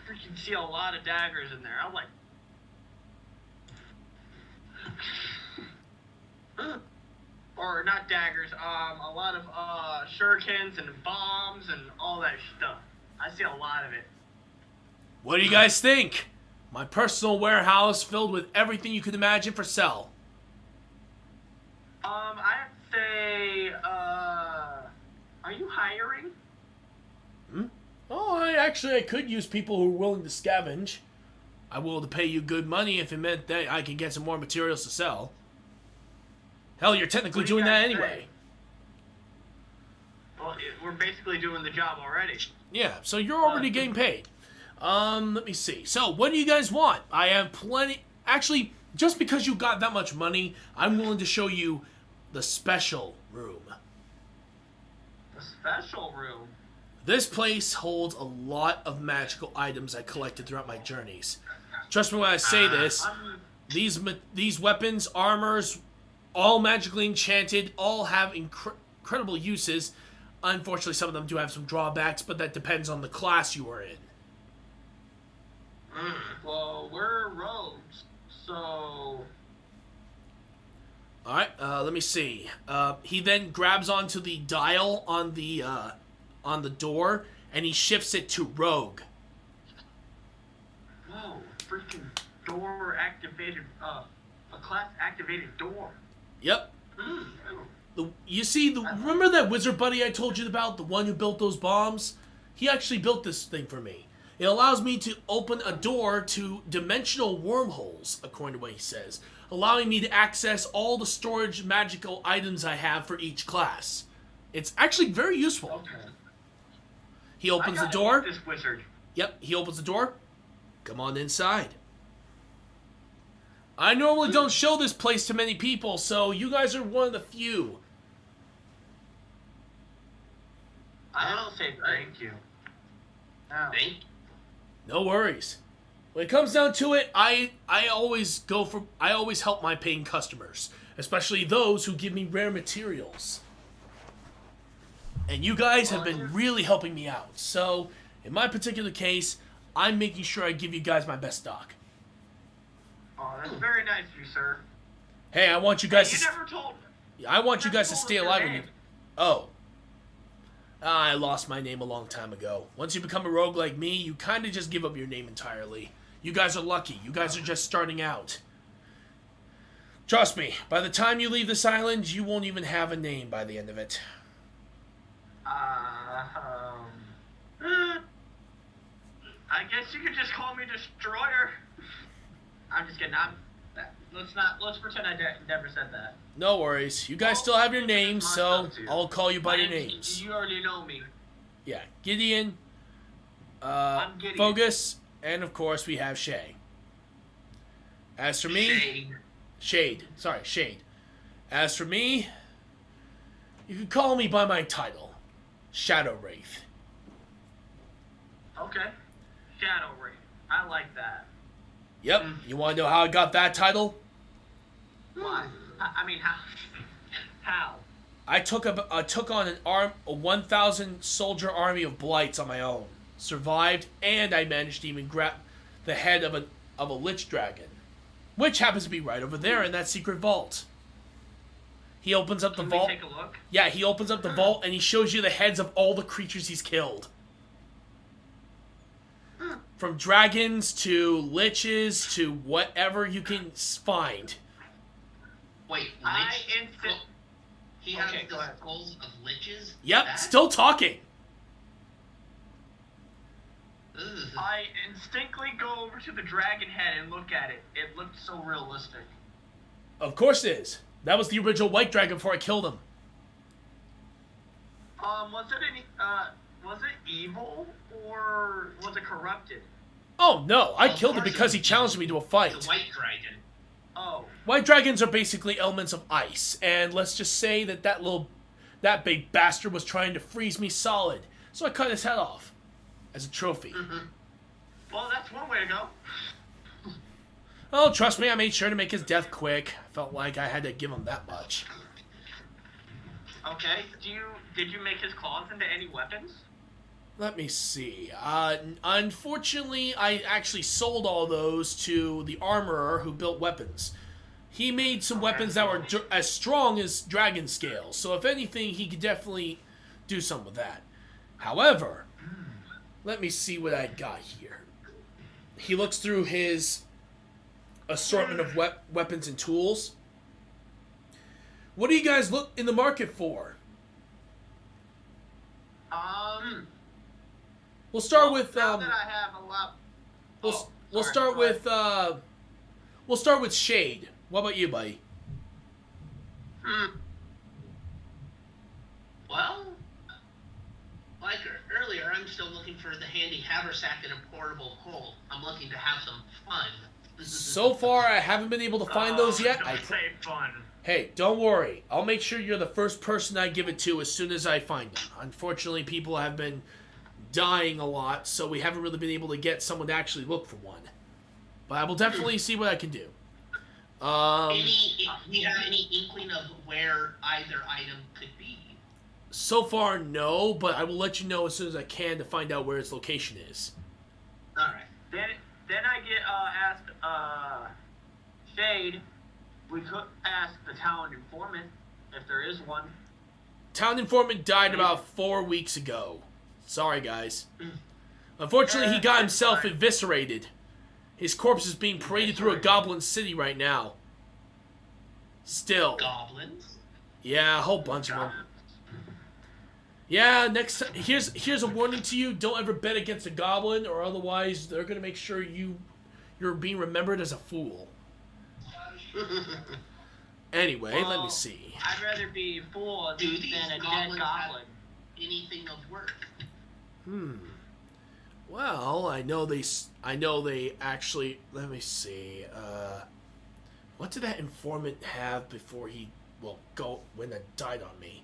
freaking see a lot of daggers in there. I'm like, or not daggers, a lot of shurikens and bombs and all that stuff. I see a lot of it. What do you guys think? My personal warehouse filled with everything you could imagine for sale. I have to say, are you hiring? Oh, I could use people who are willing to scavenge. I'm willing to pay you good money if it meant that I could get some more materials to sell. Hell, you're technically What do you doing that guys anyway. say? Well, we're basically doing the job already. Yeah, so you're already getting paid. Let me see. So, what do you guys want? I have plenty. Actually, just because you got that much money, I'm willing to show you the special room. The special room. This place holds a lot of magical items I collected throughout my journeys. Trust me when I say this, these weapons, armors, all magically enchanted, all have incredible uses. Unfortunately, some of them do have some drawbacks, but that depends on the class you are in. Well, we're rogues, so... Alright, let me see. He then grabs onto the dial on the door, and he shifts it to Rogue. Whoa, freaking door activated, a class activated door. Yep. Remember that wizard buddy I told you about, the one who built those bombs? He actually built this thing for me. It allows me to open a door to dimensional wormholes, according to what he says, allowing me to access all the storage magical items I have for each class. It's actually very useful. Okay. He opens the door. This wizard. Yep, he opens the door. Come on inside. I normally don't show this place to many people, so you guys are one of the few. I don't say thank you. No. Thank you. No worries. When it comes down to it, I always help my paying customers, especially those who give me rare materials. And you guys have been really helping me out. So, in my particular case, I'm making sure I give you guys my best stock. Oh, that's very nice of you, sir. Hey, I want you guys You to never told I want you guys to told us stay your alive when you... name. Oh. I lost my name a long time ago. Once you become a rogue like me, you kind of just give up your name entirely. You guys are lucky. You guys are just starting out. Trust me, by the time you leave this island, you won't even have a name by the end of it. I guess you could just call me Destroyer. I'm just kidding. Let's pretend I never said that. No worries. You guys still have your names, my so stuff, too. I'll call you by your And names. You already know me. Yeah, Gideon, I'm Gideon. Thuggis, and of course we have Shay. As for me, Shade. Sorry, Shade. As for me, you can call me by my title, Shadow Wraith. Okay. Shadow Ray. I like that. Yep. You want to know how I got that title? Why? I mean, how? How? I took on a 1,000 soldier army of blights on my own, survived, and I managed to even grab the head of a lich dragon, which happens to be right over there in that secret vault. He opens up the Can vault. we take a look? Yeah, he opens up the vault and he shows you the heads of all the creatures he's killed. From dragons to liches to whatever you can find. Wait, I lich? instant. He has Okay, go the ahead. skulls of liches? Yep, That? still talking. Ugh. I instinctively go over to the dragon head and look at it. It looked so realistic. Of course it is. That was the original white dragon before I killed him. Was it evil or was it corrupted? Oh no, I Of killed him course because he it was challenged me to a fight. The white dragon. Oh, White dragons are basically elements of ice, and let's just say that big bastard was trying to freeze me solid, so I cut his head off as a trophy. well, that's one way to go. Oh, trust me, I made sure to make his death quick. I felt like I had to give him that much. Okay. Did you make his claws into any weapons? Let me see. Unfortunately, I actually sold all those to the armorer who built weapons. He made some weapons that were as strong as dragon scales, so if anything, he could definitely do some with that. However, let me see what I got here. He looks through his assortment of weapons and tools. What do you guys look in the market for? We'll start with now that I have a lot. we'll sorry, start go with ahead. we'll start with Shade. What about you, buddy? Well, like earlier, I'm still looking for the handy haversack and a portable hole. I'm looking to have some fun. So far, I haven't been able to find those yet. Don't say fun. Hey, don't worry. I'll make sure you're the first person I give it to as soon as I find them. Unfortunately, people have been dying a lot, so we haven't really been able to get someone to actually look for one. But I will definitely see what I can do. Do you have any inkling of where either item could be? So far, no, but I will let you know as soon as I can to find out where its location is. Alright. Then I get asked Shade. We could ask the town informant if there is one. Town informant died about 4 weeks ago. Sorry, guys. Unfortunately, he got himself eviscerated. His corpse is being paraded through a goblin city right now. Still. Goblins? Yeah, a whole bunch of them. Yeah, next time, here's a warning to you. Don't ever bet against a goblin, or otherwise they're going to make sure you're being remembered as a fool. Anyway, let me see. I'd rather be fooled Do these than a dead goblins have goblin. anything of work? Well, I know they actually, let me see. What did that informant have before when it died on me?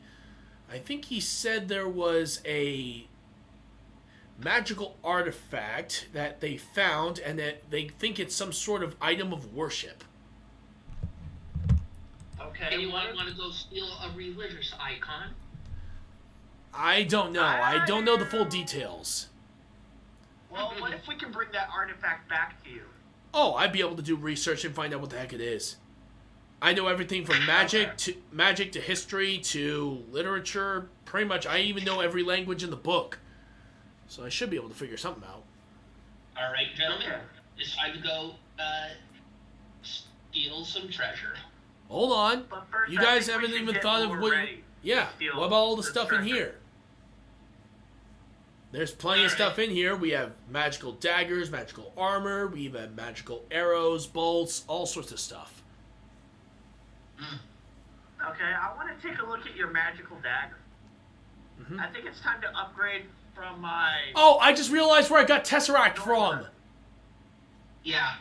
I think he said there was a magical artifact that they found and that they think it's some sort of item of worship. Okay. Anyone want to go steal a religious icon? I don't know. I don't know the full details. Well, what if we can bring that artifact back to you? Oh, I'd be able to do research and find out what the heck it is. I know everything from magic to history to literature. Pretty much, I even know every language in the book. So I should be able to figure something out. Alright, gentlemen. Okay. It's time to go steal some treasure. Hold on. But first, You I guys think we haven't should even get thought of more what... ready. Yeah, Steal what about all the this stuff in treasure. here? There's plenty of stuff in here. We have magical daggers, magical armor, we even have magical arrows, bolts, all sorts of stuff. Okay, I want to take a look at your magical dagger. Mhm. I think it's time to upgrade from my... Oh, I just realized where I got Tesseract from. Yeah.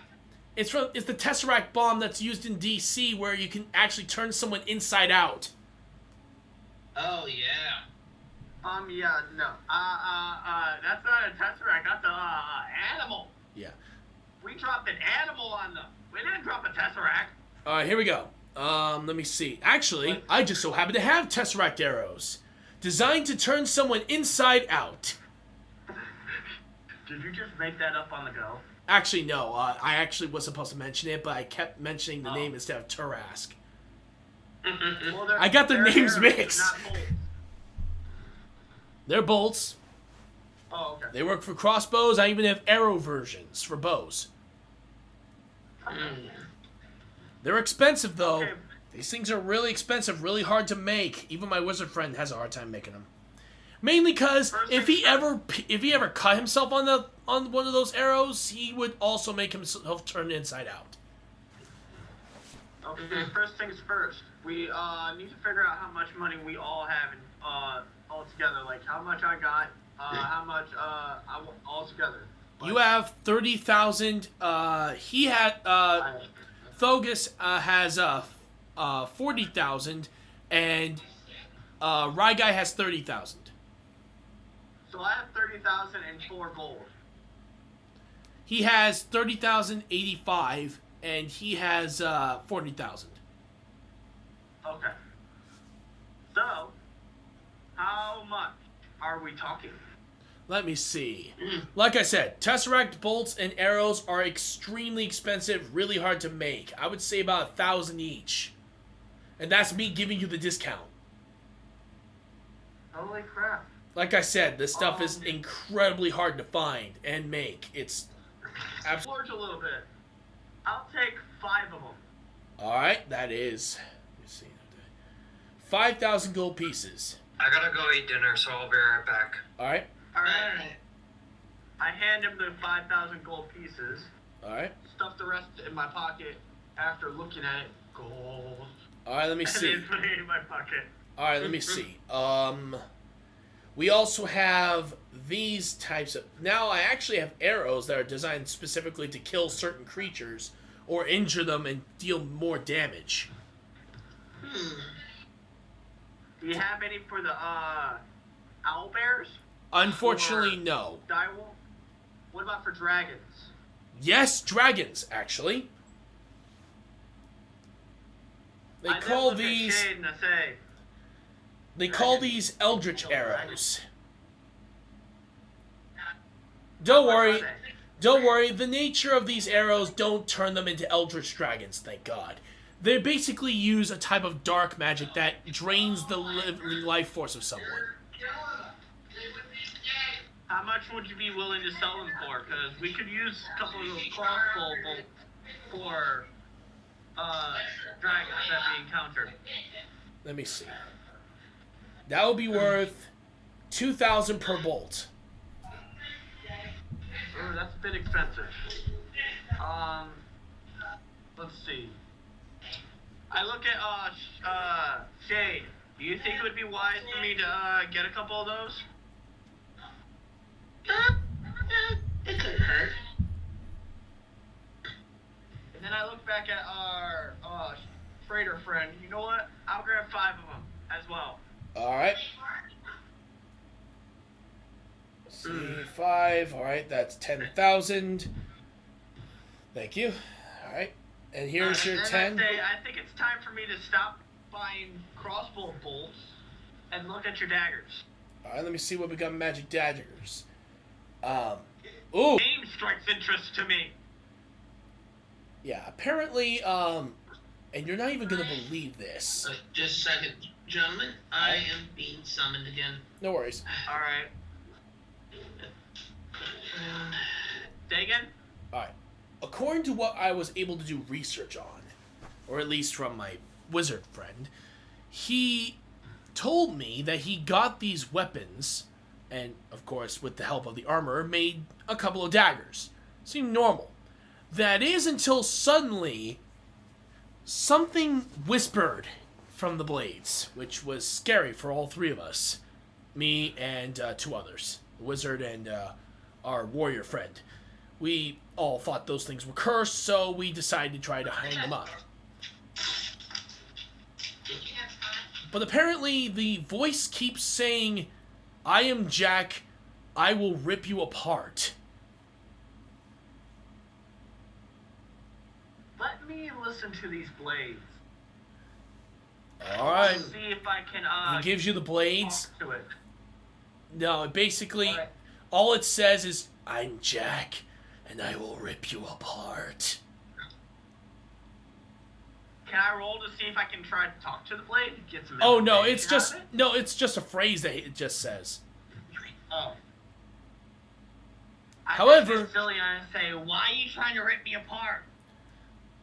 It's the Tesseract bomb that's used in DC, where you can actually turn someone inside out. Oh yeah. Yeah, no. That's not a Tesseract, that's a animal. Yeah. We dropped an animal on them. We didn't drop a Tesseract. All right, here we go. Let me see. Actually, I just so happen to have Tesseract arrows, designed to turn someone inside out. Did you just make that up on the go? Actually, no. I actually was supposed to mention it, but I kept mentioning the Oh. name instead of Turask. Well, I got their they're names arrows, mixed. not bolts. They're bolts. Oh, okay. They work for crossbows. I even have arrow versions for bows. They're expensive, though. Okay. These things are really expensive, really hard to make. Even my wizard friend has a hard time making them. Mainly because if he ever cut himself on one of those arrows, he would also make himself turn inside out. Okay, first things first. We need to figure out how much money we all have all together. Like how much I got, how much all together. You have 30,000. He had Thuggis has 40,000, and Rye Guy has 30,000. So I have 30,000 and 4 gold. He has 30,085, and he has 40,000. Okay. So, how much are we talking? Let me see. Like I said, Tesseract bolts and arrows are extremely expensive, really hard to make. I would say about 1,000 each. And that's me giving you the discount. Holy crap. Like I said, this stuff is incredibly hard to find and make. It's absolutely... Splurge a little bit. I'll take 5 of them. Alright, that is... Let me see. 5,000 gold pieces. I gotta go eat dinner, so I'll be right back. Alright, Alright. I hand him the 5,000 gold pieces. alright. Stuff the rest in my pocket after looking at it. Gold. Alright, let me And see. then put it in my pocket. Alright, let me see. We also have these types of... Now, I actually have arrows that are designed specifically to kill certain creatures or injure them and deal more damage. Do you have any for the owl bears? Unfortunately, Or no. direwolf? What about for dragons? Yes, dragons, actually. They I call did look at these... Shade and I say, They call these Eldritch arrows. Don't what are worry. they? Don't worry, the nature of these arrows don't turn them into Eldritch Dragons, thank God. They basically use a type of dark magic that drains the living life force of someone. How much would you be willing to sell them for? Because we could use a couple of those crossbow bolts for dragons that we encountered. Let me see. That would be worth 2,000 per bolt. Ooh, that's a bit expensive. Let's see. I look at Shade. Do you think it would be wise for me to get a couple of those? It couldn't hurt. And then I look back at our freighter friend. You know what? I'll grab 5 of them as well. Alright. C5. Alright, that's 10,000. Thank you. Alright. And here's your And 10. then I think it's time for me to stop buying crossbow bolts and look at your daggers. Alright, let me see what we got magic daggers. Ooh. Name strikes interest to me. Yeah, apparently, and you're not even gonna believe this. Just a second, gentlemen. I am being summoned again. No worries. Alright. Say again? Alright. According to what I was able to do research on, or at least from my wizard friend, he told me that he got these weapons, and of course with the help of the armorer, made a couple of daggers. Seemed normal. That is until suddenly something whispered from the blades, which was scary for all three of us. Me and two others. The wizard and our warrior friend. We all thought those things were cursed, so we decided to try to hang them up. But apparently the voice keeps saying, I am Jack, I will rip you apart. Let me listen to these blades. Alright. See if I can He gives you the blades. talk to it. No, basically, Alright. all it says is, I'm Jack, and I will rip you apart. Can I roll to see if I can try to talk to the blade? Get some Oh no, information it's just out of it? no, it's just a phrase that it just says. Oh. However- I think it's silly and say, why are you trying to rip me apart?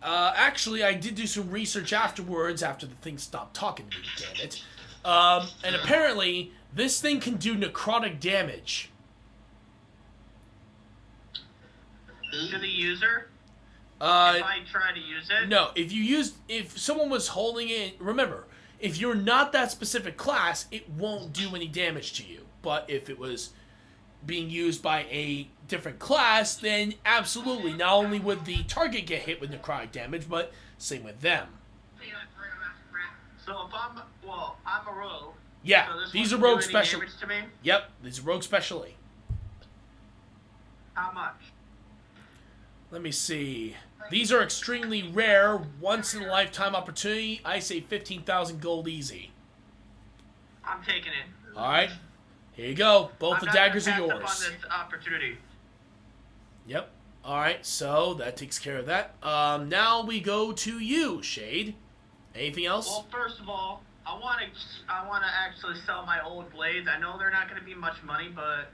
Actually, I did do some research afterwards, after the thing stopped talking to me, damn it. And apparently, this thing can do necrotic damage. To the user? If Uh, I try to use it? no, if someone was holding it, remember, if you're not that specific class, it won't do any damage to you. But if it was being used by a different class, then absolutely, not only would the target get hit with necrotic damage, but same with them. So if I'm a rogue. Yeah, So this these are won't do rogue any special. damage to me? Yep, these are rogue specially. How much? Let me see. These are extremely rare, once in a lifetime opportunity. I say 15,000 gold easy. I'm taking it. Alright, here you go. Both I'm the not daggers are gonna pass up yours. on this opportunity. Yep. Alright, so that takes care of that. Now we go to you, Shade. Anything else? Well, first of all, I want to actually sell my old blades. I know they're not going to be much money, but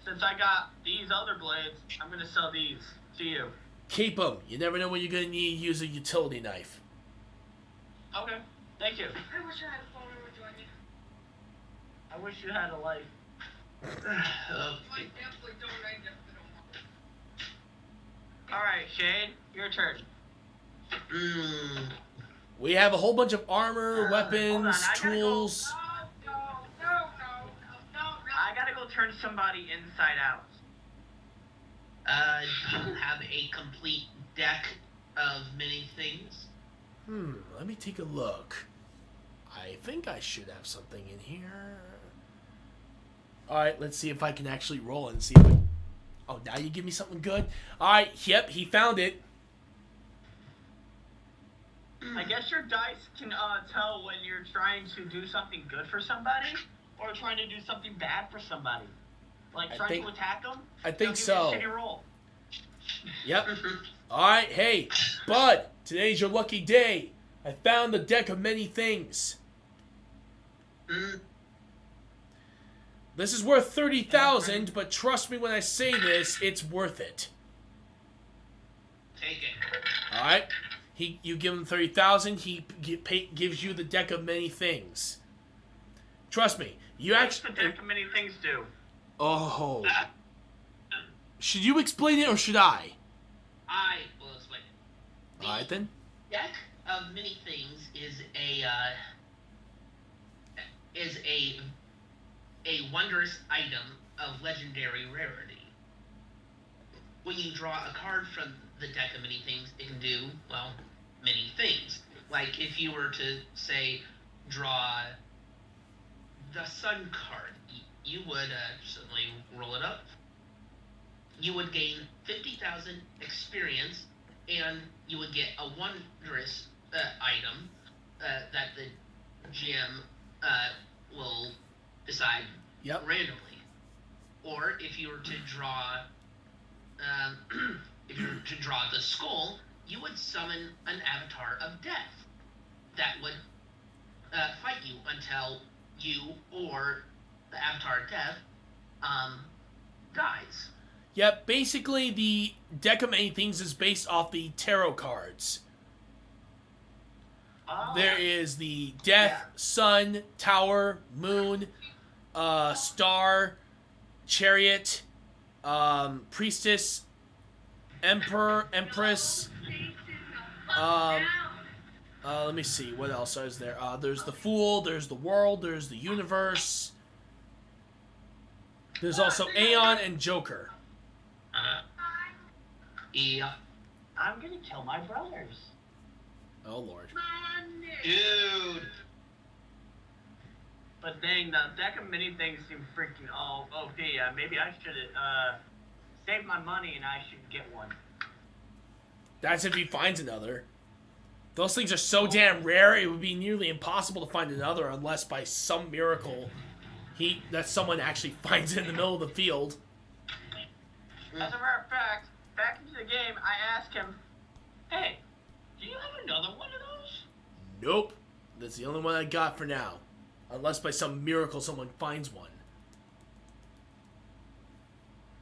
since I got these other blades, I'm going to sell these to you. Keep them. You never know when you're going to need to use a utility knife. Okay, thank you. I wish I had a phone number to join you. I wish you had a life. I definitely don't. I definitely don't want it. All right, Shade, your turn. We have a whole bunch of armor, Hold on, weapons, I gotta go. tools. No. I gotta go turn somebody inside out. Do you have a complete deck of many things? Let me take a look. I think I should have something in here. Alright, let's see if I can actually roll and see if I... Oh, now you give me something good? Alright, yep, he found it. I guess your dice can tell when you're trying to do something good for somebody or trying to do something bad for somebody. Like I trying think- to attack them. I think they'll so. give you a shitty roll. Yep. Alright, hey, bud, today's your lucky day. I found the deck of many things. This is worth 30,000, but trust me when I say this, it's worth it. Take it. Alright? You give him 30,000, he gives you the deck of many things. Trust me, you What's the actually... deck of many things do? Oh. Should you explain it or should I? I will explain it. The Alright then. deck of many things is a wondrous item of legendary rarity. When you draw a card from the deck of many things, it can do, well, many things. Like if you were to, say, draw the Sun card, you would certainly roll it up. You would gain 50,000 experience, and you would get a wondrous item that the GM will decide Yep. randomly. Or if you were to draw, the skull, you would summon an avatar of death that would fight you until you or the avatar of death dies. Yep, basically the deck of many things is based off the tarot cards. Oh. There is the Death, Yeah. Sun, Tower, Moon, Star, Chariot, Priestess, Emperor, Empress, Let me see. What else is there? There's the Fool. There's the World. There's the Universe. There's also Aeon and Joker. Yeah. I'm gonna kill my brothers. Oh, Lord. Dude. But dang, the deck of mini things seem freaking okay. Maybe I should save my money and I should get one. That's if he finds another. Those things are so damn rare, it would be nearly impossible to find another unless by some miracle that someone actually finds it in the middle of the field. As a matter of fact, back into the game, I asked him, "Hey, do you have another one of those?" Nope. That's the only one I got for now. Unless by some miracle someone finds one.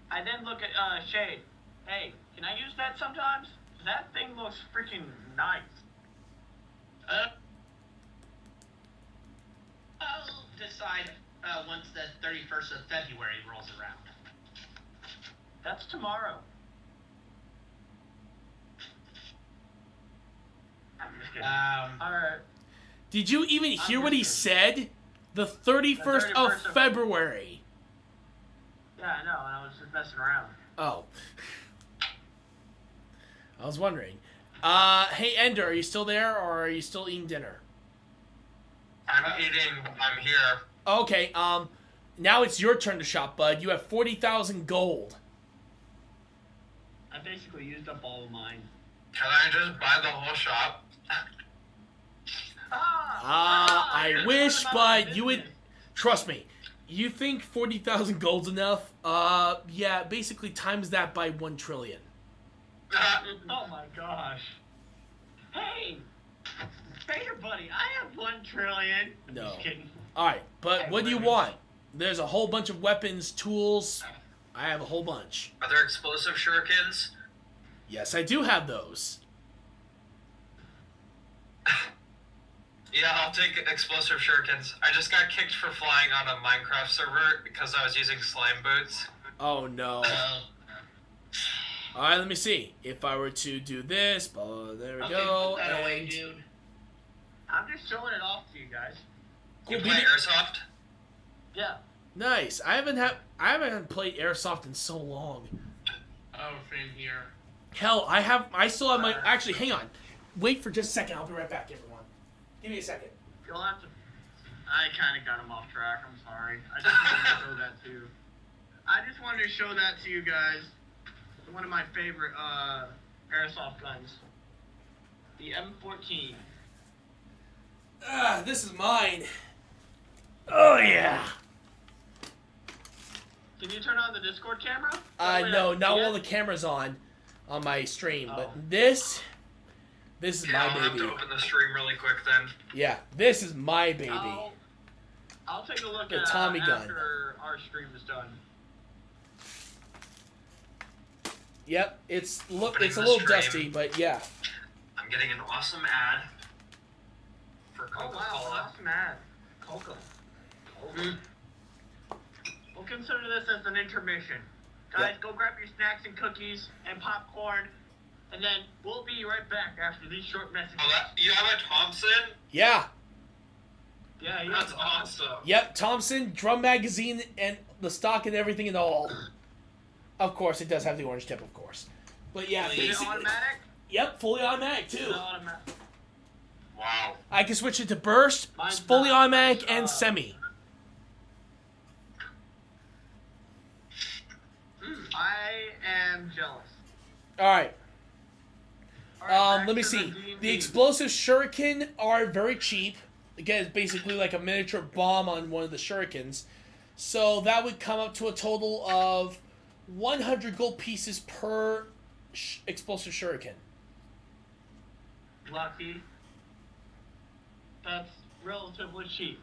I then look at Shade. Hey, can I use that sometimes? That thing looks freaking nice. I'll decide once the 31st of February rolls around. That's tomorrow. I'm just kidding. Alright. Did you even hear what he said? The 31st of February. Yeah, I know, and I was just messing around. Oh. I was wondering. Hey, Ender, are you still there, or are you still eating dinner? I'm eating. I'm here. Okay, now it's your turn to shop, bud. You have 40,000 gold. I basically used up all of mine. Can I just buy the whole shop? I wish, but you would... Trust me. You think 40,000 gold's enough? Yeah, basically times that by 1 trillion. Oh my gosh. Hey! Spader Buddy, I have 1 trillion. No. Just kidding. Alright, but Hey, what do you wait. want? There's a whole bunch of weapons, tools. I have a whole bunch. Are there explosive shurikens? Yes, I do have those. Yeah, I'll take explosive shurikens. I just got kicked for flying on a Minecraft server because I was using slime boots. Oh, no. Alright, let me see. If I were to do this, there we Okay, go. put that away, and- dude. I'm just showing it off to you guys. You Cool, play BB. airsoft? Yeah. Nice. I haven't played airsoft in so long. Oh, same here. Hell, I still have my... Actually, hang on. Wait for just a second. I'll be right back, everyone. Give me a second. You'll have to. I kind of got him off track. I'm sorry. I just wanted to show that to you. I just wanted to show that to you guys. One of my favorite airsoft guns. The M14. This is mine. Oh, yeah. Can you turn on the Discord camera? No, not Yeah. while the camera's on my stream, Oh. but this is Yeah, my I'll have baby. to open the stream really quick then. Yeah, this is my baby. I'll take a look The at Tommy gun. after our stream is done. Yep, it's a Opening little the stream. dusty, but yeah. I'm getting an awesome ad for Oh wow, Coca-Cola. awesome ad. Coca. We'll consider this as an intermission. Guys, Yep. go grab your snacks and cookies and popcorn, and then we'll be right back after these short messages. Oh, you have a Thompson? Yeah. Yeah, yeah. That's awesome. Yep, Thompson, drum magazine, and the stock and everything and all. Of course, it does have the orange tip, of course. But yeah, Is it basically... automatic? Yep, fully automatic, Is too. it automatic? Wow. I can switch it to burst, Mine's fully not. automatic, and semi. I am jealous. Alright. All right, back Let me to see. D&D. The explosive shuriken are very cheap. Again, it's basically like a miniature bomb on one of the shurikens. So that would come up to a total of 100 gold pieces per explosive shuriken. Lucky. That's relatively cheap.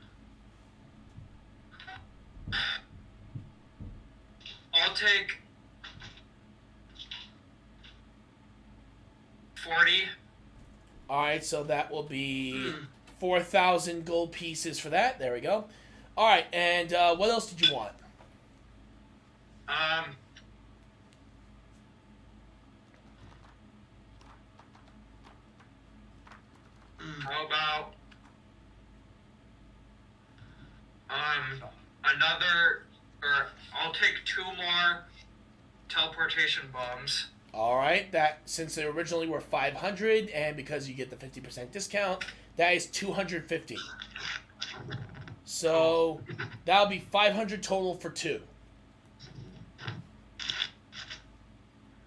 I'll take 40. Alright, so that will be 4,000 gold pieces for that. There we go. Alright, and what else did you want? I'll take 2 more teleportation bombs. All right, that since they originally were 500, and because you get the 50% discount, that is 250. So that'll be 500 total for 2.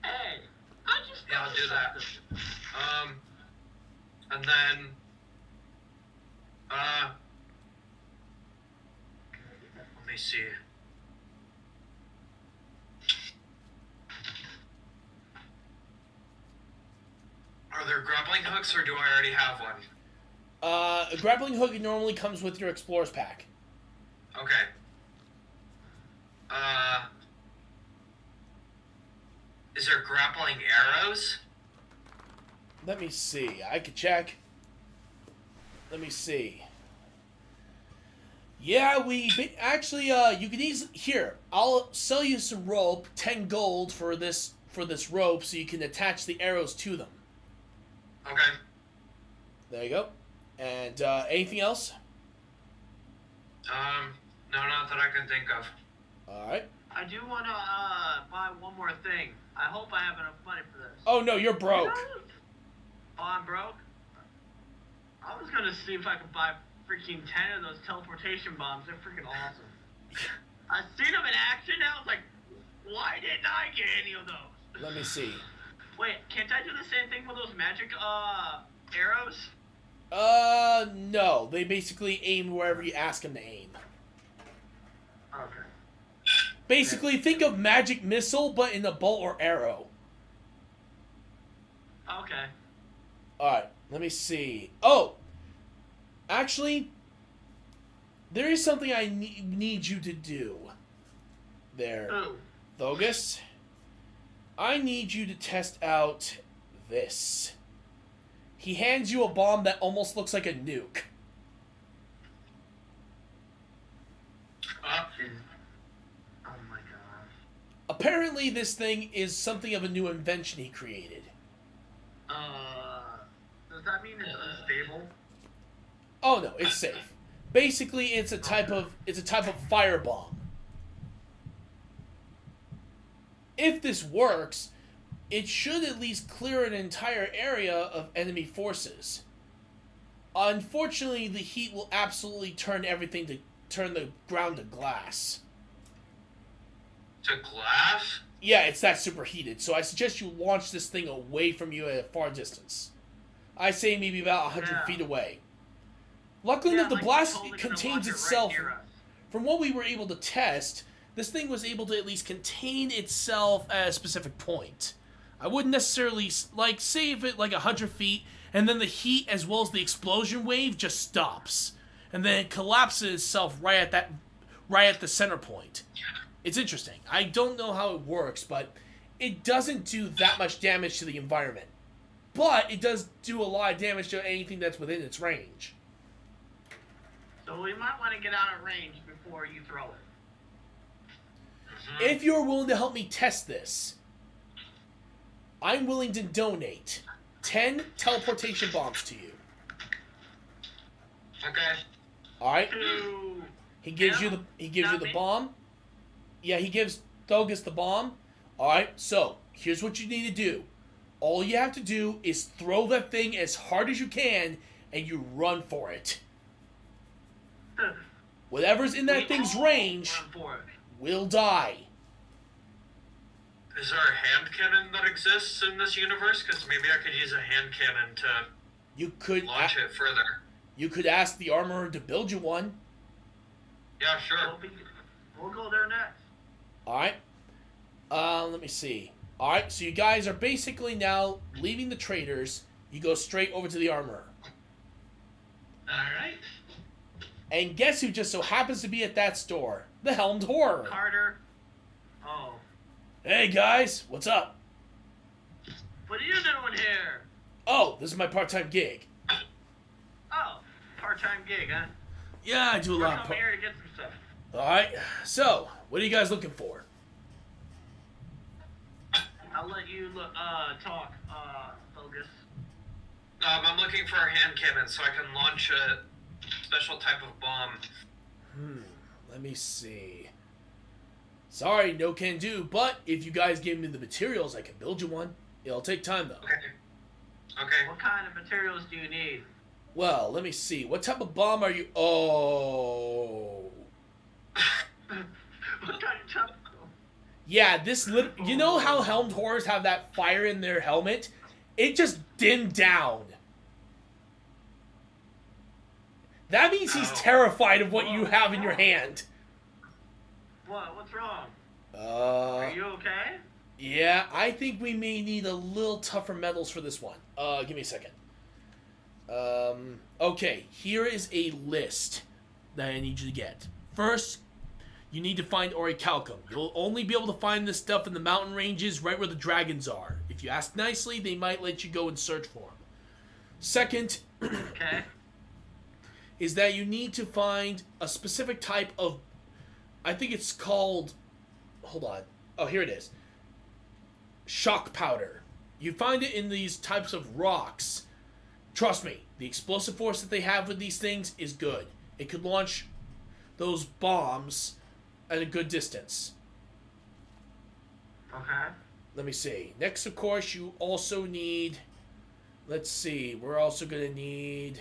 Hey, I just Yeah, I'll do that. And then, let me see. Are there grappling hooks, or do I already have one? A grappling hook normally comes with your Explorer's Pack. Okay. Is there grappling arrows? Let me see. I could check. Let me see. Yeah, actually, you could easily... Here, I'll sell you some rope, 10 gold for this rope, so you can attach the arrows to them. Okay. There you go. And, anything else? No, not that I can think of. Alright. I do want to buy one more thing. I hope I have enough money for this. Oh, no, you're broke. Oh, I'm broke? I was going to see if I could buy freaking 10 of those teleportation bombs. They're freaking awesome. I seen them in action. I was like, why didn't I get any of those? Let me see. Wait, can't I do the same thing with those magic arrows? No. They basically aim wherever you ask them to aim. Okay. Basically, think of magic missile, but in a bolt or arrow. Okay. Alright, let me see. Oh! Actually, there is something I need you to do. There. Ooh. Thuggis. I need you to test out this. He hands you a bomb that almost looks like a nuke. Oh my gosh. Apparently, this thing is something of a new invention he created. Does that mean it's unstable? Oh no, it's safe. Basically, it's a type of firebomb. If this works, it should at least clear an entire area of enemy forces. Unfortunately, the heat will absolutely turn the ground to glass. To glass? Yeah, it's that superheated, so I suggest you launch this thing away from you at a far distance. I say maybe about 100 feet away. Luckily, the blast contains itself. From what we were able to test, this thing was able to at least contain itself at a specific point. I wouldn't necessarily, save it 100 feet, and then the heat as well as the explosion wave just stops. And then it collapses itself right at the center point. It's interesting. I don't know how it works, but it doesn't do that much damage to the environment. But it does do a lot of damage to anything that's within its range. So we might want to get out of range before you throw it. If you're willing to help me test this, I'm willing to donate 10 teleportation bombs to you. Okay. Alright? To... He gives you the bomb. Yeah, he gives Thuggis the bomb. Alright, so here's what you need to do. All you have to do is throw that thing as hard as you can, and you run for it. Whatever's in that thing's range will die. Is there a hand cannon that exists in this universe? Because maybe I could use a hand cannon to launch it further. You could ask the armorer to build you one. Yeah, sure. We'll go there next. Alright. Let me see. Alright, so you guys are basically now leaving the traders. You go straight over to the armorer. Alright. And guess who just so happens to be at that store? The Helmed Horror. Carter. Oh. Hey guys, what's up? What are you doing here? Oh, this is my part-time gig. Oh, part-time gig, huh? Yeah, I do a lot of Come here to get some stuff. Alright, so, what are you guys looking for? I'll let you talk, Thuggis. I'm looking for a hand cannon so I can launch a special type of bomb. Let me see. Sorry, no can do, but if you guys give me the materials, I can build you one. It'll take time, though. Okay. What kind of materials do you need? Well, let me see. What type of bomb are you... Oh. What kind of chemical? Yeah, this... You know how helmed horrors have that fire in their helmet? It just dimmed down. That means he's terrified of what you have in your hand. What? What's wrong? Are you okay? Yeah, I think we may need a little tougher metals for this one. Give me a second. Okay, here is a list that I need you to get. First, you need to find orichalcum. You'll only be able to find this stuff in the mountain ranges right where the dragons are. If you ask nicely, they might let you go and search for them. Second, Okay. is that you need to find a specific type of... I think it's called... Hold on. Oh, here it is. Shock powder. You find it in these types of rocks. Trust me, the explosive force that they have with these things is good. It could launch those bombs at a good distance. Okay. Let me see. Next, of course, you also need... Let's see. We're also going to need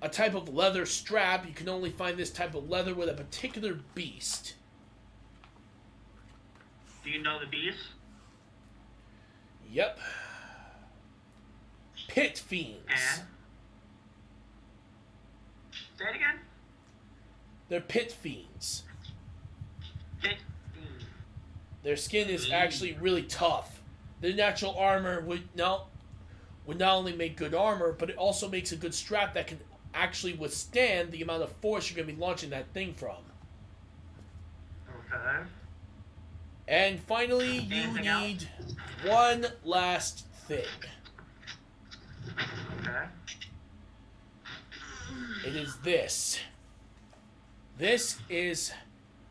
a type of leather strap. You can only find this type of leather with a particular beast. Do you know the beast? Yep. Pit fiends. And? Say it again? They're pit fiends. Pit. Their skin is actually really tough. Their natural armor would not only make good armor, but it also makes a good strap that can actually withstand the amount of force you're going to be launching that thing from. Okay. And finally, you Anything else? need one last thing. Okay. It is this. This is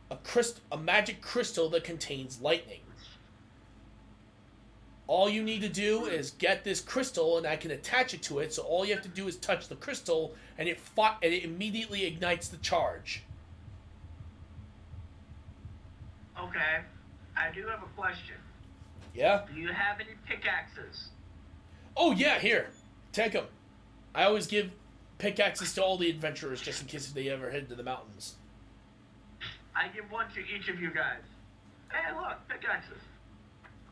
a magic crystal that contains lightning. All you need to do is get this crystal, and I can attach it to it. So all you have to do is touch the crystal, and it immediately ignites the charge. Okay. I do have a question. Yeah? Do you have any pickaxes? Oh yeah, here. Take them. I always give pickaxes to all the adventurers just in case they ever head to the mountains. I give one to each of you guys. Hey, look, pickaxes.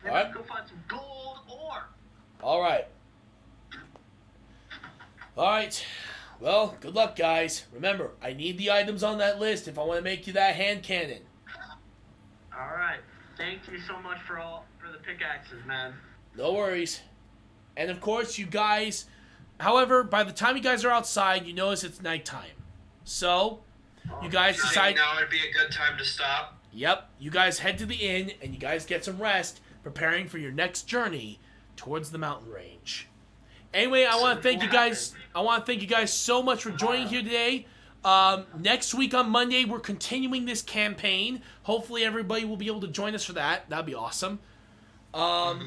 Maybe Alright. go find some gold ore. Alright. Alright. Well, good luck, guys. Remember, I need the items on that list if I want to make you that hand cannon. Alright. Thank you so much for the pickaxes, man. No worries. And of course, you guys... However, by the time you guys are outside, you notice it's nighttime. So, you guys I decide... think now would be a good time to stop. Yep, you guys head to the inn, and you guys get some rest, preparing for your next journey towards the mountain range. Anyway, I want to thank you guys. I want to thank you guys so much for joining here today. Next week on Monday, we're continuing this campaign. Hopefully, everybody will be able to join us for that. That'd be awesome. I'll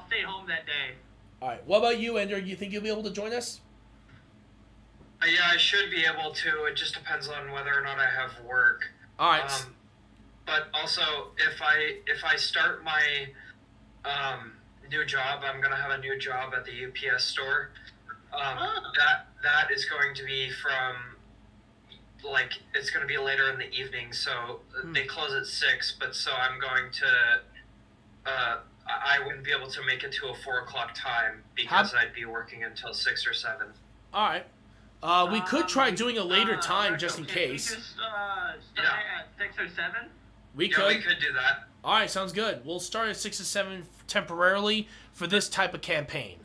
stay home that day. All right. What about you, Ender? You think you'll be able to join us? Yeah, I should be able to. It just depends on whether or not I have work. All right. But also, if I start my new job, I'm gonna have a new job at the UPS store. That is going to be from it's gonna be later in the evening. So they close at 6, but so I'm going to. I wouldn't be able to make it to a 4 o'clock time because I'd be working until 6 or 7. All right. We could try doing a later time just in case. We just start at 6 or 7? We Yeah, could. we could do that. All right, sounds good. We'll start at 6 or 7 temporarily for this type of campaign.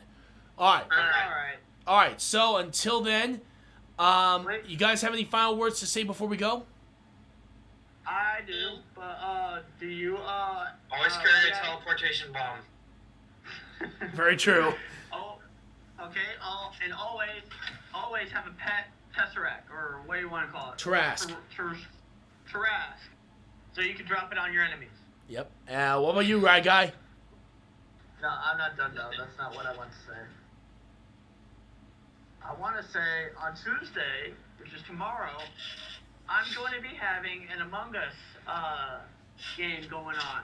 All right. Alright. All right. So until then, you guys have any final words to say before we go? I do, but do you Always carry a teleportation bomb. Very true. Oh, okay. And always have a pet tesseract, or what do you want to call it? Trask. Trask. So you can drop it on your enemies. Yep. What about you, Rye Guy? No, I'm not done though. That's not what I want to say. I want to say on Tuesday, which is tomorrow, I'm going to be having an Among Us game going on.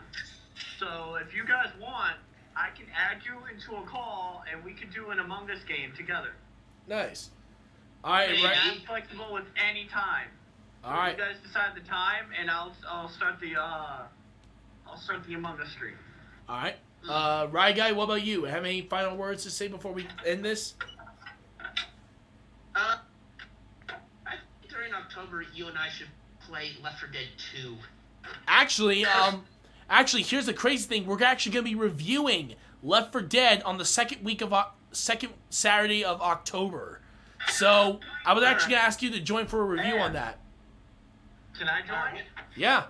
So if you guys want, I can add you into a call and we can do an Among Us game together. Nice. All right, Hey, right. I'm flexible with any time. All right. You guys decide the time, and I'll start the Among Us stream. All right. Rye Guy, what about you? Have any final words to say before we end this? I think during October, you and I should play Left 4 Dead 2. Actually, here's the crazy thing. We're actually going to be reviewing Left 4 Dead on the second Saturday of October. So I was actually going to ask you to join for a review on that. Can I join? Yeah.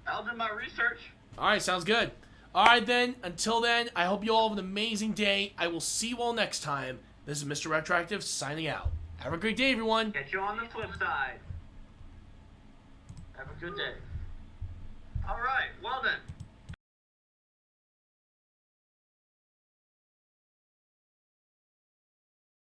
I'll do my research. All right, sounds good. All right, then. Until then, I hope you all have an amazing day. I will see you all next time. This is Mr. Retroactive signing out. Have a great day, everyone. Catch you on the flip side. Have a good day. All right, well then.